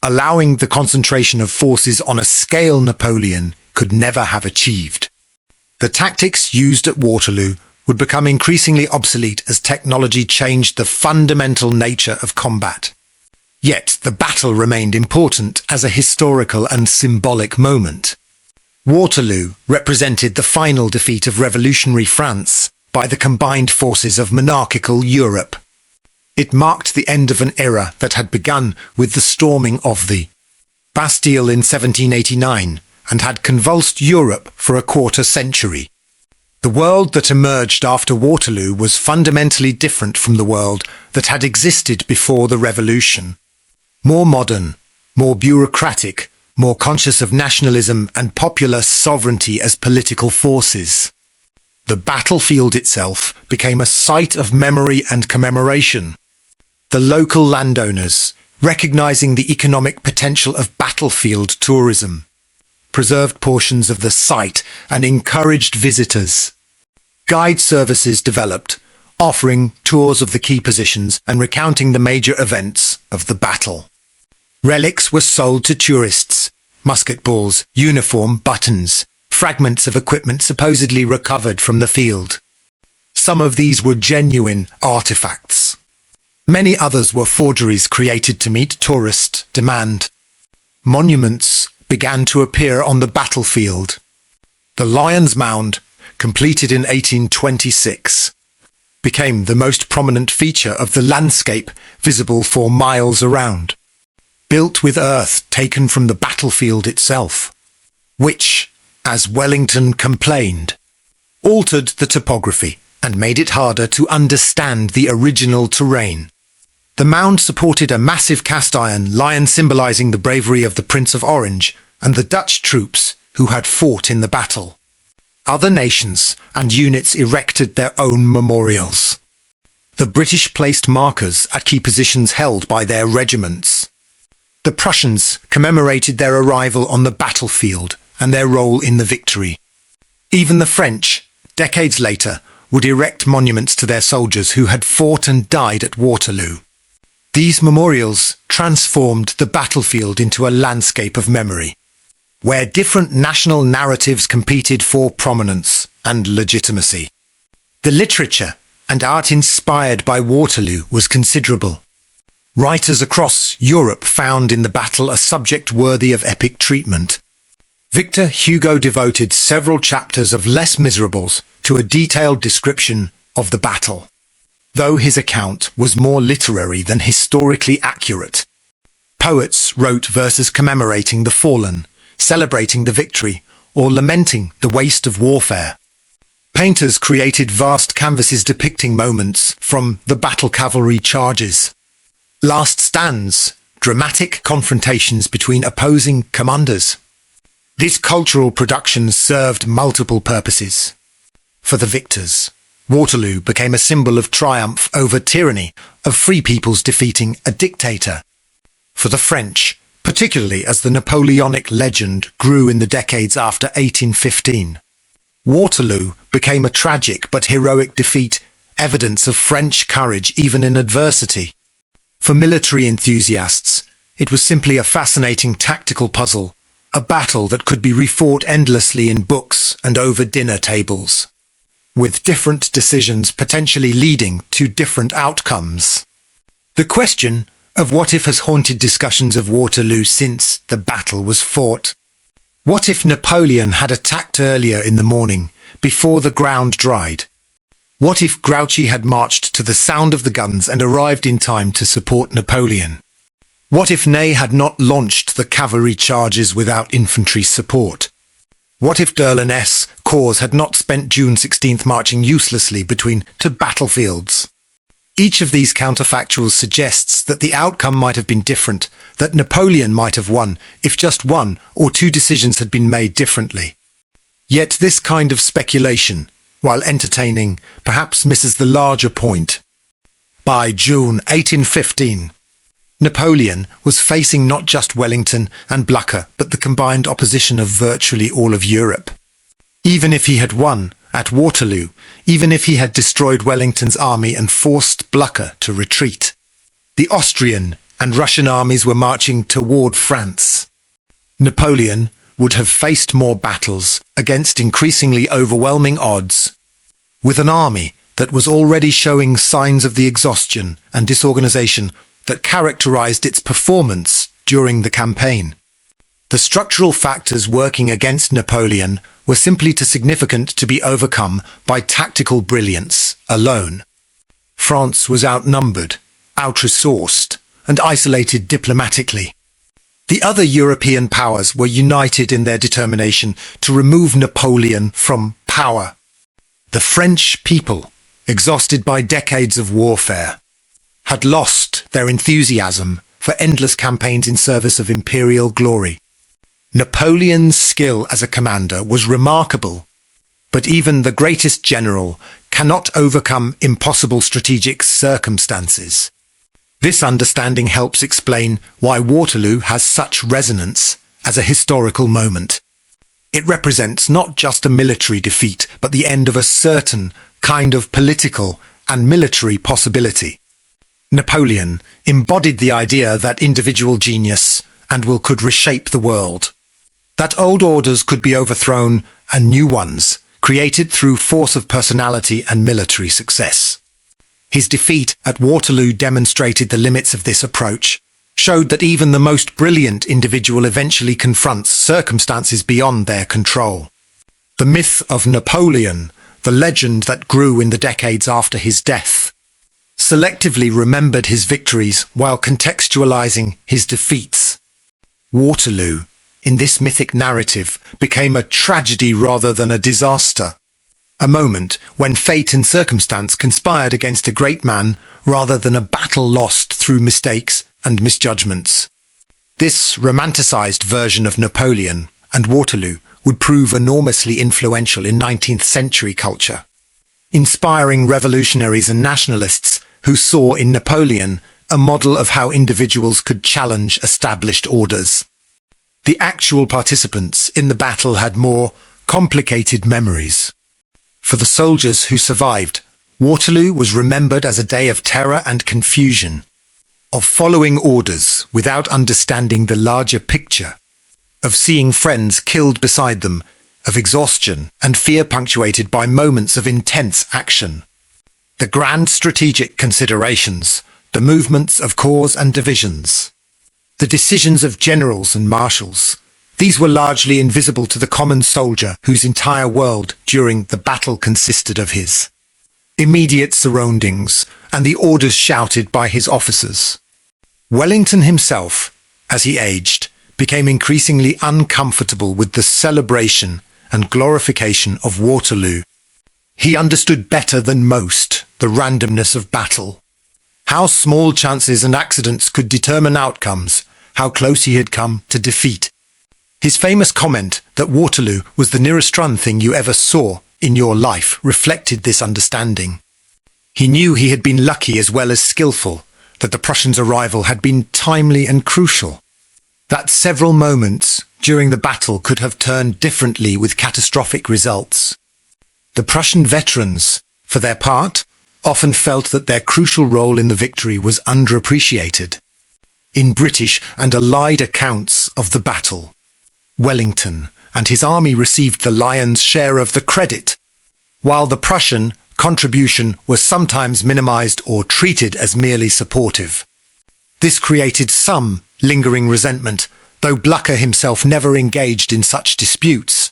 allowing the concentration of forces on a scale Napoleon could never have achieved. The tactics used at Waterloo would become increasingly obsolete as technology changed the fundamental nature of combat. Yet the battle remained important as a historical and symbolic moment. Waterloo represented the final defeat of revolutionary France by the combined forces of monarchical Europe. It marked the end of an era that had begun with the storming of the Bastille in 1789, and had convulsed Europe for a quarter century. The world that emerged after Waterloo was fundamentally different from the world that had existed before the Revolution. More modern, more bureaucratic, more conscious of nationalism and popular sovereignty as political forces. The battlefield itself became a site of memory and commemoration. The local landowners, recognizing the economic potential of battlefield tourism, preserved portions of the site and encouraged visitors. Guide services developed, offering tours of the key positions and recounting the major events of the battle. Relics were sold to tourists: musket balls, uniform buttons, fragments of equipment supposedly recovered from the field. Some of these were genuine artifacts. Many others were forgeries created to meet tourist demand. Monuments began to appear on the battlefield. The Lion's Mound, completed in 1826, became the most prominent feature of the landscape, visible for miles around. Built with earth taken from the battlefield itself, which, as Wellington complained, altered the topography and made it harder to understand the original terrain. The mound supported a massive cast-iron lion symbolizing the bravery of the Prince of Orange and the Dutch troops who had fought in the battle. Other nations and units erected their own memorials. The British placed markers at key positions held by their regiments. The Prussians commemorated their arrival on the battlefield and their role in the victory. Even the French, decades later, would erect monuments to their soldiers who had fought and died at Waterloo. These memorials transformed the battlefield into a landscape of memory, where different national narratives competed for prominence and legitimacy. The literature and art inspired by Waterloo was considerable. Writers across Europe found in the battle a subject worthy of epic treatment. Victor Hugo devoted several chapters of Les Miserables to a detailed description of the battle, though his account was more literary than historically accurate. Poets wrote verses commemorating the fallen, celebrating the victory, or lamenting the waste of warfare. Painters created vast canvases depicting moments from the battle cavalry charges. Last stands, dramatic confrontations between opposing commanders. These cultural productions served multiple purposes. For the victors, Waterloo became a symbol of triumph over tyranny, of free peoples defeating a dictator. For the French, particularly as the Napoleonic legend grew in the decades after 1815, Waterloo became a tragic but heroic defeat, evidence of French courage even in adversity. For military enthusiasts, it was simply a fascinating tactical puzzle, a battle that could be refought endlessly in books and over dinner tables, with different decisions potentially leading to different outcomes. The question of what if has haunted discussions of Waterloo since the battle was fought. What if Napoleon had attacked earlier in the morning, before the ground dried? What if Grouchy had marched to the sound of the guns and arrived in time to support Napoleon? What if Ney had not launched the cavalry charges without infantry support? What if D'Erlon's corps had not spent June 16th marching uselessly between two battlefields? Each of these counterfactuals suggests that the outcome might have been different, that Napoleon might have won if just one or two decisions had been made differently. Yet this kind of speculation, while entertaining, perhaps misses the larger point. By June 1815, Napoleon was facing not just Wellington and Blücher, but the combined opposition of virtually all of Europe. Even if he had won at Waterloo, even if he had destroyed Wellington's army and forced Blücher to retreat, the Austrian and Russian armies were marching toward France. Napoleon would have faced more battles against increasingly overwhelming odds, with an army that was already showing signs of the exhaustion and disorganization that characterized its performance during the campaign. The structural factors working against Napoleon were simply too significant to be overcome by tactical brilliance alone. France was outnumbered, out-resourced, and isolated diplomatically. The other European powers were united in their determination to remove Napoleon from power. The French people, exhausted by decades of warfare, had lost their enthusiasm for endless campaigns in service of imperial glory. Napoleon's skill as a commander was remarkable, but even the greatest general cannot overcome impossible strategic circumstances. This understanding helps explain why Waterloo has such resonance as a historical moment. It represents not just a military defeat, but the end of a certain kind of political and military possibility. Napoleon embodied the idea that individual genius and will could reshape the world, that old orders could be overthrown and new ones created through force of personality and military success. His defeat at Waterloo demonstrated the limits of this approach, showed that even the most brilliant individual eventually confronts circumstances beyond their control. The myth of Napoleon, the legend that grew in the decades after his death, selectively remembered his victories while contextualizing his defeats. Waterloo, in this mythic narrative, became a tragedy rather than a disaster, a moment when fate and circumstance conspired against a great man rather than a battle lost through mistakes and misjudgments. This romanticized version of Napoleon and Waterloo would prove enormously influential in 19th century culture, inspiring revolutionaries and nationalists who saw in Napoleon a model of how individuals could challenge established orders. The actual participants in the battle had more complicated memories. For the soldiers who survived, Waterloo was remembered as a day of terror and confusion, of following orders without understanding the larger picture, of seeing friends killed beside them, of exhaustion and fear punctuated by moments of intense action. The grand strategic considerations, the movements of corps and divisions, the decisions of generals and marshals, these were largely invisible to the common soldier whose entire world during the battle consisted of his immediate surroundings and the orders shouted by his officers. Wellington himself, as he aged, became increasingly uncomfortable with the celebration and glorification of Waterloo. He understood better than most the randomness of battle, how small chances and accidents could determine outcomes, how close he had come to defeat. His famous comment that Waterloo was the nearest run thing you ever saw in your life reflected this understanding. He knew he had been lucky as well as skillful, that the Prussians' arrival had been timely and crucial, that several moments during the battle could have turned differently with catastrophic results. The Prussian veterans, for their part, often felt that their crucial role in the victory was underappreciated. In British and Allied accounts of the battle, Wellington and his army received the lion's share of the credit, while the Prussian contribution was sometimes minimized or treated as merely supportive. This created some lingering resentment, though Blücher himself never engaged in such disputes.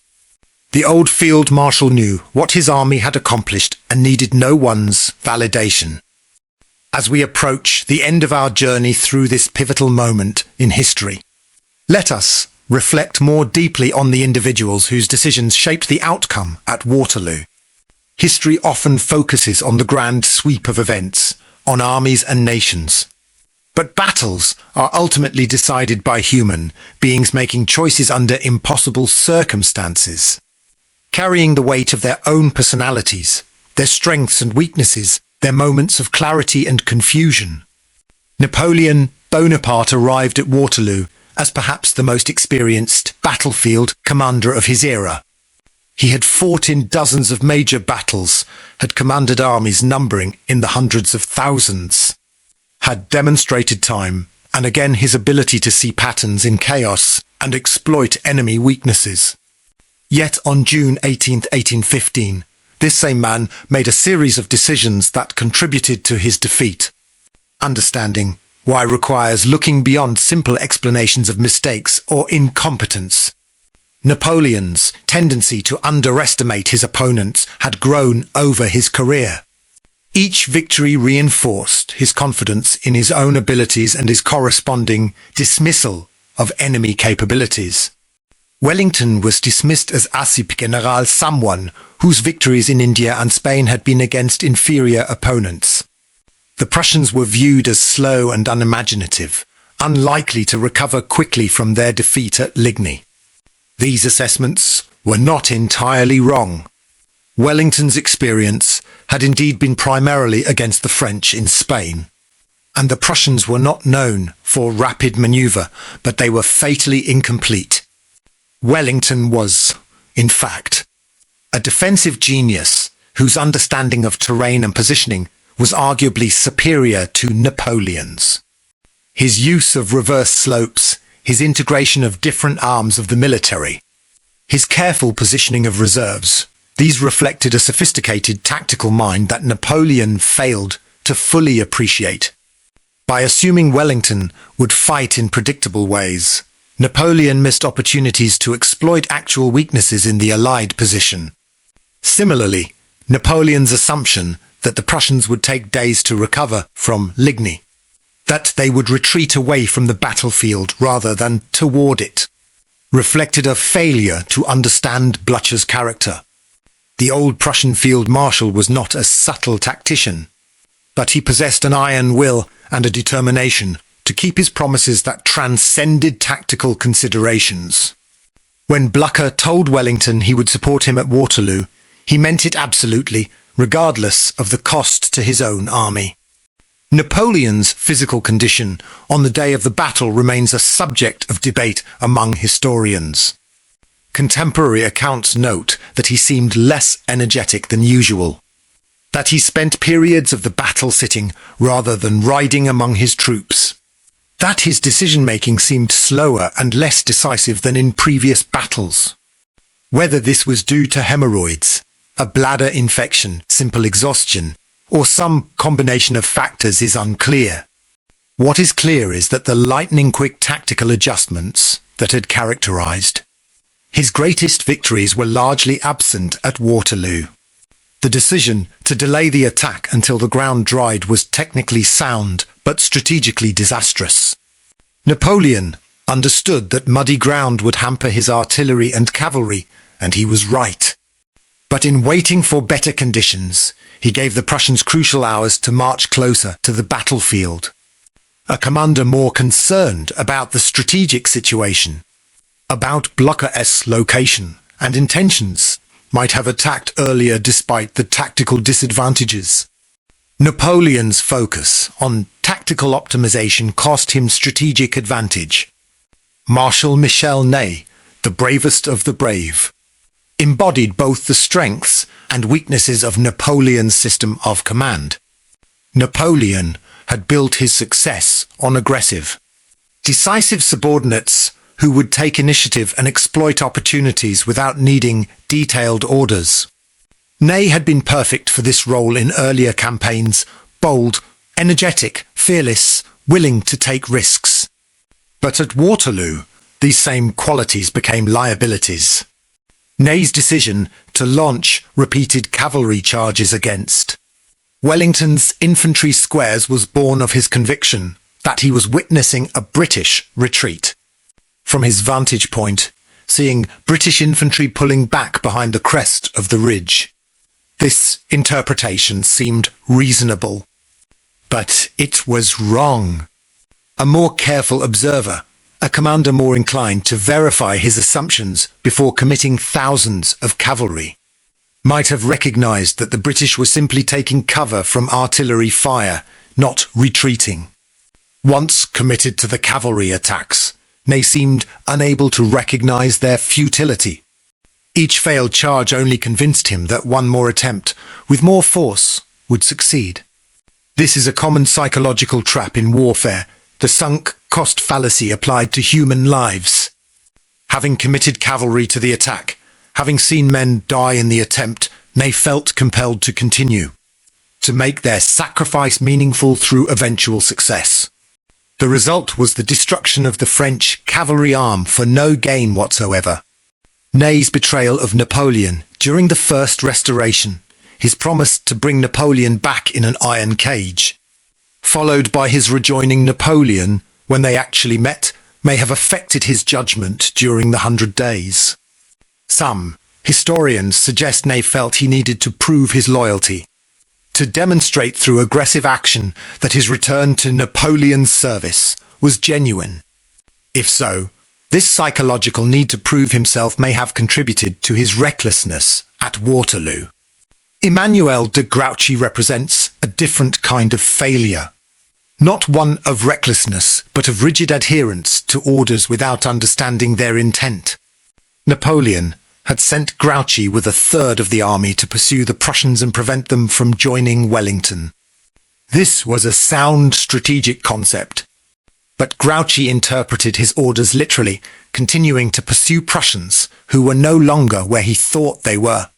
The old field marshal knew what his army had accomplished and needed no one's validation. As we approach the end of our journey through this pivotal moment in history, let us reflect more deeply on the individuals whose decisions shaped the outcome at Waterloo. History often focuses on the grand sweep of events, on armies and nations. But battles are ultimately decided by human beings making choices under impossible circumstances, carrying the weight of their own personalities, their strengths and weaknesses, their moments of clarity and confusion. Napoleon Bonaparte arrived at Waterloo as perhaps the most experienced battlefield commander of his era. He had fought in dozens of major battles, had commanded armies numbering in the hundreds of thousands, had demonstrated time and again his ability to see patterns in chaos and exploit enemy weaknesses. Yet on June 18, 1815, this same man made a series of decisions that contributed to his defeat. Understanding why requires looking beyond simple explanations of mistakes or incompetence. Napoleon's tendency to underestimate his opponents had grown over his career. Each victory reinforced his confidence in his own abilities and his corresponding dismissal of enemy capabilities. Wellington was dismissed as Asip General, someone whose victories in India and Spain had been against inferior opponents. The Prussians were viewed as slow and unimaginative, unlikely to recover quickly from their defeat at Ligny. These assessments were not entirely wrong. Wellington's experience had indeed been primarily against the French in Spain, and the Prussians were not known for rapid manoeuvre, but they were fatally incomplete. Wellington was, in fact, a defensive genius whose understanding of terrain and positioning was arguably superior to Napoleon's. His use of reverse slopes, his integration of different arms of the military, his careful positioning of reserves, these reflected a sophisticated tactical mind that Napoleon failed to fully appreciate. By assuming Wellington would fight in predictable ways, Napoleon missed opportunities to exploit actual weaknesses in the Allied position. Similarly, Napoleon's assumption that the Prussians would take days to recover from Ligny, that they would retreat away from the battlefield rather than toward it, reflected a failure to understand Blücher's character. The old Prussian field marshal was not a subtle tactician, but he possessed an iron will and a determination to keep his promises that transcended tactical considerations. When Blücher told Wellington he would support him at Waterloo, he meant it absolutely, regardless of the cost to his own army. Napoleon's physical condition on the day of the battle remains a subject of debate among historians. Contemporary accounts note that he seemed less energetic than usual, that he spent periods of the battle sitting rather than riding among his troops, that his decision-making seemed slower and less decisive than in previous battles. Whether this was due to hemorrhoids, a bladder infection, simple exhaustion, or some combination of factors is unclear. What is clear is that the lightning-quick tactical adjustments that had characterized his greatest victories were largely absent at Waterloo. The decision to delay the attack until the ground dried was technically sound, but strategically disastrous. Napoleon understood that muddy ground would hamper his artillery and cavalry, and he was right. But in waiting for better conditions, he gave the Prussians crucial hours to march closer to the battlefield. A commander more concerned about the strategic situation, about Blücher's location and intentions, might have attacked earlier despite the tactical disadvantages. Napoleon's focus on tactical optimization cost him strategic advantage. Marshal Ney, the bravest of the brave, embodied both the strengths and weaknesses of Napoleon's system of command. Napoleon had built his success on aggressive, decisive subordinates who would take initiative and exploit opportunities without needing detailed orders. Ney had been perfect for this role in earlier campaigns, bold, energetic, fearless, willing to take risks. But at Waterloo, these same qualities became liabilities. Ney's decision to launch repeated cavalry charges against Wellington's infantry squares was born of his conviction that he was witnessing a British retreat. From his vantage point, seeing British infantry pulling back behind the crest of the ridge, this interpretation seemed reasonable. But it was wrong. A more careful observer, a commander more inclined to verify his assumptions before committing thousands of cavalry, might have recognized that the British were simply taking cover from artillery fire, not retreating. Once committed to the cavalry attacks, Ney seemed unable to recognize their futility. Each failed charge only convinced him that one more attempt, with more force, would succeed. This is a common psychological trap in warfare, the sunk cost fallacy applied to human lives. Having committed cavalry to the attack, having seen men die in the attempt, Ney felt compelled to continue, to make their sacrifice meaningful through eventual success. The result was the destruction of the French cavalry arm for no gain whatsoever. Ney's betrayal of Napoleon during the First Restoration, his promise to bring Napoleon back in an iron cage, followed by his rejoining Napoleon when they actually met, may have affected his judgment during the 100 Days. Some historians suggest Ney felt he needed to prove his loyalty, to demonstrate through aggressive action that his return to Napoleon's service was genuine. If so, this psychological need to prove himself may have contributed to his recklessness at Waterloo. Emmanuel de Grouchy represents a different kind of failure. Not one of recklessness, but of rigid adherence to orders without understanding their intent. Napoleon had sent Grouchy with a third of the army to pursue the Prussians and prevent them from joining Wellington. This was a sound strategic concept, but Grouchy interpreted his orders literally, continuing to pursue Prussians who were no longer where he thought they were.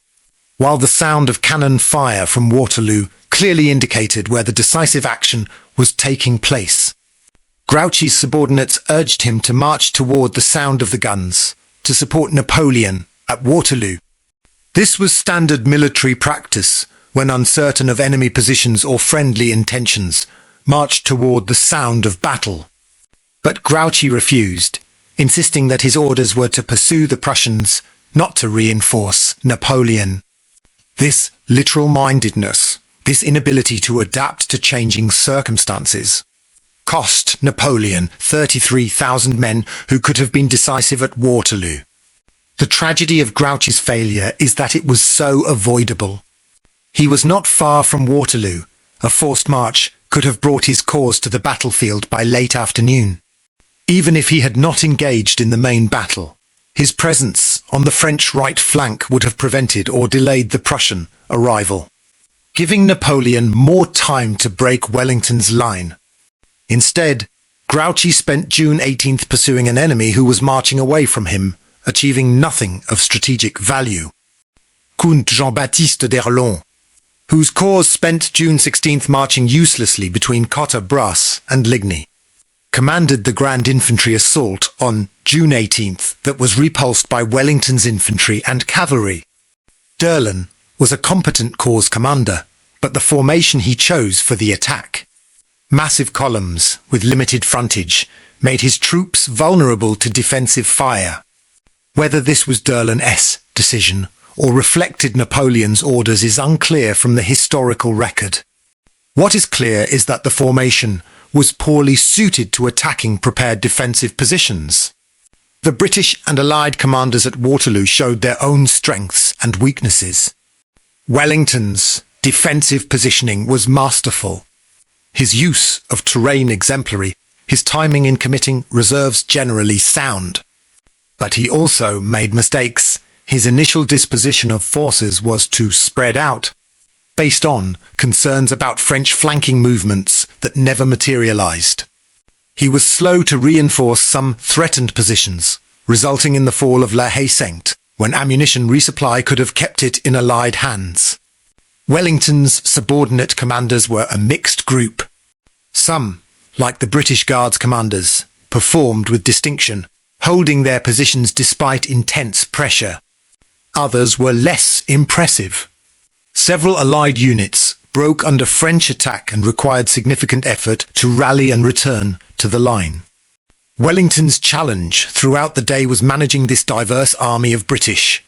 While the sound of cannon fire from Waterloo clearly indicated where the decisive action was taking place, Grouchy's subordinates urged him to march toward the sound of the guns to support Napoleon at Waterloo. This was standard military practice when uncertain of enemy positions or friendly intentions, marched toward the sound of battle. But Grouchy refused, insisting that his orders were to pursue the Prussians, not to reinforce Napoleon. This literal-mindedness, this inability to adapt to changing circumstances, cost Napoleon 33,000 men who could have been decisive at Waterloo. The tragedy of Grouchy's failure is that it was so avoidable. He was not far from Waterloo. A forced march could have brought his cause to the battlefield by late afternoon. Even if he had not engaged in the main battle, his presence on the French right flank would have prevented or delayed the Prussian arrival, giving Napoleon more time to break Wellington's line. Instead, Grouchy spent June 18th pursuing an enemy who was marching away from him, achieving nothing of strategic value. Comte Jean-Baptiste d'Erlon, whose corps spent June 16th marching uselessly between Cotter-Brasse and Ligny, commanded the Grand Infantry assault on June 18th that was repulsed by Wellington's infantry and cavalry. d'Erlon was a competent corps commander, but the formation he chose for the attack, massive columns with limited frontage, made his troops vulnerable to defensive fire. Whether this was d'Erlon's decision or reflected Napoleon's orders is unclear from the historical record. What is clear is that the formation was poorly suited to attacking prepared defensive positions. The British and Allied commanders at Waterloo showed their own strengths and weaknesses. Wellington's defensive positioning was masterful, his use of terrain exemplary, his timing in committing reserves generally sound. But he also made mistakes. His initial disposition of forces was too spread out, based on concerns about French flanking movements that never materialized. He was slow to reinforce some threatened positions, resulting in the fall of La Haye-Sainte, when ammunition resupply could have kept it in Allied hands. Wellington's subordinate commanders were a mixed group. Some, like the British Guards commanders, performed with distinction, holding their positions despite intense pressure. Others were less impressive. Several Allied units broke under French attack and required significant effort to rally and return to the line. Wellington's challenge throughout the day was managing this diverse army of British,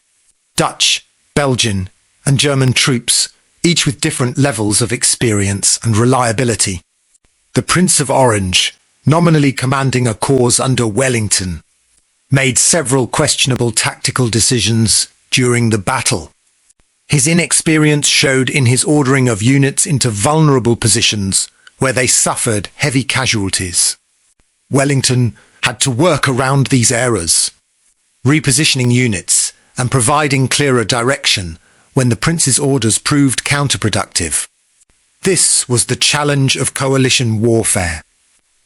Dutch, Belgian, and German troops, each with different levels of experience and reliability. The Prince of Orange, nominally commanding a corps under Wellington, made several questionable tactical decisions during the battle. His inexperience showed in his ordering of units into vulnerable positions where they suffered heavy casualties. Wellington had to work around these errors, repositioning units and providing clearer direction when the prince's orders proved counterproductive. This was the challenge of coalition warfare.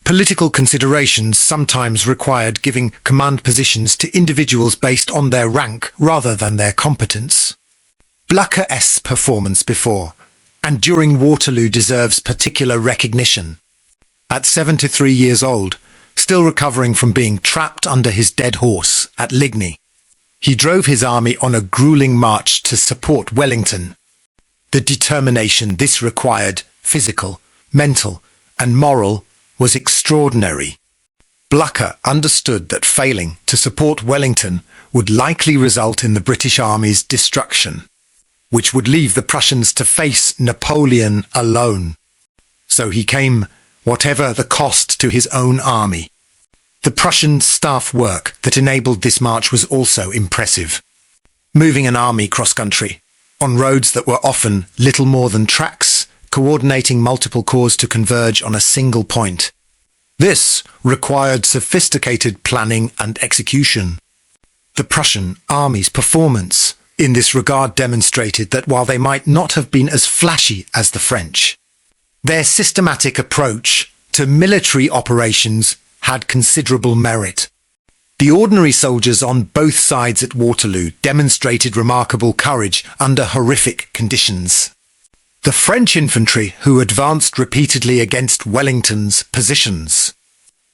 Political considerations sometimes required giving command positions to individuals based on their rank rather than their competence. Blücher's performance before and during Waterloo deserves particular recognition. At 73 years old, still recovering from being trapped under his dead horse at Ligny, he drove his army on a grueling march to support Wellington. The determination this required, physical, mental, and moral, was extraordinary. Blücher understood that failing to support Wellington would likely result in the British Army's destruction, which would leave the Prussians to face Napoleon alone. So he came, whatever the cost to his own army. The Prussian staff work that enabled this march was also impressive. Moving an army cross-country, on roads that were often little more than tracks, coordinating multiple corps to converge on a single point. This required sophisticated planning and execution. The Prussian army's performance in this regard demonstrated that while they might not have been as flashy as the French, their systematic approach to military operations had considerable merit. The ordinary soldiers on both sides at Waterloo demonstrated remarkable courage under horrific conditions. The French infantry, who advanced repeatedly against Wellington's positions,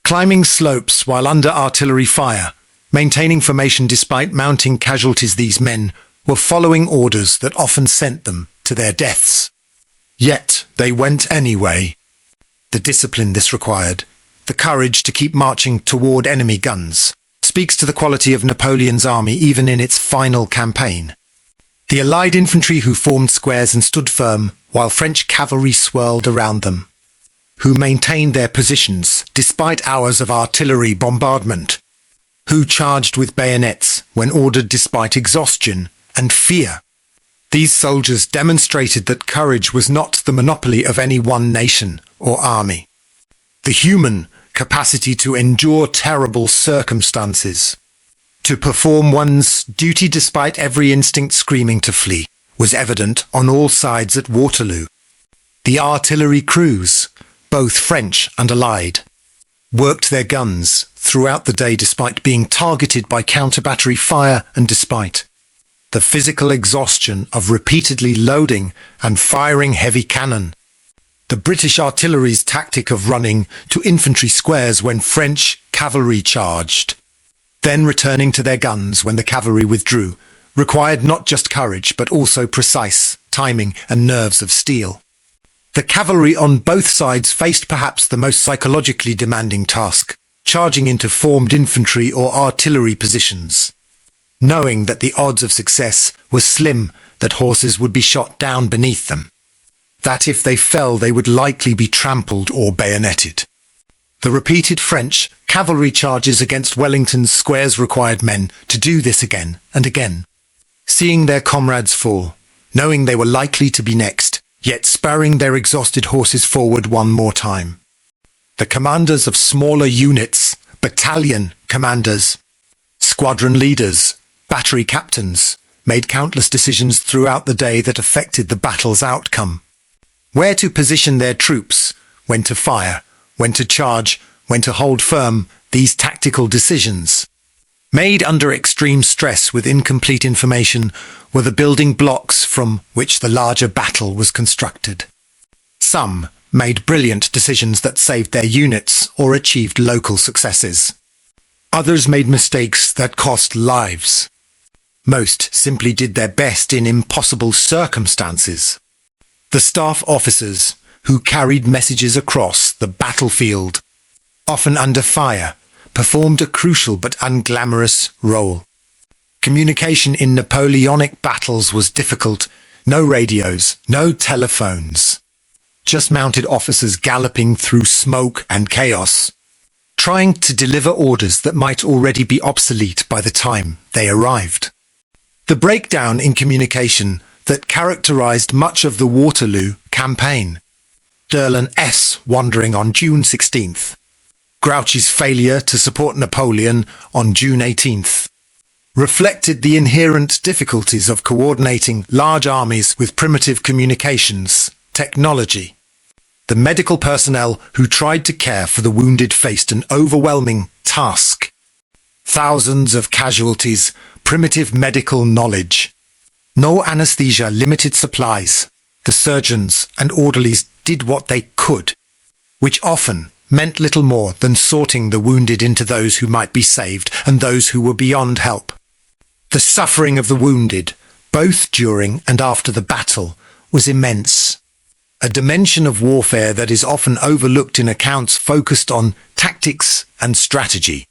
climbing slopes while under artillery fire, maintaining formation despite mounting casualties, these men were following orders that often sent them to their deaths. Yet they went anyway. The discipline this required, the courage to keep marching toward enemy guns, speaks to the quality of Napoleon's army even in its final campaign. The allied infantry who formed squares and stood firm while French cavalry swirled around them, who maintained their positions despite hours of artillery bombardment, who charged with bayonets when ordered despite exhaustion and fear. These soldiers demonstrated that courage was not the monopoly of any one nation or army. The human capacity to endure terrible circumstances, to perform one's duty despite every instinct screaming to flee, was evident on all sides at Waterloo. The artillery crews, both French and Allied, worked their guns throughout the day despite being targeted by counter-battery fire and despite the physical exhaustion of repeatedly loading and firing heavy cannon. The British artillery's tactic of running to infantry squares when French cavalry charged, then returning to their guns when the cavalry withdrew, required not just courage but also precise timing and nerves of steel. The cavalry on both sides faced perhaps the most psychologically demanding task, charging into formed infantry or artillery positions, knowing that the odds of success were slim, that horses would be shot down beneath them, that if they fell they would likely be trampled or bayoneted. The repeated French cavalry charges against Wellington's squares required men to do this again and again, seeing their comrades fall, knowing they were likely to be next, yet spurring their exhausted horses forward one more time. The commanders of smaller units, battalion commanders, squadron leaders, battery captains, made countless decisions throughout the day that affected the battle's outcome. Where to position their troops, when to fire, when to charge, when to hold firm, these tactical decisions, made under extreme stress with incomplete information, were the building blocks from which the larger battle was constructed. Some made brilliant decisions that saved their units or achieved local successes. Others made mistakes that cost lives. Most simply did their best in impossible circumstances. The staff officers who carried messages across the battlefield, often under fire, performed a crucial but unglamorous role. Communication in Napoleonic battles was difficult. No radios, no telephones. Just mounted officers galloping through smoke and chaos, trying to deliver orders that might already be obsolete by the time they arrived. The breakdown in communication that characterized much of the Waterloo campaign, Derlin-S wandering on June 16th, Grouchy's failure to support Napoleon on June 18th, reflected the inherent difficulties of coordinating large armies with primitive communications technology. The medical personnel who tried to care for the wounded faced an overwhelming task. Thousands of casualties, primitive medical knowledge, no anesthesia, limited supplies. The surgeons and orderlies did what they could, which often meant little more than sorting the wounded into those who might be saved and those who were beyond help. The suffering of the wounded, both during and after the battle, was immense. a dimension of warfare that is often overlooked in accounts focused on tactics and strategy.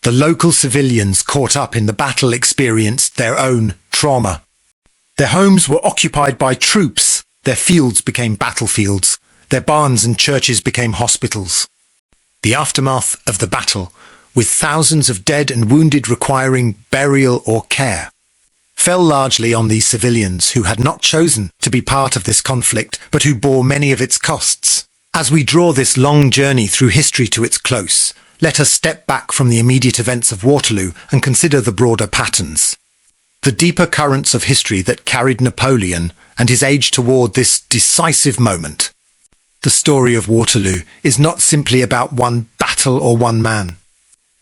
The local civilians caught up in the battle experienced their own trauma. Their homes were occupied by troops, their fields became battlefields, their barns and churches became hospitals. The aftermath of the battle, with thousands of dead and wounded requiring burial or care, fell largely on these civilians who had not chosen to be part of this conflict, but who bore many of its costs. As we draw this long journey through history to its close, let us step back from the immediate events of Waterloo and consider the broader patterns. The deeper currents of history that carried Napoleon and his age toward this decisive moment. The story of Waterloo is not simply about one battle or one man,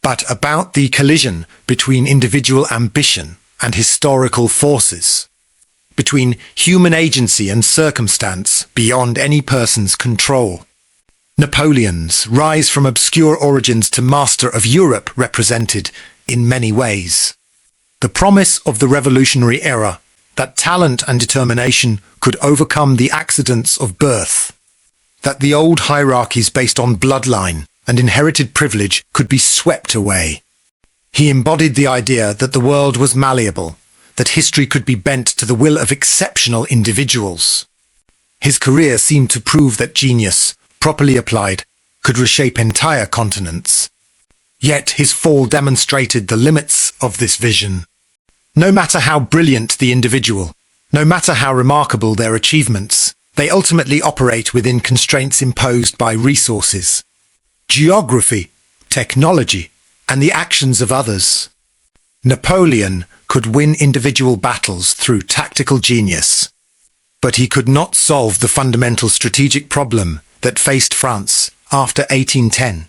but about the collision between individual ambition and historical forces, between human agency and circumstance beyond any person's control. Napoleon's rise from obscure origins to master of Europe represented, in many ways, the promise of the revolutionary era that talent and determination could overcome the accidents of birth, that the old hierarchies based on bloodline and inherited privilege could be swept away. He embodied the idea that the world was malleable, that history could be bent to the will of exceptional individuals. His career seemed to prove that genius, properly applied, could reshape entire continents. Yet his fall demonstrated the limits of this vision. No matter how brilliant the individual, no matter how remarkable their achievements, they ultimately operate within constraints imposed by resources, geography, technology, and the actions of others. Napoleon could win individual battles through tactical genius, but he could not solve the fundamental strategic problem that faced France after 1810,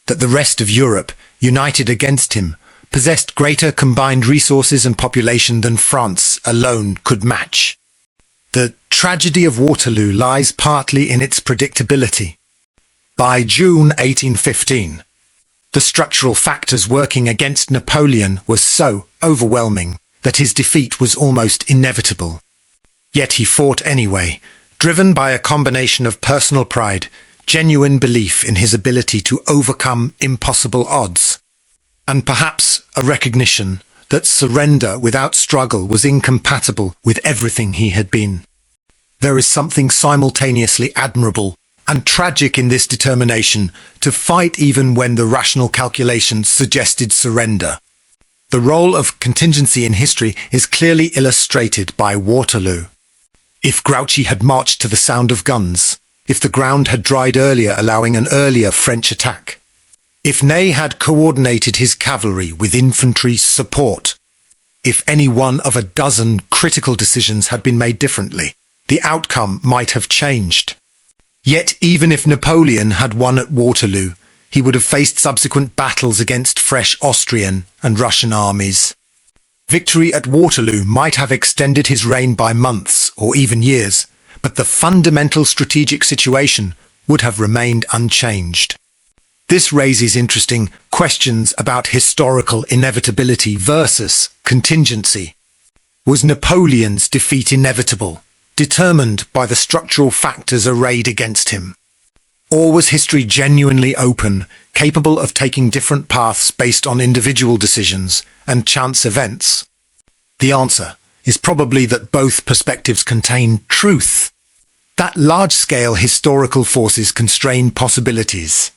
that the rest of Europe, united against him, possessed greater combined resources and population than France alone could match. The tragedy of Waterloo lies partly in its predictability. By June 1815, the structural factors working against Napoleon were so overwhelming that his defeat was almost inevitable. Yet he fought anyway, driven by a combination of personal pride, genuine belief in his ability to overcome impossible odds, and perhaps a recognition that surrender without struggle was incompatible with everything he had been. There is something simultaneously admirable and tragic in this determination to fight even when the rational calculations suggested surrender. The role of contingency in history is clearly illustrated by Waterloo. If Grouchy had marched to the sound of guns, if the ground had dried earlier allowing an earlier French attack, if Ney had coordinated his cavalry with infantry support, if any one of a dozen critical decisions had been made differently, the outcome might have changed. Yet even if Napoleon had won at Waterloo, he would have faced subsequent battles against fresh Austrian and Russian armies. Victory at Waterloo might have extended his reign by months or even years, but the fundamental strategic situation would have remained unchanged. This raises interesting questions about historical inevitability versus contingency. Was Napoleon's defeat inevitable, determined by the structural factors arrayed against him? Or was history genuinely open, capable of taking different paths based on individual decisions and chance events? The answer is probably that both perspectives contain truth, that large-scale historical forces constrain possibilities,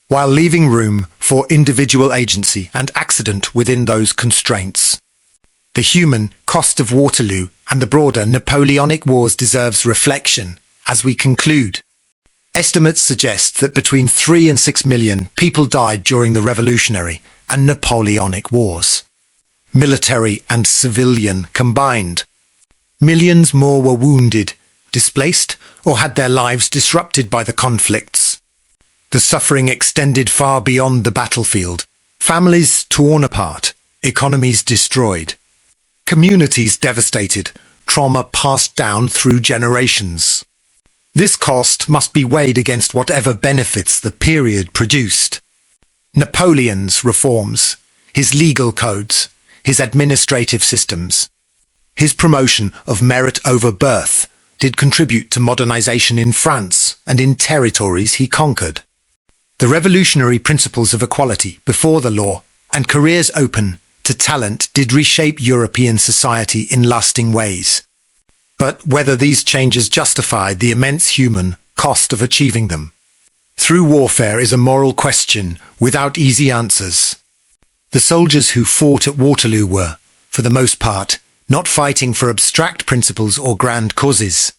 while leaving room for individual agency and accident within those constraints. The human cost of Waterloo and the broader Napoleonic Wars deserves reflection as we conclude. Estimates suggest that between 3 and 6 million people died during the Revolutionary and Napoleonic Wars, military and civilian combined. Millions more were wounded, displaced, or had their lives disrupted by the conflicts. The suffering extended far beyond the battlefield. Families torn apart, economies destroyed, communities devastated, trauma passed down through generations. This cost must be weighed against whatever benefits the period produced. Napoleon's reforms, his legal codes, his administrative systems, his promotion of merit over birth did contribute to modernization in France and in territories he conquered. The revolutionary principles of equality before the law and careers open to talent did reshape European society in lasting ways. But whether these changes justified the immense human cost of achieving them through warfare is a moral question without easy answers. The soldiers who fought at Waterloo were, for the most part, not fighting for abstract principles or grand causes.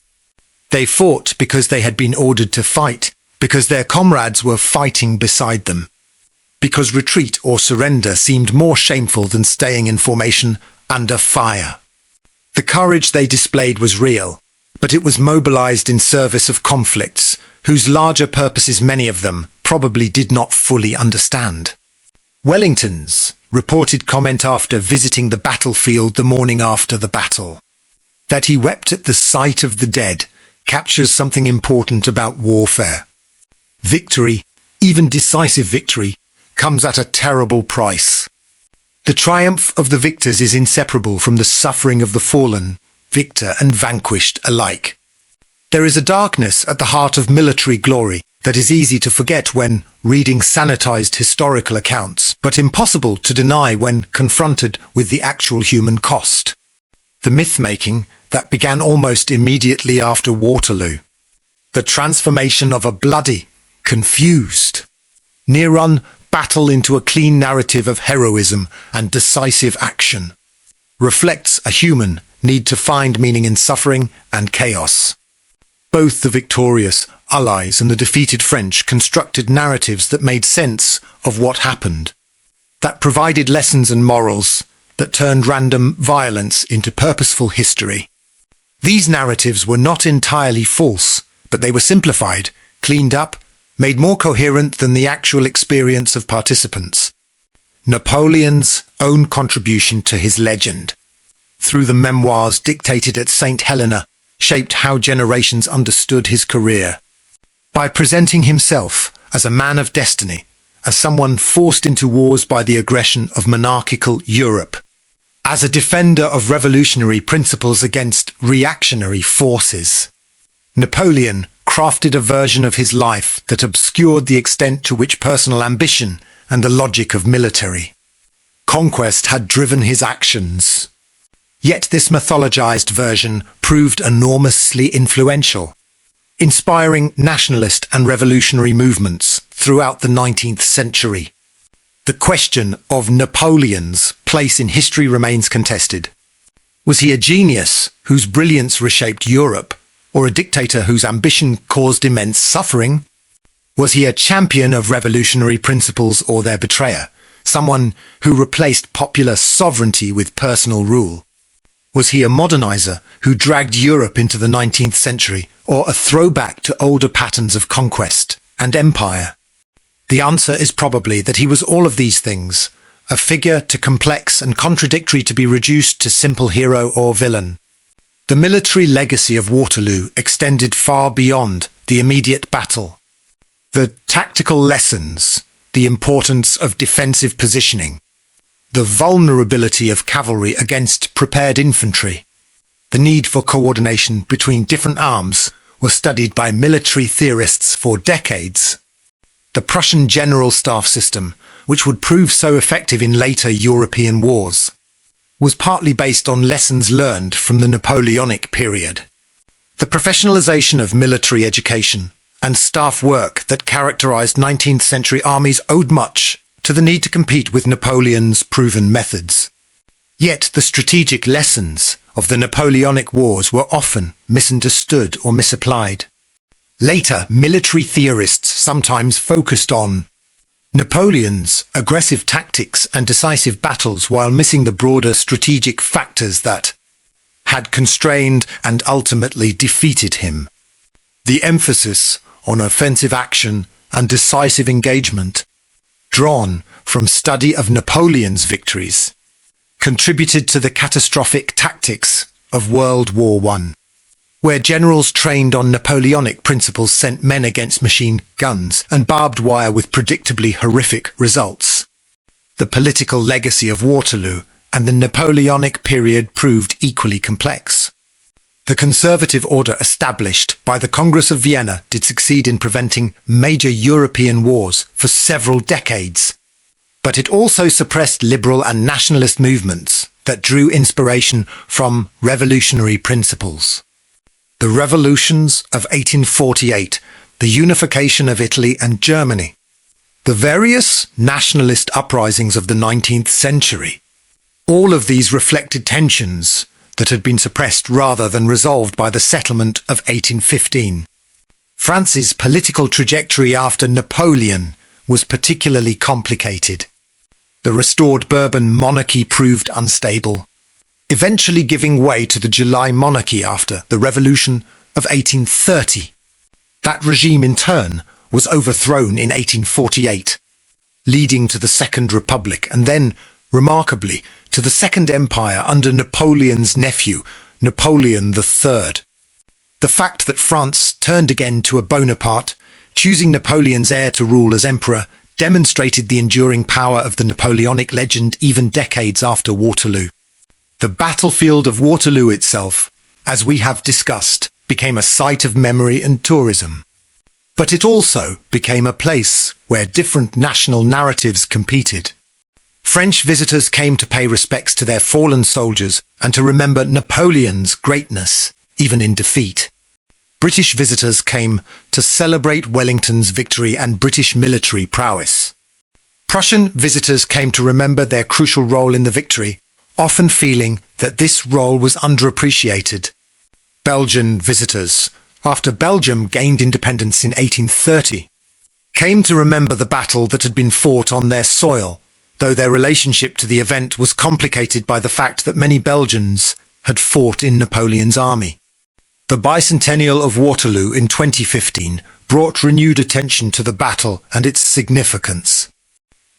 They fought because they had been ordered to fight, because their comrades were fighting beside them, because retreat or surrender seemed more shameful than staying in formation under fire. The courage they displayed was real, but it was mobilized in service of conflicts, whose larger purposes many of them probably did not fully understand. Wellington's reported comment after visiting the battlefield the morning after the battle, that he wept at the sight of the dead, captures something important about warfare. Victory, even decisive victory, comes at a terrible price. The triumph of the victors is inseparable from the suffering of the fallen, victor and vanquished alike. There is a darkness at the heart of military glory that is easy to forget when reading sanitized historical accounts, but impossible to deny when confronted with the actual human cost. The myth-making that began almost immediately after Waterloo. The transformation of a bloody, confused, near-run battle into a clean narrative of heroism and decisive action reflects a human need to find meaning in suffering and chaos. Both the victorious Allies and the defeated French constructed narratives that made sense of what happened, that provided lessons and morals, that turned random violence into purposeful history. These narratives were not entirely false, but they were simplified, cleaned up, made more coherent than the actual experience of participants. Napoleon's own contribution to his legend, through the memoirs dictated at St. Helena, shaped how generations understood his career. By presenting himself as a man of destiny, as someone forced into wars by the aggression of monarchical Europe, as a defender of revolutionary principles against reactionary forces, Napoleon crafted a version of his life that obscured the extent to which personal ambition and the logic of military conquest had driven his actions. Yet this mythologized version proved enormously influential, inspiring nationalist and revolutionary movements throughout the 19th century. The question of Napoleon's place in history remains contested. Was he a genius whose brilliance reshaped Europe, or a dictator whose ambition caused immense suffering? Was he a champion of revolutionary principles or their betrayer, someone who replaced popular sovereignty with personal rule? Was he a modernizer who dragged Europe into the 19th century, or a throwback to older patterns of conquest and empire? The answer is probably that he was all of these things, a figure too complex and contradictory to be reduced to simple hero or villain. The military legacy of Waterloo extended far beyond the immediate battle. The tactical lessons, the importance of defensive positioning, the vulnerability of cavalry against prepared infantry, the need for coordination between different arms were studied by military theorists for decades. The Prussian general staff system, which would prove so effective in later European wars, was partly based on lessons learned from the Napoleonic period. The professionalization of military education and staff work that characterized 19th century armies owed much to the need to compete with Napoleon's proven methods. Yet the strategic lessons of the Napoleonic Wars were often misunderstood or misapplied. Later, military theorists sometimes focused on Napoleon's aggressive tactics and decisive battles while missing the broader strategic factors that had constrained and ultimately defeated him. The emphasis on offensive action and decisive engagement, drawn from study of Napoleon's victories, contributed to the catastrophic tactics of World War I, where generals trained on Napoleonic principles sent men against machine guns and barbed wire with predictably horrific results. The political legacy of Waterloo and the Napoleonic period proved equally complex. The conservative order established by the Congress of Vienna did succeed in preventing major European wars for several decades. But it also suppressed liberal and nationalist movements that drew inspiration from revolutionary principles. The revolutions of 1848, the unification of Italy and Germany, the various nationalist uprisings of the 19th century, all of these reflected tensions that had been suppressed rather than resolved by the settlement of 1815. France's political trajectory after Napoleon was particularly complicated. The restored Bourbon monarchy proved unstable, eventually giving way to the July monarchy after the Revolution of 1830. That regime in turn was overthrown in 1848, leading to the Second Republic and then, remarkably, to the Second Empire under Napoleon's nephew, Napoleon III. The fact that France turned again to a Bonaparte, choosing Napoleon's heir to rule as emperor, demonstrated the enduring power of the Napoleonic legend even decades after Waterloo. The battlefield of Waterloo itself, as we have discussed, became a site of memory and tourism. But it also became a place where different national narratives competed. French visitors came to pay respects to their fallen soldiers and to remember Napoleon's greatness, even in defeat. British visitors came to celebrate Wellington's victory and British military prowess. Prussian visitors came to remember their crucial role in the victory, often feeling that this role was underappreciated. Belgian visitors, after Belgium gained independence in 1830, came to remember the battle that had been fought on their soil, though their relationship to the event was complicated by the fact that many Belgians had fought in Napoleon's army. The bicentennial of Waterloo in 2015 brought renewed attention to the battle and its significance.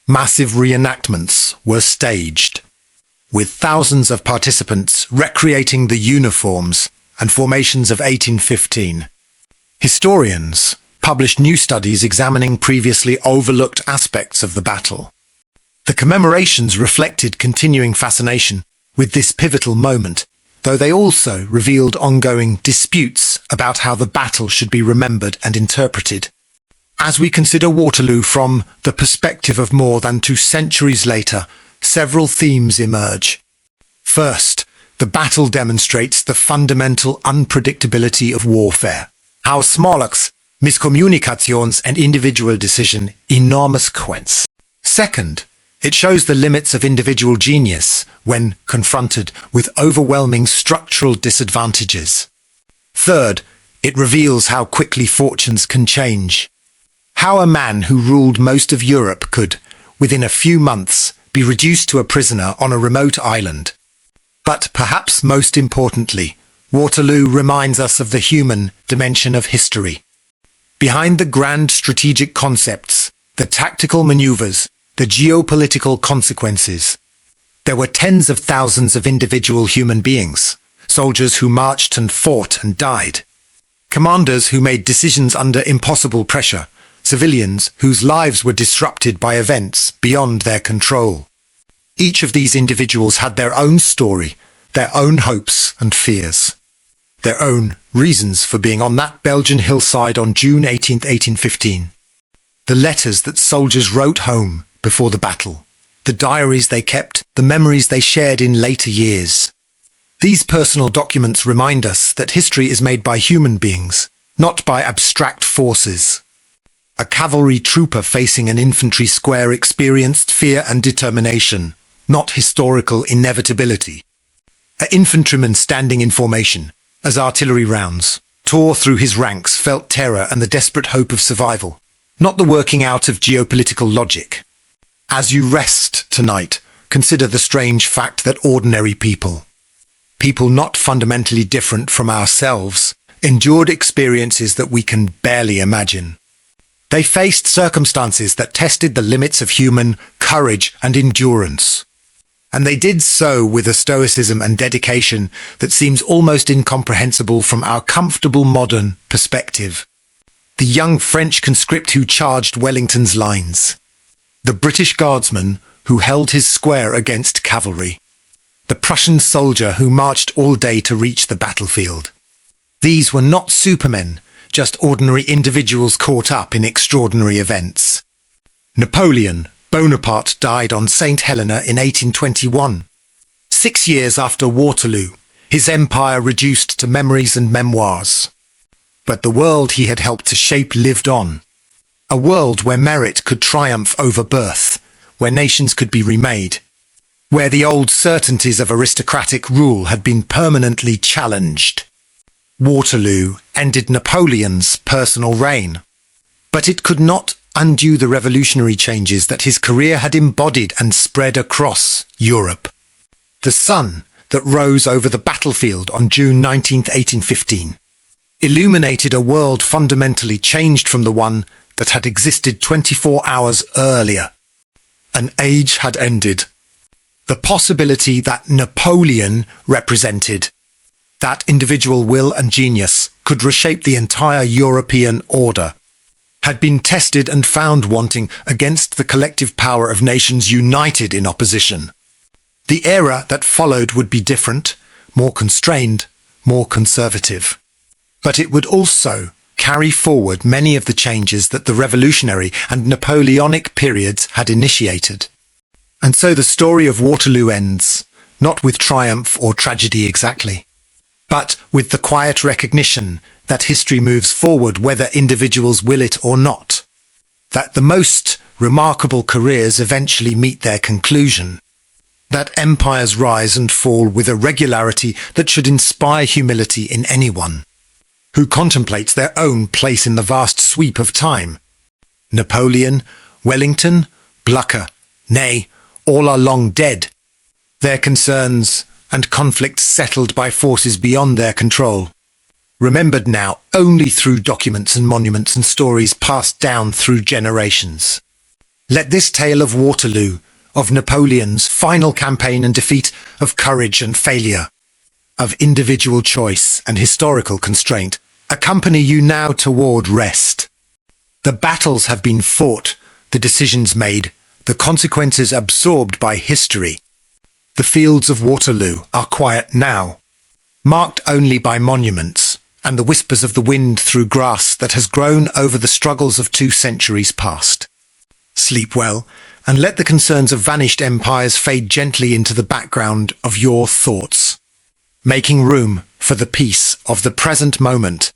Massive reenactments were staged, with thousands of participants recreating the uniforms and formations of 1815. Historians published new studies examining previously overlooked aspects of the battle. The commemorations reflected continuing fascination with this pivotal moment, though they also revealed ongoing disputes about how the battle should be remembered and interpreted. As we consider Waterloo from the perspective of more than 2 centuries later, several themes emerge. First, the battle demonstrates the fundamental unpredictability of warfare. How small miscommunications and individual decision enormous consequence. Second, it shows the limits of individual genius when confronted with overwhelming structural disadvantages. Third, it reveals how quickly fortunes can change. How a man who ruled most of Europe could, within a few months, be reduced to a prisoner on a remote island. But perhaps most importantly, Waterloo reminds us of the human dimension of history. Behind the grand strategic concepts, the tactical maneuvers, the geopolitical consequences, there were tens of thousands of individual human beings, soldiers who marched and fought and died, commanders who made decisions under impossible pressure, civilians whose lives were disrupted by events beyond their control. Each of these individuals had their own story, their own hopes and fears, their own reasons for being on that Belgian hillside on June 18, 1815. The letters that soldiers wrote home before the battle, the diaries they kept, the memories they shared in later years. These personal documents remind us that history is made by human beings, not by abstract forces. A cavalry trooper facing an infantry square experienced fear and determination, not historical inevitability. An infantryman standing in formation, as artillery rounds tore through his ranks, felt terror and the desperate hope of survival, not the working out of geopolitical logic. As you rest tonight, consider the strange fact that ordinary people not fundamentally different from ourselves, endured experiences that we can barely imagine. They faced circumstances that tested the limits of human courage and endurance. And they did so with a stoicism and dedication that seems almost incomprehensible from our comfortable modern perspective. The young French conscript who charged Wellington's lines. The British guardsman who held his square against cavalry. The Prussian soldier who marched all day to reach the battlefield. These were not supermen, just ordinary individuals caught up in extraordinary events. Napoleon Bonaparte died on St. Helena in 1821. 6 years after Waterloo, his empire reduced to memories and memoirs. But the world he had helped to shape lived on. A world where merit could triumph over birth, where nations could be remade, where the old certainties of aristocratic rule had been permanently challenged. Waterloo ended Napoleon's personal reign, but it could not undo the revolutionary changes that his career had embodied and spread across Europe. The sun that rose over the battlefield on June 19, 1815, illuminated a world fundamentally changed from the one that had existed 24 hours earlier. An age had ended. The possibility that Napoleon represented, that individual will and genius, could reshape the entire European order, had been tested and found wanting against the collective power of nations united in opposition. The era that followed would be different, more constrained, more conservative. But it would also carry forward many of the changes that the revolutionary and Napoleonic periods had initiated. And so the story of Waterloo ends, not with triumph or tragedy exactly, but with the quiet recognition that history moves forward whether individuals will it or not, that the most remarkable careers eventually meet their conclusion, that empires rise and fall with a regularity that should inspire humility in anyone who contemplates their own place in the vast sweep of time. Napoleon, Wellington, Blücher, Ney, all are long dead, their concerns and conflicts settled by forces beyond their control, remembered now only through documents and monuments and stories passed down through generations. Let this tale of Waterloo, of Napoleon's final campaign and defeat, of courage and failure, of individual choice and historical constraint, accompany you now toward rest. The battles have been fought, the decisions made, the consequences absorbed by history. The fields of Waterloo are quiet now, marked only by monuments and the whispers of the wind through grass that has grown over the struggles of 2 centuries past. Sleep well, and let the concerns of vanished empires fade gently into the background of your thoughts, making room for the peace of the present moment